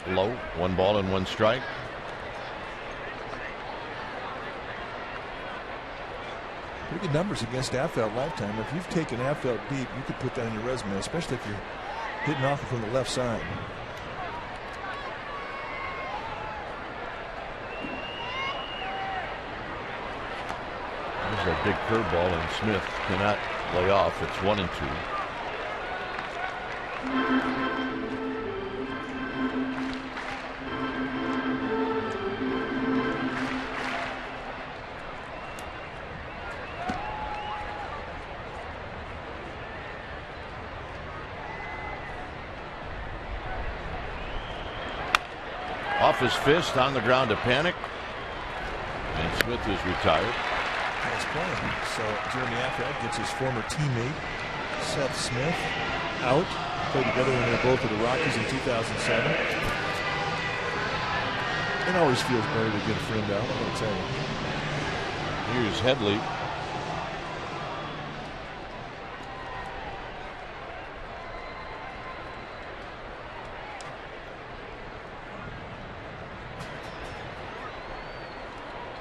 Low, 1 ball and 1 strike. Pretty good numbers against Affeldt lifetime. If you've taken Affeldt deep, you could put that on your resume, especially if you're hitting off from the left side. There's a big curveball, and Smith cannot lay off. It's 1 and 2. Off his fist, on the ground to Panic, and Smith is retired. Nice play. So Jeremy Affeldt gets his former teammate Seth Smith out. Played together when they were both at the Rockies in 2007. It always feels better to get a friend out, I'm going to tell you. Here's Headley.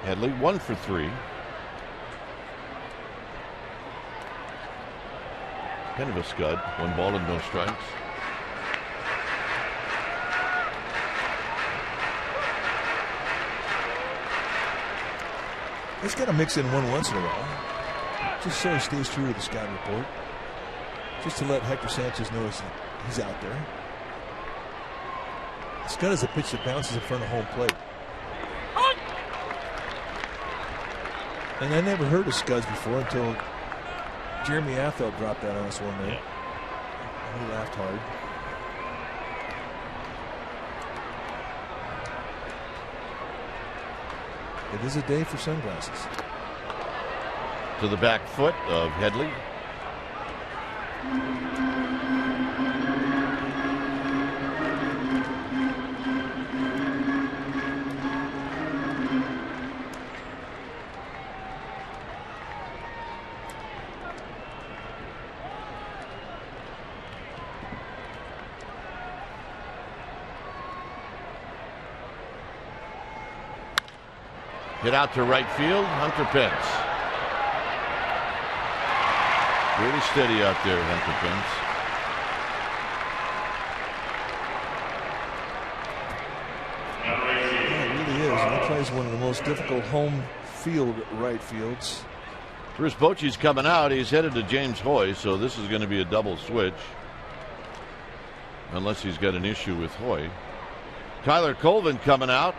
Headley 1 for 3. Kind of a scud. 1 ball and no strikes. He's got to mix in 1 once in a while, just so he stays true to the scouting report, just to let Hector Sanchez know he's out there. The scud is a pitch that bounces in front of home plate. And I never heard of scuds before until Jeremy Affeldt dropped that on us one night. And he laughed hard. It is a day for sunglasses. To the back foot of Headley. Hit out to right field, Hunter Pence. Really steady out there, Hunter Pence. Yeah, it really is. And he plays one of the most difficult home field right fields. Bruce Bochy's coming out. He's headed to James Hoy, so this is going to be a double switch. Unless he's got an issue with Hoy. Tyler Colvin coming out.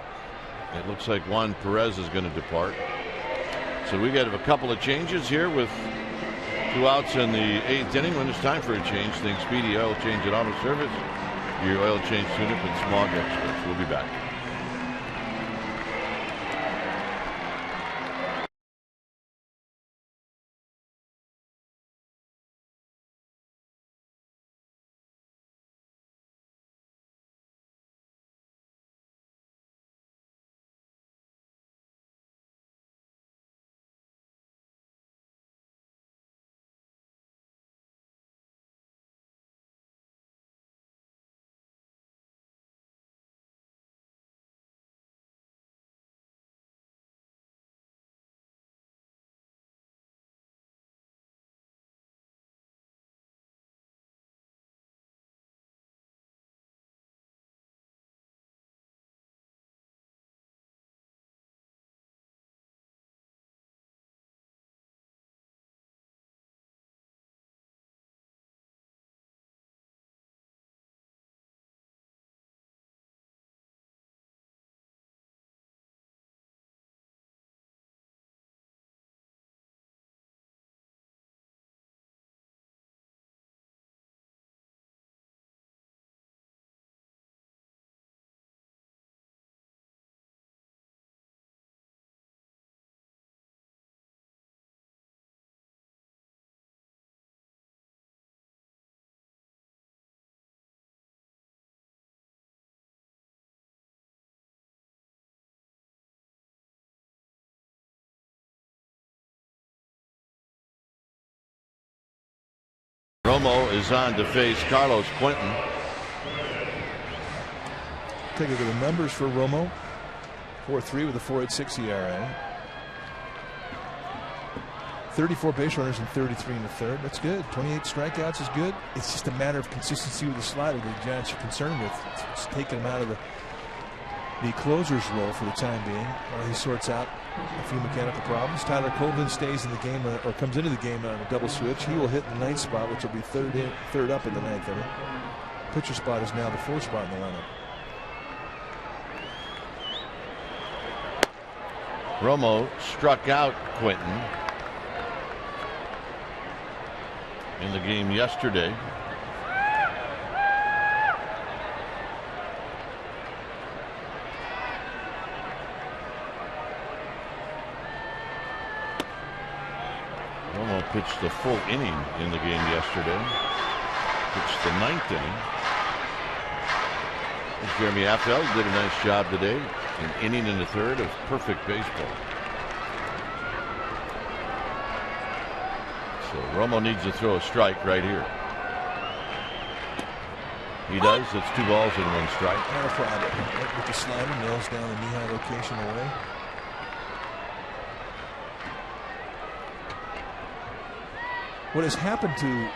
It looks like Juan Perez is going to depart. So we got a couple of changes here with 2 outs in the 8th inning. When it's time for a change, think Speedy Oil Change and Auto Service. Your oil change tune-up and smog experts. We'll be back. Romo is on to face Carlos Quentin. Take a look at the numbers for Romo. 4.3 with a 4.86 ERA. 34 base runners and 33 in the third. That's good. 28 strikeouts is good. It's just a matter of consistency with the slider the Giants are concerned with. It's taking him out of the closer's role for the time being while he sorts out a few mechanical problems. Tyler Colvin stays in the game or comes into the game on a double switch. He will hit the ninth spot, which will be third up in the ninth inning. Pitcher spot is now the fourth spot in the lineup. Romo struck out Quentin in the game yesterday. Romo pitched the full inning in the game yesterday. Pitched the ninth inning. Jeremy Aftel did a nice job today. An inning and a third of perfect baseball. So Romo needs to throw a strike right here. He does. It's 2 balls and 1 strike. Not a problem. Right with the slider, nails down the knee-high location away. What has happened to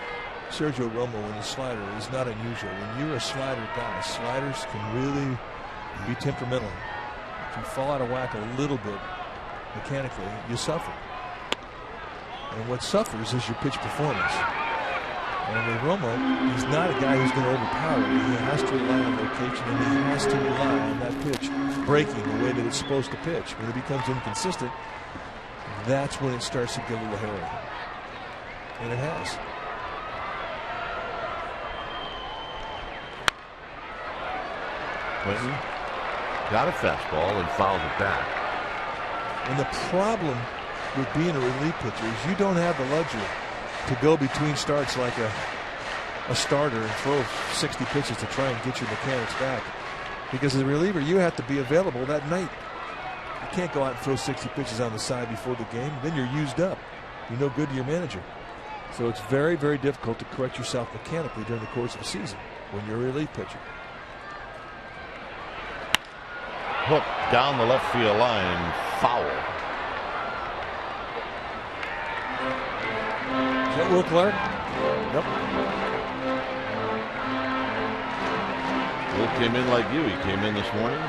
Sergio Romo in the slider is not unusual. When you're a slider guy, sliders can really be temperamental. If you fall out of whack a little bit mechanically, you suffer. And what suffers is your pitch performance. And with Romo, he's not a guy who's going to overpower it. He has to rely on location, and he has to rely on that pitch breaking the way that it's supposed to pitch. When it becomes inconsistent, that's when it starts to get a little hairy. And it has. Quentin got a fastball and fouled it back. And the problem with being a relief pitcher is you don't have the luxury to go between starts like a starter and throw 60 pitches to try and get your mechanics back. Because as a reliever, you have to be available that night. You can't go out and throw 60 pitches on the side before the game. Then you're used up. You're no good to your manager. So it's very, very difficult to correct yourself mechanically during the course of a season when you're a relief pitcher. Hook down the left field line, foul. Does that work, Clark? Yep. Will came in like you. He came in this morning,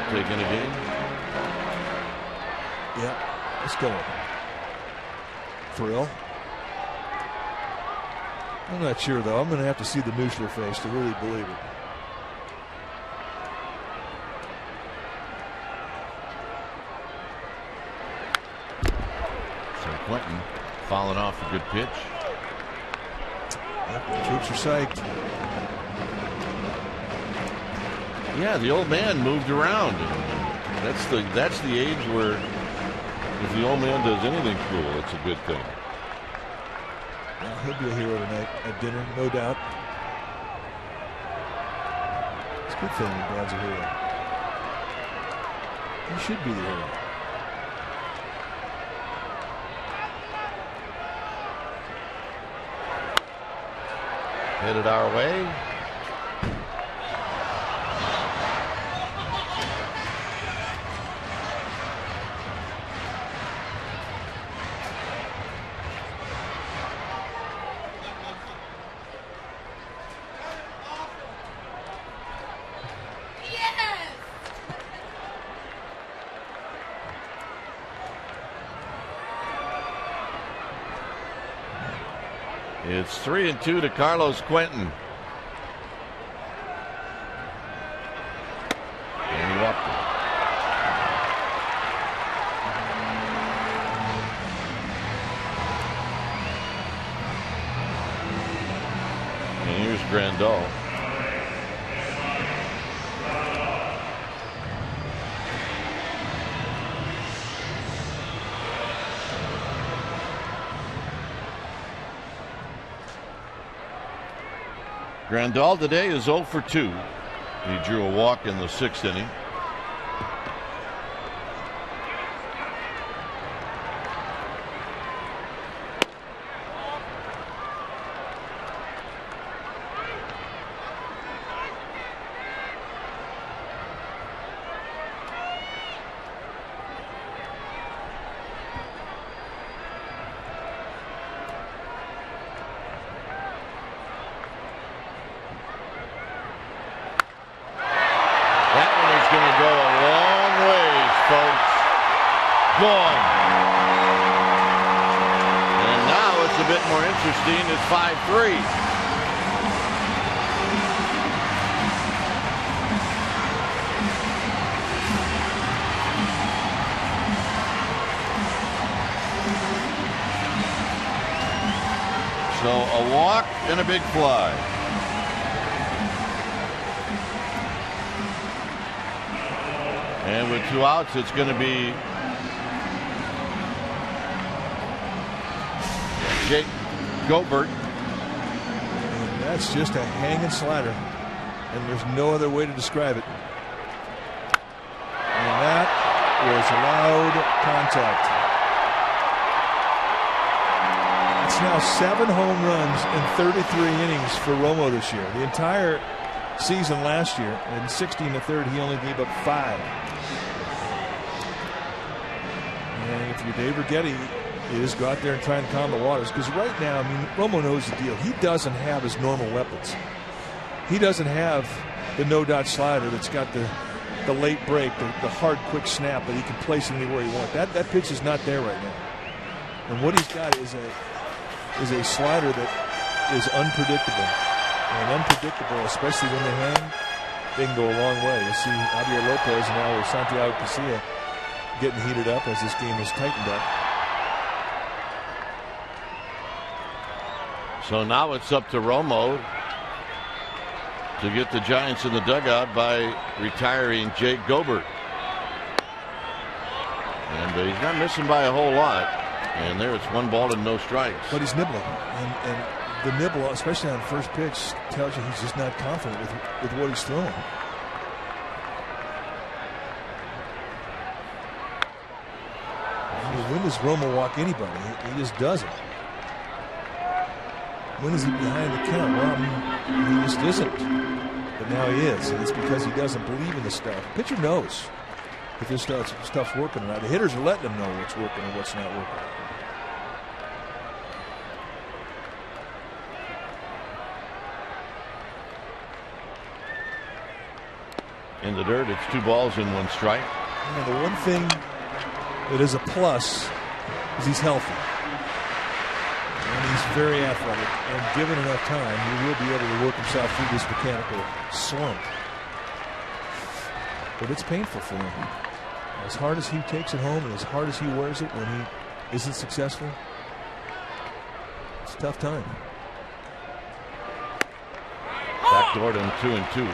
taking a game. Yeah, let's go. Thrill. I'm not sure, though. I'm going to have to see the Nuschler face to really believe it. So Quentin fouling off a good pitch. Yep, the troops are psyched. Yeah, the old man moved around. That's the age where if the old man does anything cool, it's a good thing. Well, he'll be a hero tonight at dinner, no doubt. It's a good thing that Dad's a hero. He should be the hero. Headed our way. It's 3-2 to Carlos Quentin. And he walked it. And here's Grandal. Grandal today is 0 for 2. He drew a walk in the 6th inning. gone. And now it's a bit more interesting. It's 5-3. So a walk and a big fly. And with 2 outs, it's going to be Jake Gobert. And that's just a hanging slider. And there's no other way to describe it. And that was loud contact. It's now 7 home runs in 33 innings for Romo this year. The entire season last year, in 60 1/3, he only gave up 5. And if you're Dave Righetti, you just go out there and try and calm the waters. Because right now, I mean, Romo knows the deal. He doesn't have his normal weapons. He doesn't have the no-dot slider that's got the late break, the hard, quick snap that he can place anywhere he wants. That pitch is not there right now. And what he's got is a slider that is unpredictable. And unpredictable, especially when they hang, they can go a long way. You see Javier Lopez and now Santiago Casilla getting heated up as this game is tightened up. So now it's up to Romo to get the Giants in the dugout by retiring Jake Gobert. And he's not missing by a whole lot. And there it's 1 ball and no strikes. But he's nibbling. And the nibble, especially on first pitch, tells you he's just not confident with what he's throwing. I mean, when does Romo walk anybody? He just doesn't. When is he behind the count? Well, I mean, he just isn't. But now he is. And it's because he doesn't believe in the stuff. The pitcher knows if this stuff's working or not. The hitters are letting him know what's working and what's not working. In the dirt, it's 2 balls and 1 strike. And the one thing that is a plus is he's healthy. And he's very athletic. And given enough time, he will be able to work himself through this mechanical slump. But it's painful for him. As hard as he takes it home and as hard as he wears it when he isn't successful, it's a tough time. Backdoor to 2-2.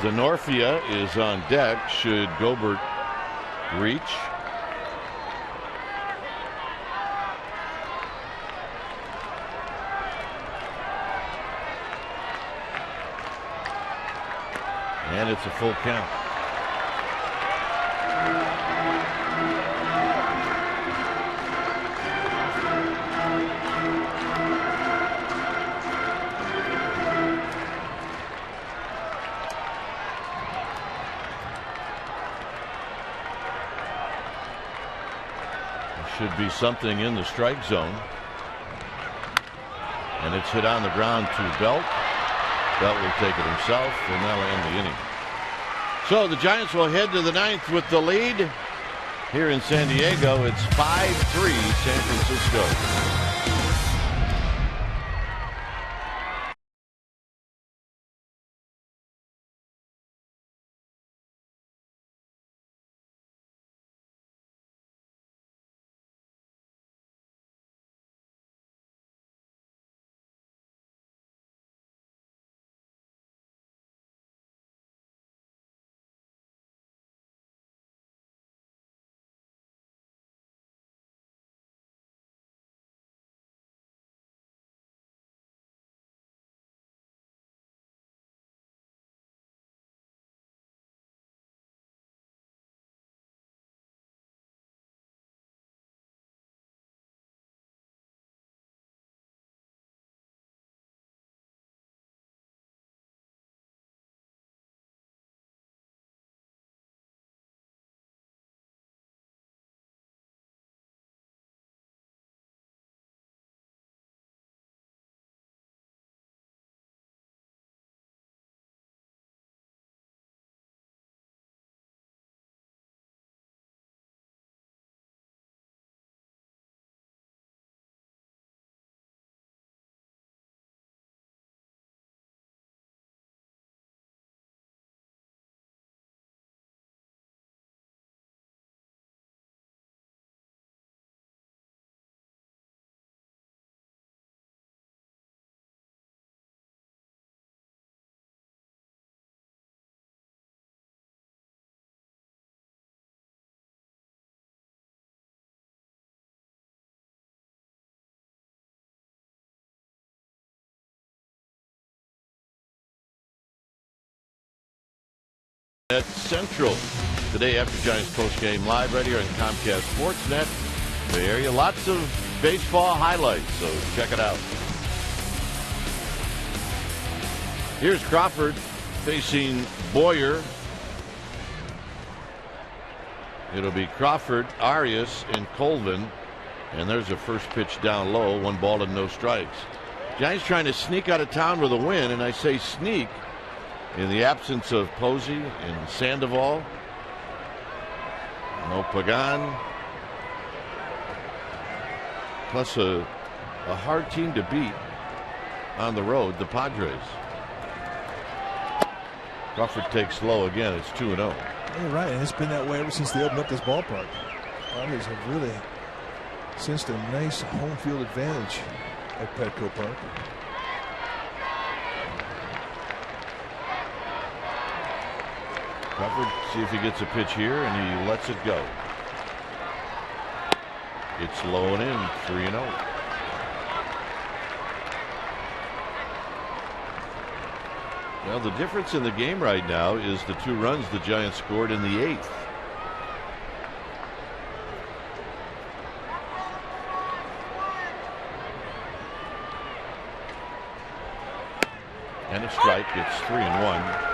Denorfia is on deck should Gobert reach. And it's a full count. Should be something in the strike zone. And it's hit on the ground to Belt. Belt will take it himself, and that'll end the inning. So the Giants will head to the 9th with the lead. Here in San Diego, it's 5-3 San Francisco. at Central today after Giants postgame live right here on Comcast Sportsnet. Bay Area, lots of baseball highlights, so check it out. Here's Crawford facing Boyer. It'll be Crawford, Arias, and Colvin. And there's a first pitch down low, 1 ball and no strikes. Giants trying to sneak out of town with a win, and I say sneak in the absence of Posey and Sandoval. No Pagan. Plus a hard team to beat on the road, the Padres. Crawford takes low again. It's 2-0. You're right, and it's been that way ever since they opened up this ballpark. Padres have really cinched a nice home field advantage at Petco Park. Crawford, see if he gets a pitch here, and he lets it go. It's low and in, 3-0. Well, the difference in the game right now is the 2 runs the Giants scored in the 8th. And a strike. It's 3-1.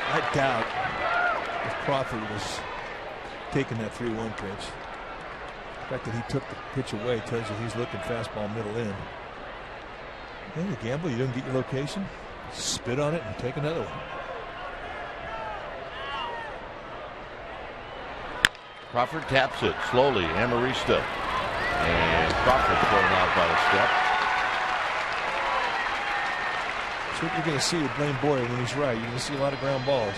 I doubt if Crawford was taking that 3-1 pitch. The fact that he took the pitch away tells you he's looking fastball middle in. And you gamble, you don't get your location, spit on it and take another one. Crawford taps it slowly. Amarista. And Crawford thrown out by a step. That's what you're going to see with Blaine Boyer when he's right. You're going to see a lot of ground balls.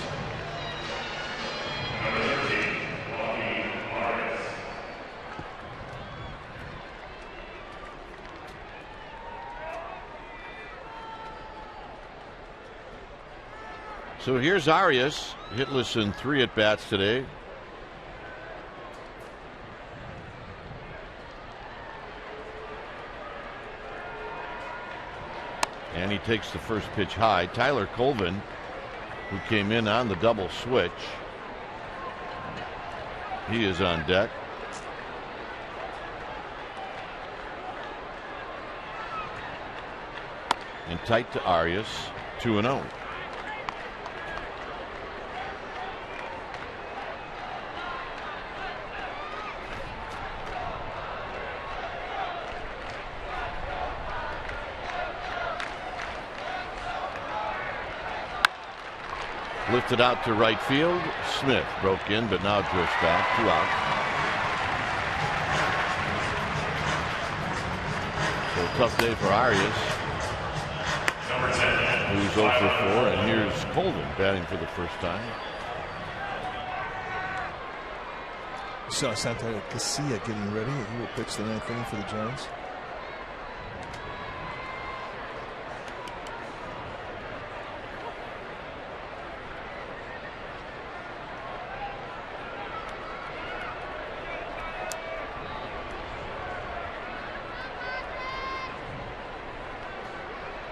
So here's Arias, hitless in 3 at-bats today. And he takes the first pitch high. Tyler Colvin, who came in on the double switch, he is on deck. And tight to Arias, 2-0. Lifted out to right field. Smith broke in, but now drifts back. 2 out. So a tough day for Arias, who's 0 for 4. And here's Colvin batting for the first time. You saw Santiago Casilla getting ready. He will pitch the 9th inning for the Giants.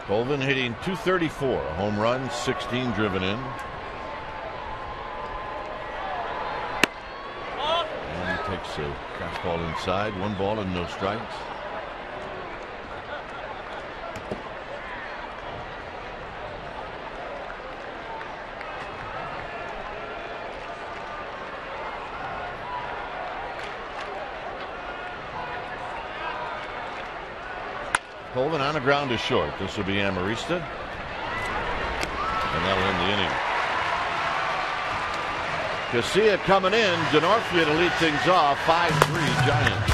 Colvin hitting .234, a home run, 16 driven in. And he takes a fastball inside, 1 ball and no strikes. Colvin on the ground to short. This will be Amarista. And that'll end the inning. Casilla coming in. Denorfia to lead things off. 5-3 Giants.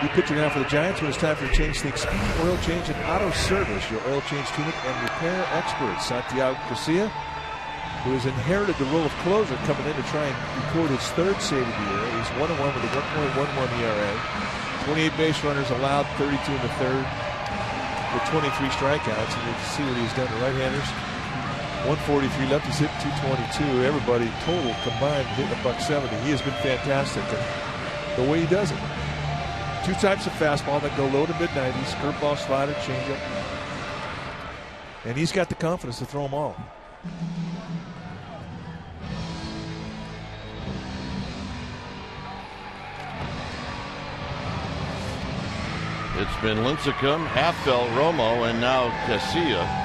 New pitcher now for the Giants when it's time for a change. Think Speedy Oil Change and Auto Service, your oil change clinic and repair experts. Santiago Garcia, who has inherited the role of closer, coming in to try and record his third save of the year. He's 1-1 with a 1.11 ERA. 28 base runners allowed, 32 in the third, with 23 strikeouts. And you can see what he's done to right-handers. 143 lefties, hit 222. Everybody total combined hitting $170. He has been fantastic, and the way he does it. Two types of fastball that go low to mid-90s, curveball, slider, changeup. And he's got the confidence to throw them all. It's been Lincecum, Halffel, Romo, and now Casilla.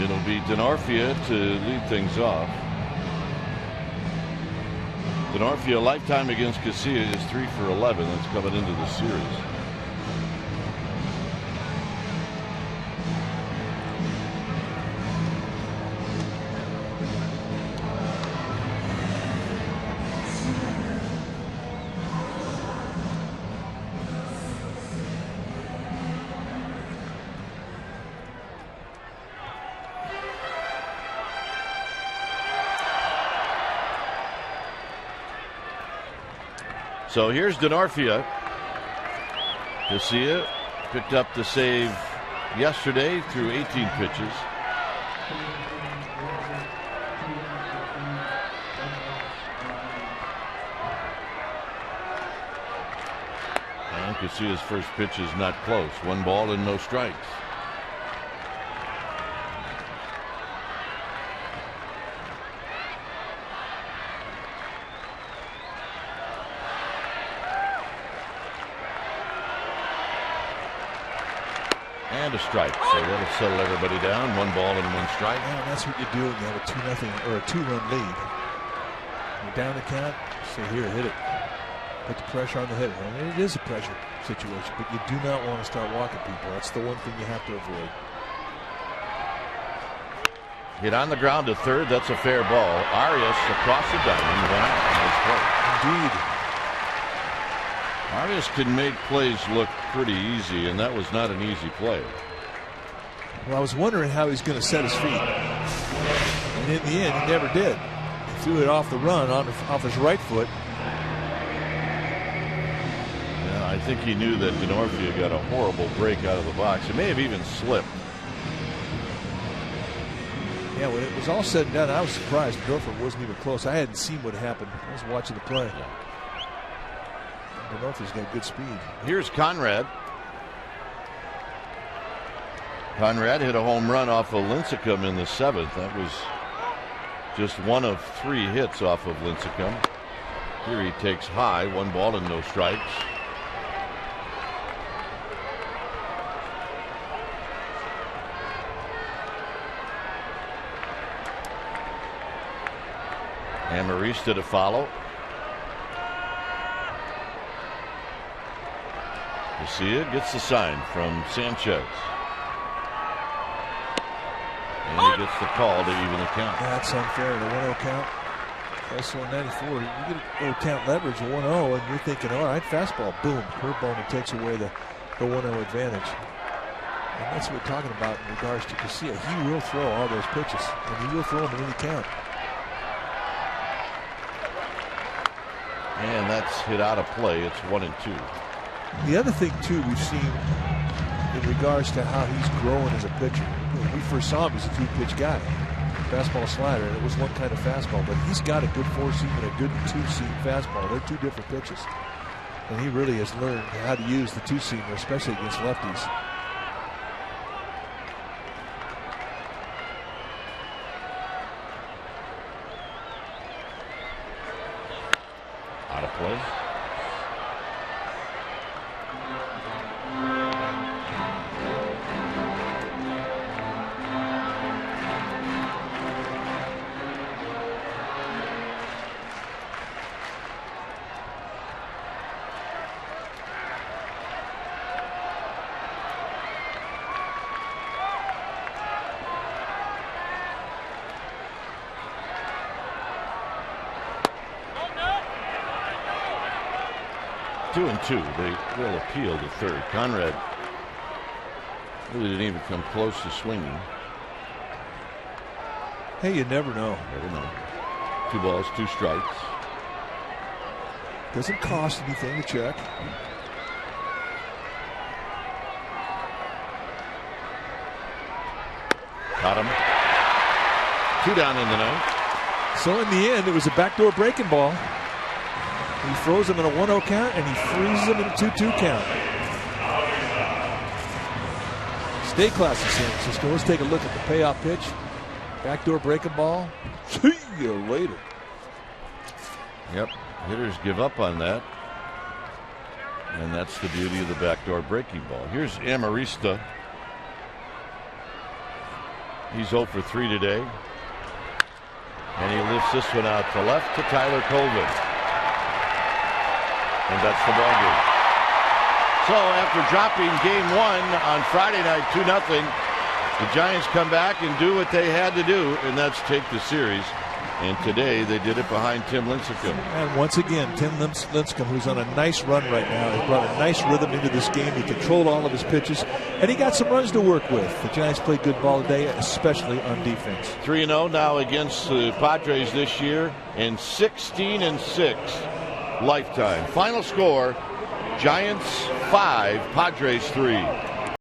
It'll be Denarfia to lead things off. Denarfia lifetime against Casilla is 3 for 11. That's coming into the series. So here's Denarfia. Casilla picked up the save yesterday through 18 pitches. And Casilla's first pitch is not close. 1 ball and no strikes. And a strike, so that'll settle everybody down. 1 ball and 1 strike. Yeah, that's what you do when you have a 2-0 or a 2-run lead. You're down the count, say here, hit it. Put the pressure on the hitter. I mean, it is a pressure situation, but you do not want to start walking people. That's the one thing you have to avoid. Hit on the ground to third. That's a fair ball. Arias across the diamond. Nice play. Indeed. Arias can make plays look pretty easy, and that was not an easy play. Well, I was wondering how he's going to set his feet. And in the end, he never did. He threw it off the run off his right foot. Yeah, I think he knew that Denarfia got a horrible break out of the box. It may have even slipped. Yeah, when it was all said and done, I was surprised Denarfia wasn't even close. I hadn't seen what happened. I was watching the play. Yeah. Denarfia's got good speed. Here's Conrad. Conrad hit a home run off of Lincecum in the 7th. That was just 1 of 3 hits off of Lincecum. Here he takes high, 1 ball and no strikes. Amarista to follow. Casilla gets the sign from Sanchez. And he gets the call to even the count. That's unfair. The 1-0 count. That's 194. You get a little count leverage of 1-0, and you're thinking, all right, fastball, boom, curveball, and it takes away the 1-0 advantage. And that's what we're talking about in regards to Casilla. He will throw all those pitches, and he will throw them in any count. And that's hit out of play. It's 1-2. The other thing, too, we've seen in regards to how he's growing as a pitcher. When we first saw him as a 2-pitch guy. Fastball, slider, and it was one kind of fastball. But he's got a good 4-seam and a good 2-seam fastball. They're 2 different pitches. And he really has learned how to use the 2-seamer, especially against lefties. Out of play. 2-2. They'll appeal to third. Conrad really didn't even come close to swinging. Hey, you never know. Never know. 2 balls, 2 strikes. Doesn't cost anything to check. Got him. 2 down in the ninth. So in the end, it was a backdoor breaking ball. He froze him in a 1-0 count, and he freezes him in a 2-2 count. Stay classy, San Francisco. Let's take a look at the payoff pitch. Backdoor breaking ball. See you later. Yep. Hitters give up on that. And that's the beauty of the backdoor breaking ball. Here's Amarista. He's 0 for 3 today. And he lifts this one out to left to Tyler Colvin. And that's the ball game. So after dropping game 1 on Friday night 2-0, the Giants come back and do what they had to do, and that's take the series. And today they did it behind Tim Lincecum. And once again, Tim Lincecum, who's on a nice run right now, has brought a nice rhythm into this game. He controlled all of his pitches, and he got some runs to work with. The Giants played good ball today, especially on defense. 3-0 now against the Padres this year, and 16-6 lifetime. Final score, Giants 5, Padres 3.